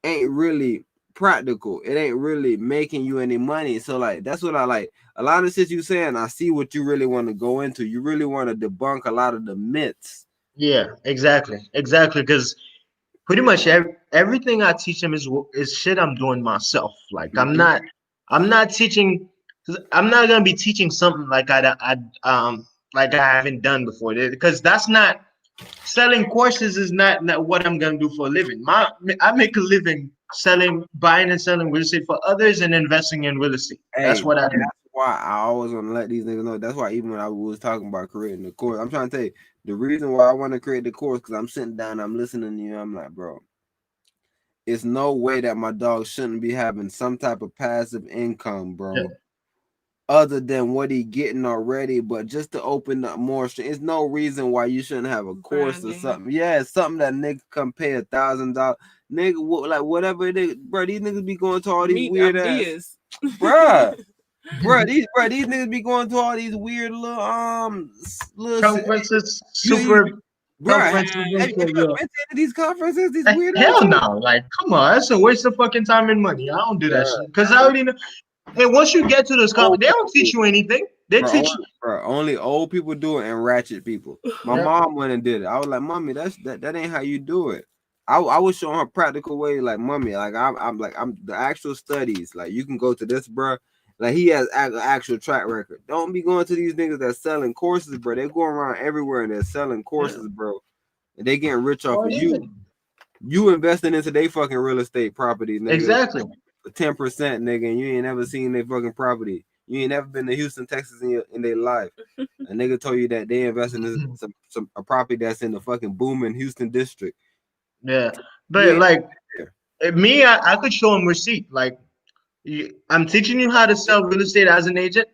ain't really practical. It ain't really making you any money. So like that's what I like. A lot of shit you saying, I see what you really want to go into. You really want to debunk a lot of the myths. Yeah, exactly. Because pretty much everything I teach them is shit I'm doing myself. Like I'm not teaching. I'm not gonna be teaching something like like I haven't done before, because that's not selling courses is not what I'm gonna do for a living. I make a living buying and selling real estate for others and investing in real estate. That's what I do. That's why I always want to let these niggas know. That's why even when I was talking about creating the course, I'm trying to tell you the reason why I want to create the course, because I'm sitting down, I'm listening to you, I'm like, bro, it's no way that my dog shouldn't be having some type of passive income, bro. Yeah. Other than what he getting already, but just to open up more, it's no reason why you shouldn't have a course or something. Yeah, it's something that nigga come pay $1,000, nigga, like whatever it is, bro. These niggas be going to all these weird ass, bro. These niggas be going to all these weird little conferences, super. Bro, have you ever been to these conferences? These weird hell no! Like, come on, that's a waste of fucking time and money. I don't do that shit because I already know. And once you get to those conferences, they don't teach you anything. They teach you. Only old people do it and ratchet people. My mom went and did it. I was like, mommy, that ain't how you do it. I was showing her practical way, like, mommy, like I'm the actual studies. Like, you can go to this, bro. Like, he has actual track record. Don't be going to these niggas that's selling courses, bro. They're going around everywhere and they're selling courses, bro. And they getting rich off of you. You investing into their fucking real estate properties, nigga. Exactly. 10%, nigga, and you ain't never seen their fucking property. You ain't never been to Houston, Texas in their life. A nigga told you that they invest in a property that's in the fucking booming Houston district. Yeah, but like me, I could show him receipt. Like, I'm teaching you how to sell real estate as an agent.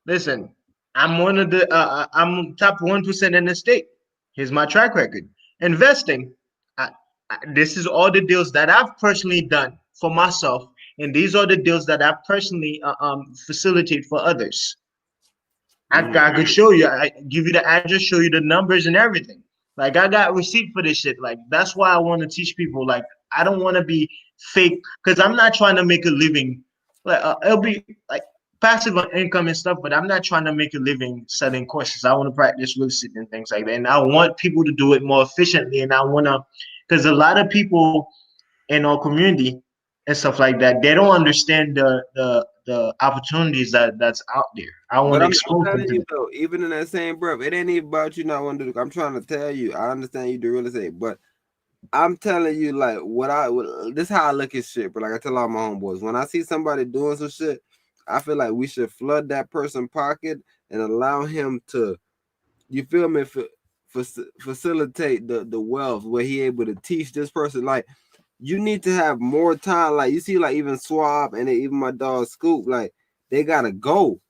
Listen, I'm one of the I'm top 1% in the state. Here's my track record. Investing. This is all the deals that I've personally done for myself, and these are the deals that I personally facilitate for others. I could show you. I give you the address, show you the numbers and everything. Like, I got receipt for this shit. Like, that's why I want to teach people. Like, I don't want to be fake, because I'm not trying to make a living. Like, it'll be like passive income and stuff, but I'm not trying to make a living selling courses. I want to practice real estate and things like that, and I want people to do it more efficiently. And I want to, because a lot of people in our community and stuff like that, they don't understand the opportunities that's out there. I want to expose them to. Though, even in that same breath, it ain't even about you not wanting to do. I'm trying to tell you, I understand you do real estate, but I'm telling you, like, this is how I look at shit. But like I tell all my homeboys, when I see somebody doing some shit, I feel like we should flood that person's pocket and allow him to, you feel me, facilitate the wealth where he able to teach this person. Like, you need to have more time. Like, you see, like, even Swab and even my dog Scoop, like, they gotta go.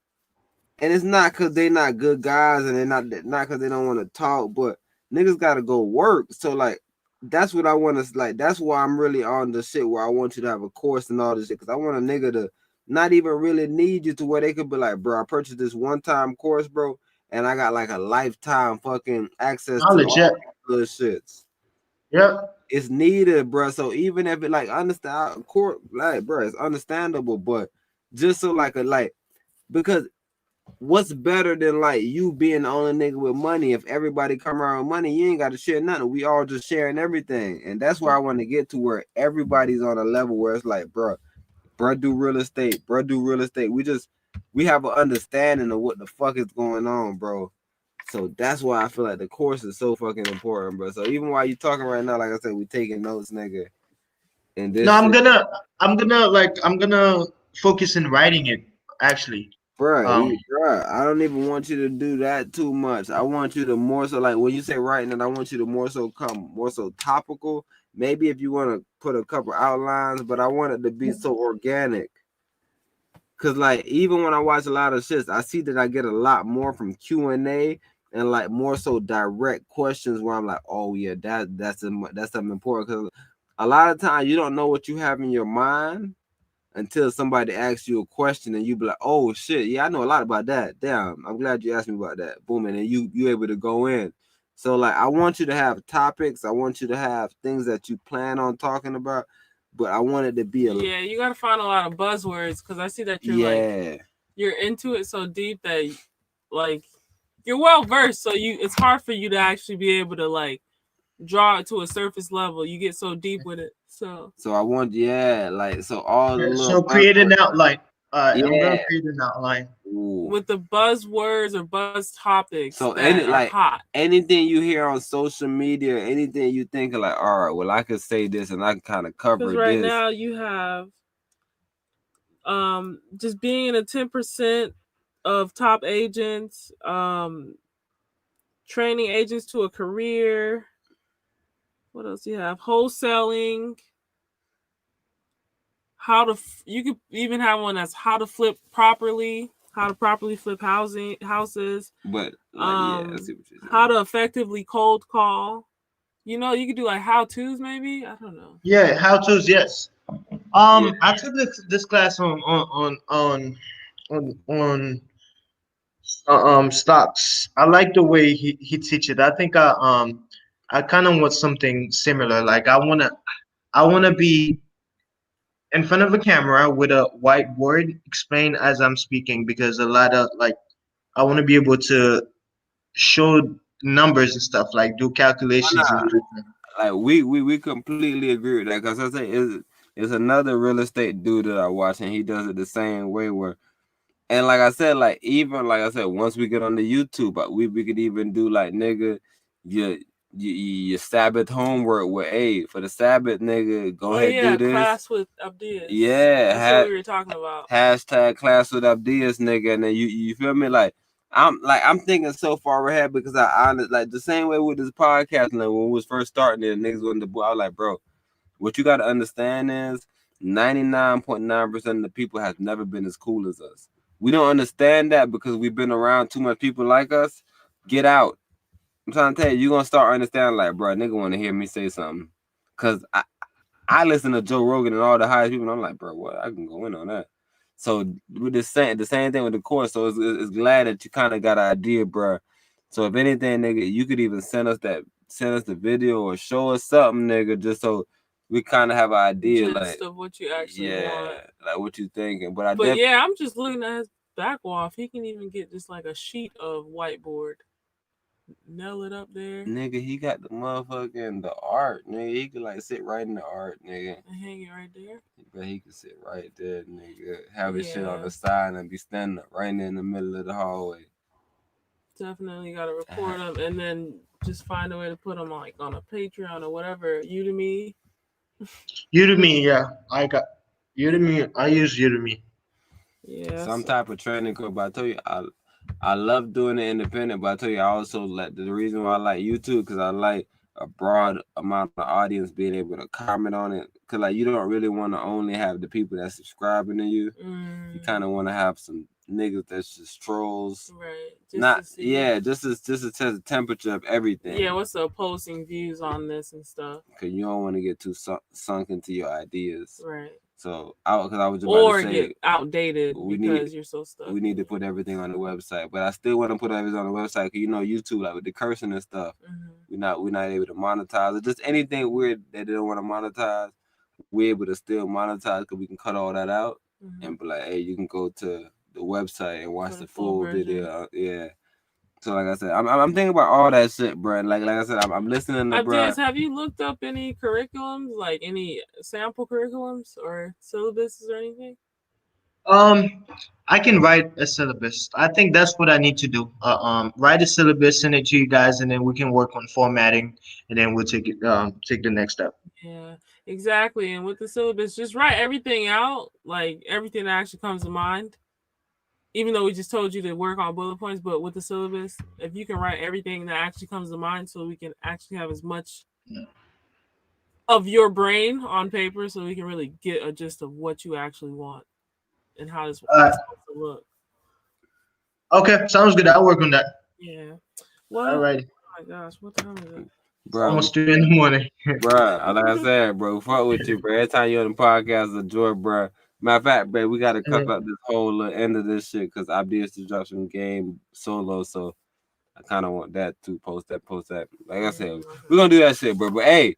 And it's not because they not good guys and they're not because they don't want to talk, but niggas gotta go work. So, like, that's what I want to, like, that's why I'm really on the shit where I want you to have a course and all this shit, because I want a nigga to not even really need you to where they could be like, bro, I purchased this one-time course, bro, and I got like a lifetime fucking access to all those shits. Yeah. It's needed, bro. So even if it, like, understand, court, like, bro, it's understandable, but just so like because what's better than like you being the only nigga with money? If everybody come around with money, you ain't got to share nothing. We all just sharing everything, and that's where I want to get to, where everybody's on a level where it's like, bro do real estate, We have an understanding of what the fuck is going on, bro. So that's why I feel like the course is so fucking important, bro. So even while you talking right now, like I said, we taking notes, nigga. And this No, I'm shit, gonna focus in writing it actually. bruh, I don't even want you to do that too much. I want you to more so like when you say writing it, I want you to more so come more so topical. Maybe if you want to put a couple outlines, but I want it to be so organic. Cause like even when I watch a lot of shits, I see that I get a lot more from Q&A and like more so direct questions where I'm like, oh yeah, that's something important. Cause a lot of times you don't know what you have in your mind until somebody asks you a question and you be like, oh shit, yeah, I know a lot about that. Damn, I'm glad you asked me about that. Boom, and then you able to go in. So like I want you to have topics, I want you to have things that you plan on talking about, but I want it to be a Yeah, you gotta find a lot of buzzwords because I see that you're like you're into it so deep that like you're well versed, so it's hard for you to actually be able to like draw it to a surface level. You get so deep with it. So I want like so all the little So create an outline. I'm gonna yeah. create an outline. Ooh. with the buzzwords or buzz topics So that are hot. Anything you hear on social media, anything you think like, all right, well, I could say this and I can kind of cover Because this. right now you have just being in a 10% of top agents, training agents to a career. What else do you have? Wholesaling. You could even have one that's how to flip properly, how to properly flip houses. But like, I see what you're saying. How to effectively cold call. You know, you could do like how to's maybe. I don't know. Yeah, how to's. Yes. I took this class on stocks. I like the way he teach it. I think I kind of want something similar. Like I wanna be in front of a camera with a whiteboard, explain as I'm speaking because a lot of like I want to be able to show numbers and stuff, like do calculations and everything. Like we completely agree with that because I say it's another real estate dude that I watch and he does it the same way where. And like I said, once we get on the YouTube, we could even do like nigga, your Sabbath homework with for the Sabbath nigga, go ahead do this. Class with Abdias. Yeah, that's what we were talking about. Hashtag class with Abdias nigga, and then you feel me like. I'm thinking so far ahead because I honestly like the same way with this podcast. Like when we was first starting it, niggas wasn't the boy. I was like, bro, what you got to understand is 99.9% of the people have never been as cool as us. We don't understand that because we've been around too much people like us. Get out. I'm trying to tell you, you're going to start understanding like, bro, nigga want to hear me say something. Because I listen to Joe Rogan and all the highest people, and I'm like, bro, what? I can go in on that. So with the same thing with the course. So it's glad that you kind of got an idea, bro. So if anything, nigga, you could even send us the video or show us something, nigga, just so we kind of have an idea, Gist of what you actually want. like what you thinking. But I'm just looking at his back wall. If he can even get just like a sheet of whiteboard, nail it up there. Nigga, he got the motherfucking the art, nigga. He could like sit right in the art, nigga. And hang it right there. But he could sit right there, nigga. Have his shit on the side and be standing up right in the middle of the hallway. Definitely got to record them and then just find a way to put them like on a Patreon or whatever. Udemy, yeah. I got Udemy. I use Udemy. Yeah. Some type of training course, but I tell you, I love doing it independent, but I tell you, I also like the reason why I like YouTube because I like a broad amount of audience being able to comment on it. Cause like you don't really want to only have the people that's subscribing to you. You kind of want to have some niggas that's just trolls. Right. Just to test the temperature of everything. Yeah, what's the opposing views on this and stuff? Cause you don't want to get too sunk into your ideas. Right. So I was about to say, get outdated because you're so stuck. We need to put everything on the website, but I still want to put everything on the website because YouTube, like with the cursing and stuff, we're not able to monetize it. Just anything weird that they don't want to monetize, we're able to still monetize because we can cut all that out and be like, hey, you can go to the website and watch the full video. Yeah. So like I said, I'm thinking about all that shit, bro. Like I said, I'm listening to bro. Have you looked up any curriculums, like any sample curriculums or syllabuses or anything? I can write a syllabus. I think that's what I need to do. Write a syllabus, send it to you guys, and then we can work on formatting, and then we'll take the next step. Yeah, exactly. And with the syllabus, just write everything out, like everything that actually comes to mind. Even though we just told you to work on bullet points, but with the syllabus, if you can write everything that actually comes to mind, so we can actually have as much of your brain on paper, so we can really get a gist of what you actually want and how it's supposed to look. Okay, sounds good. I'll work on that. Yeah. All Well, right. oh my gosh, what time is it? It's almost 3 in the morning. Bro, like I said, bro, fuck with you, bro. Every time you're on the podcast, enjoy, bro. Matter of fact, bro, we gotta cut up this whole little end of this shit because I did Destruction game solo, so I kind of want that to post that. Like I said, we're gonna do that shit, bro. But hey,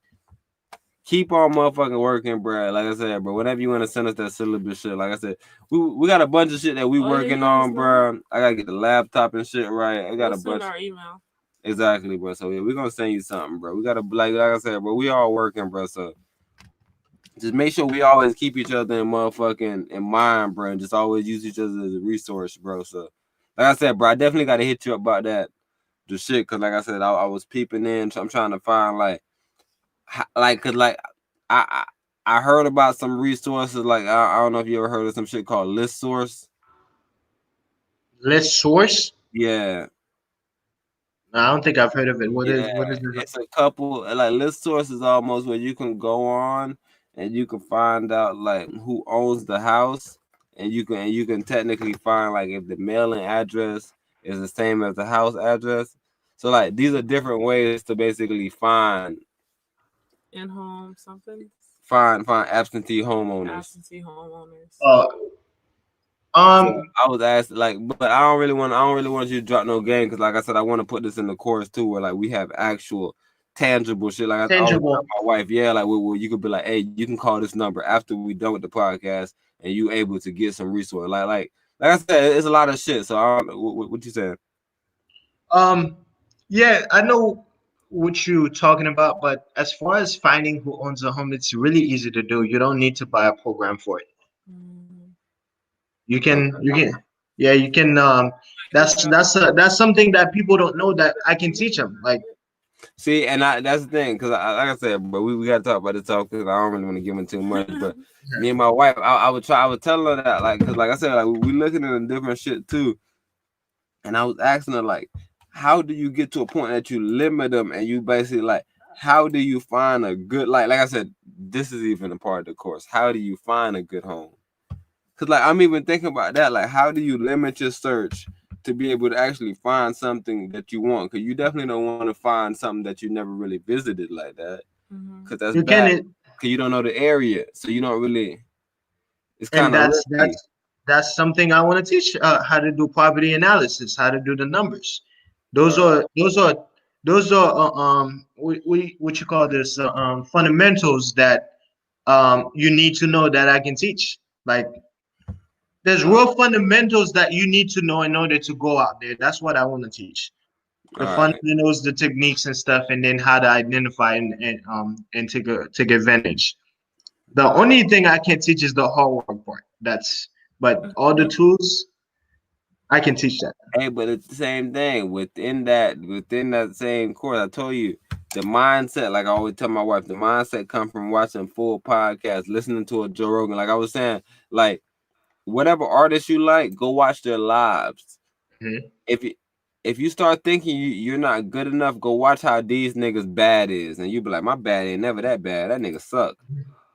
keep on motherfucking working, bro. Like I said, bro, whenever you want to send us that syllabus shit, like I said, we got a bunch of shit that we working on, bro. I gotta get the laptop and shit right. I got a bunch. Our email. Exactly, bro. So yeah, we're gonna send you something, bro. We gotta like I said, bro. We all working, bro. So just make sure we always keep each other in mind, bro. And just always use each other as a resource, bro. So like I said, bro, I definitely gotta hit you up about that, the shit, cause like I said, I was peeping in. So I'm trying to find cause I heard about some resources. Like I don't know if you ever heard of some shit called List Source. List Source? Yeah. No, I don't think I've heard of it. What is this? It's a couple like List Source is almost where you can go on and you can find out like who owns the house, and you can technically find like if the mailing address is the same as the house address. So like these are different ways to basically find in-home something. Find absentee homeowners. Absentee homeowners. So I was asked like, but I don't really want you to drop no game because, like I said, I want to put this in the course too, where like we have actual tangible shit. Like I always tell my wife, yeah, like where you could be like, hey, you can call this number after we done with the podcast, and you able to get some resource. Like I said, it's a lot of shit. So I don't know what you saying. Yeah, I know what you're talking about, but as far as finding who owns a home, it's really easy to do. You don't need to buy a program for it. You can, yeah, you can. That's something that people don't know that I can teach them. Like, see, and that's the thing, because like I said, but we got to talk about this talk because I don't really want to give him too much. But me and my wife, I would tell her that, like, because like I said, like we looking at different shit too, and I was asking her like, how do you get to a point that you limit them and you basically like, how do you find a good like I said, this is even a part of the course. How do you find a good home? Because like I'm even thinking about that, like how do you limit your search to be able to actually find something that you want? Because you definitely don't want to find something that you never really visited like that, because that's bad. Because you don't know the area, so you don't really. It's kind of that's something I want to teach. How to do property analysis, how to do the numbers. Those are what you call this fundamentals that you need to know that I can teach. Like, there's real fundamentals that you need to know in order to go out there. That's what I want to teach. The fundamentals, the techniques and stuff, and then how to identify and take advantage. The only thing I can teach is the hard work part. But all the tools, I can teach that. Hey, but it's the same thing within that same course. I told you the mindset, like I always tell my wife, the mindset comes from watching full podcasts, listening to a Joe Rogan. Like I was saying, like whatever artist you like, go watch their lives. If you start thinking you're not good enough, go watch how these niggas bad is, and you be like, my bad ain't never that bad. That nigga suck.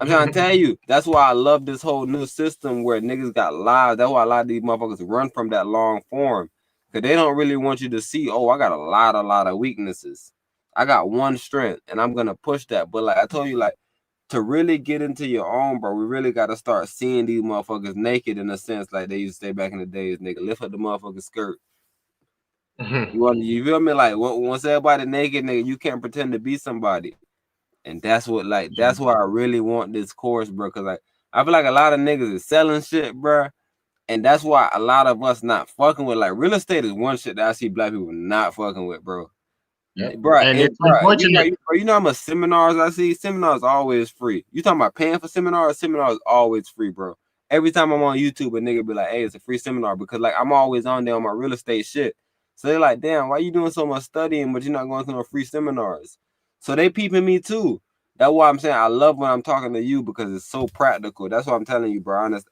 I'm trying to tell you, that's why I love this whole new system where niggas got lives. That's why a lot of these motherfuckers run from that long form, because they don't really want you to see, oh, I got a lot of weaknesses. I got one strength, and I'm gonna push that. But like I told you, like to really get into your own, bro, we really got to start seeing these motherfuckers naked in a sense, like they used to say back in the days, nigga, lift up the motherfucking skirt. You feel me? Like once everybody naked, nigga, you can't pretend to be somebody. And that's why I really want this course, bro. Cause like I feel like a lot of niggas is selling shit, bro. And that's why a lot of us not fucking with, like, real estate is one shit that I see black people not fucking with, bro. Yeah. Bro, and it's unfortunate. You know how much seminars I see? Seminars always free. You talking about paying for seminars? Seminars always free, bro. every time I'm on YouTube, a nigga be like, hey, it's a free seminar, because like I'm always on there on my real estate shit. So they're like, damn, why you doing so much studying, but you're not going to no free seminars? So they peeping me too. That's why I'm saying I love when I'm talking to you, because it's so practical. That's what I'm telling you, bro. Honest,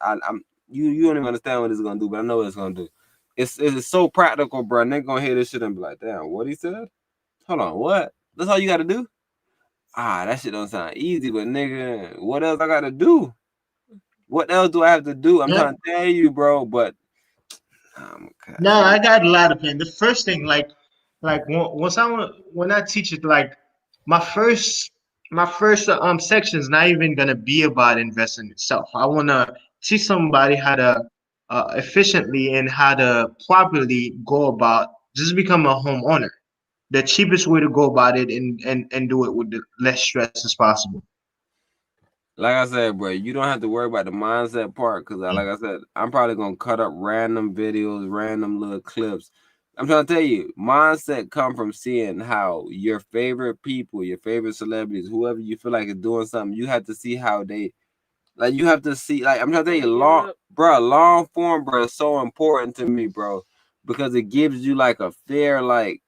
you don't even understand what it's gonna do, but I know what it's gonna do. It's so practical, bro. Nigga gonna hear this shit and be like, damn, what he said? Hold on, what? That's all you gotta do? That shit don't sound easy, but nigga, what else I gotta do? What else do I have to do? I'm trying to tell you, bro, but No, I got a lot of pain. The first thing, like when I teach it, like my first section is not even gonna be about investing itself. I wanna teach somebody how to efficiently and how to properly go about just become a homeowner. The cheapest way to go about it and do it with the less stress as possible. like I said, bro, you don't have to worry about the mindset part, because like I said, I'm probably gonna cut up random videos, random little clips. I'm trying to tell you, mindset come from seeing how your favorite people, your favorite celebrities, whoever you feel like is doing something, you have to see how they, like, you have to see, like, I'm trying to tell you, long form, bro, is so important to me, bro, because it gives you like a fair, like,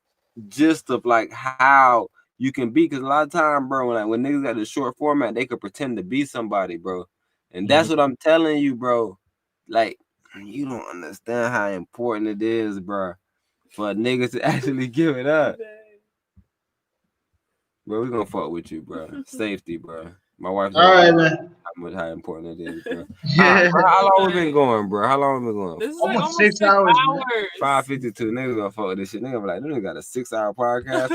gist of like how you can be. Because a lot of time, bro, when niggas got the short format, they could pretend to be somebody, bro, and that's what I'm telling you, bro. Like, you don't understand how important it is, bro, for niggas to actually give it up. Bro, we gonna fuck with you, bro. Safety, bro. My wife All right, man. how important it is, bro. Bro, how long we been going, bro? How long we been going? This is Almost like almost 6 6 hours, hours. 5:52. Niggas gonna fuck with this shit. Nigga be like, nigga got a 6-hour podcast.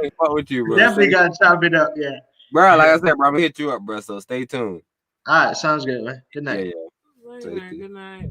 Hey, fuck with you, bro. Definitely gotta chop it up, yeah. Bro, like I said, bro, I'm gonna hit you up, bro. So stay tuned. All right, sounds good, man. Good night. Yeah. Later, good night.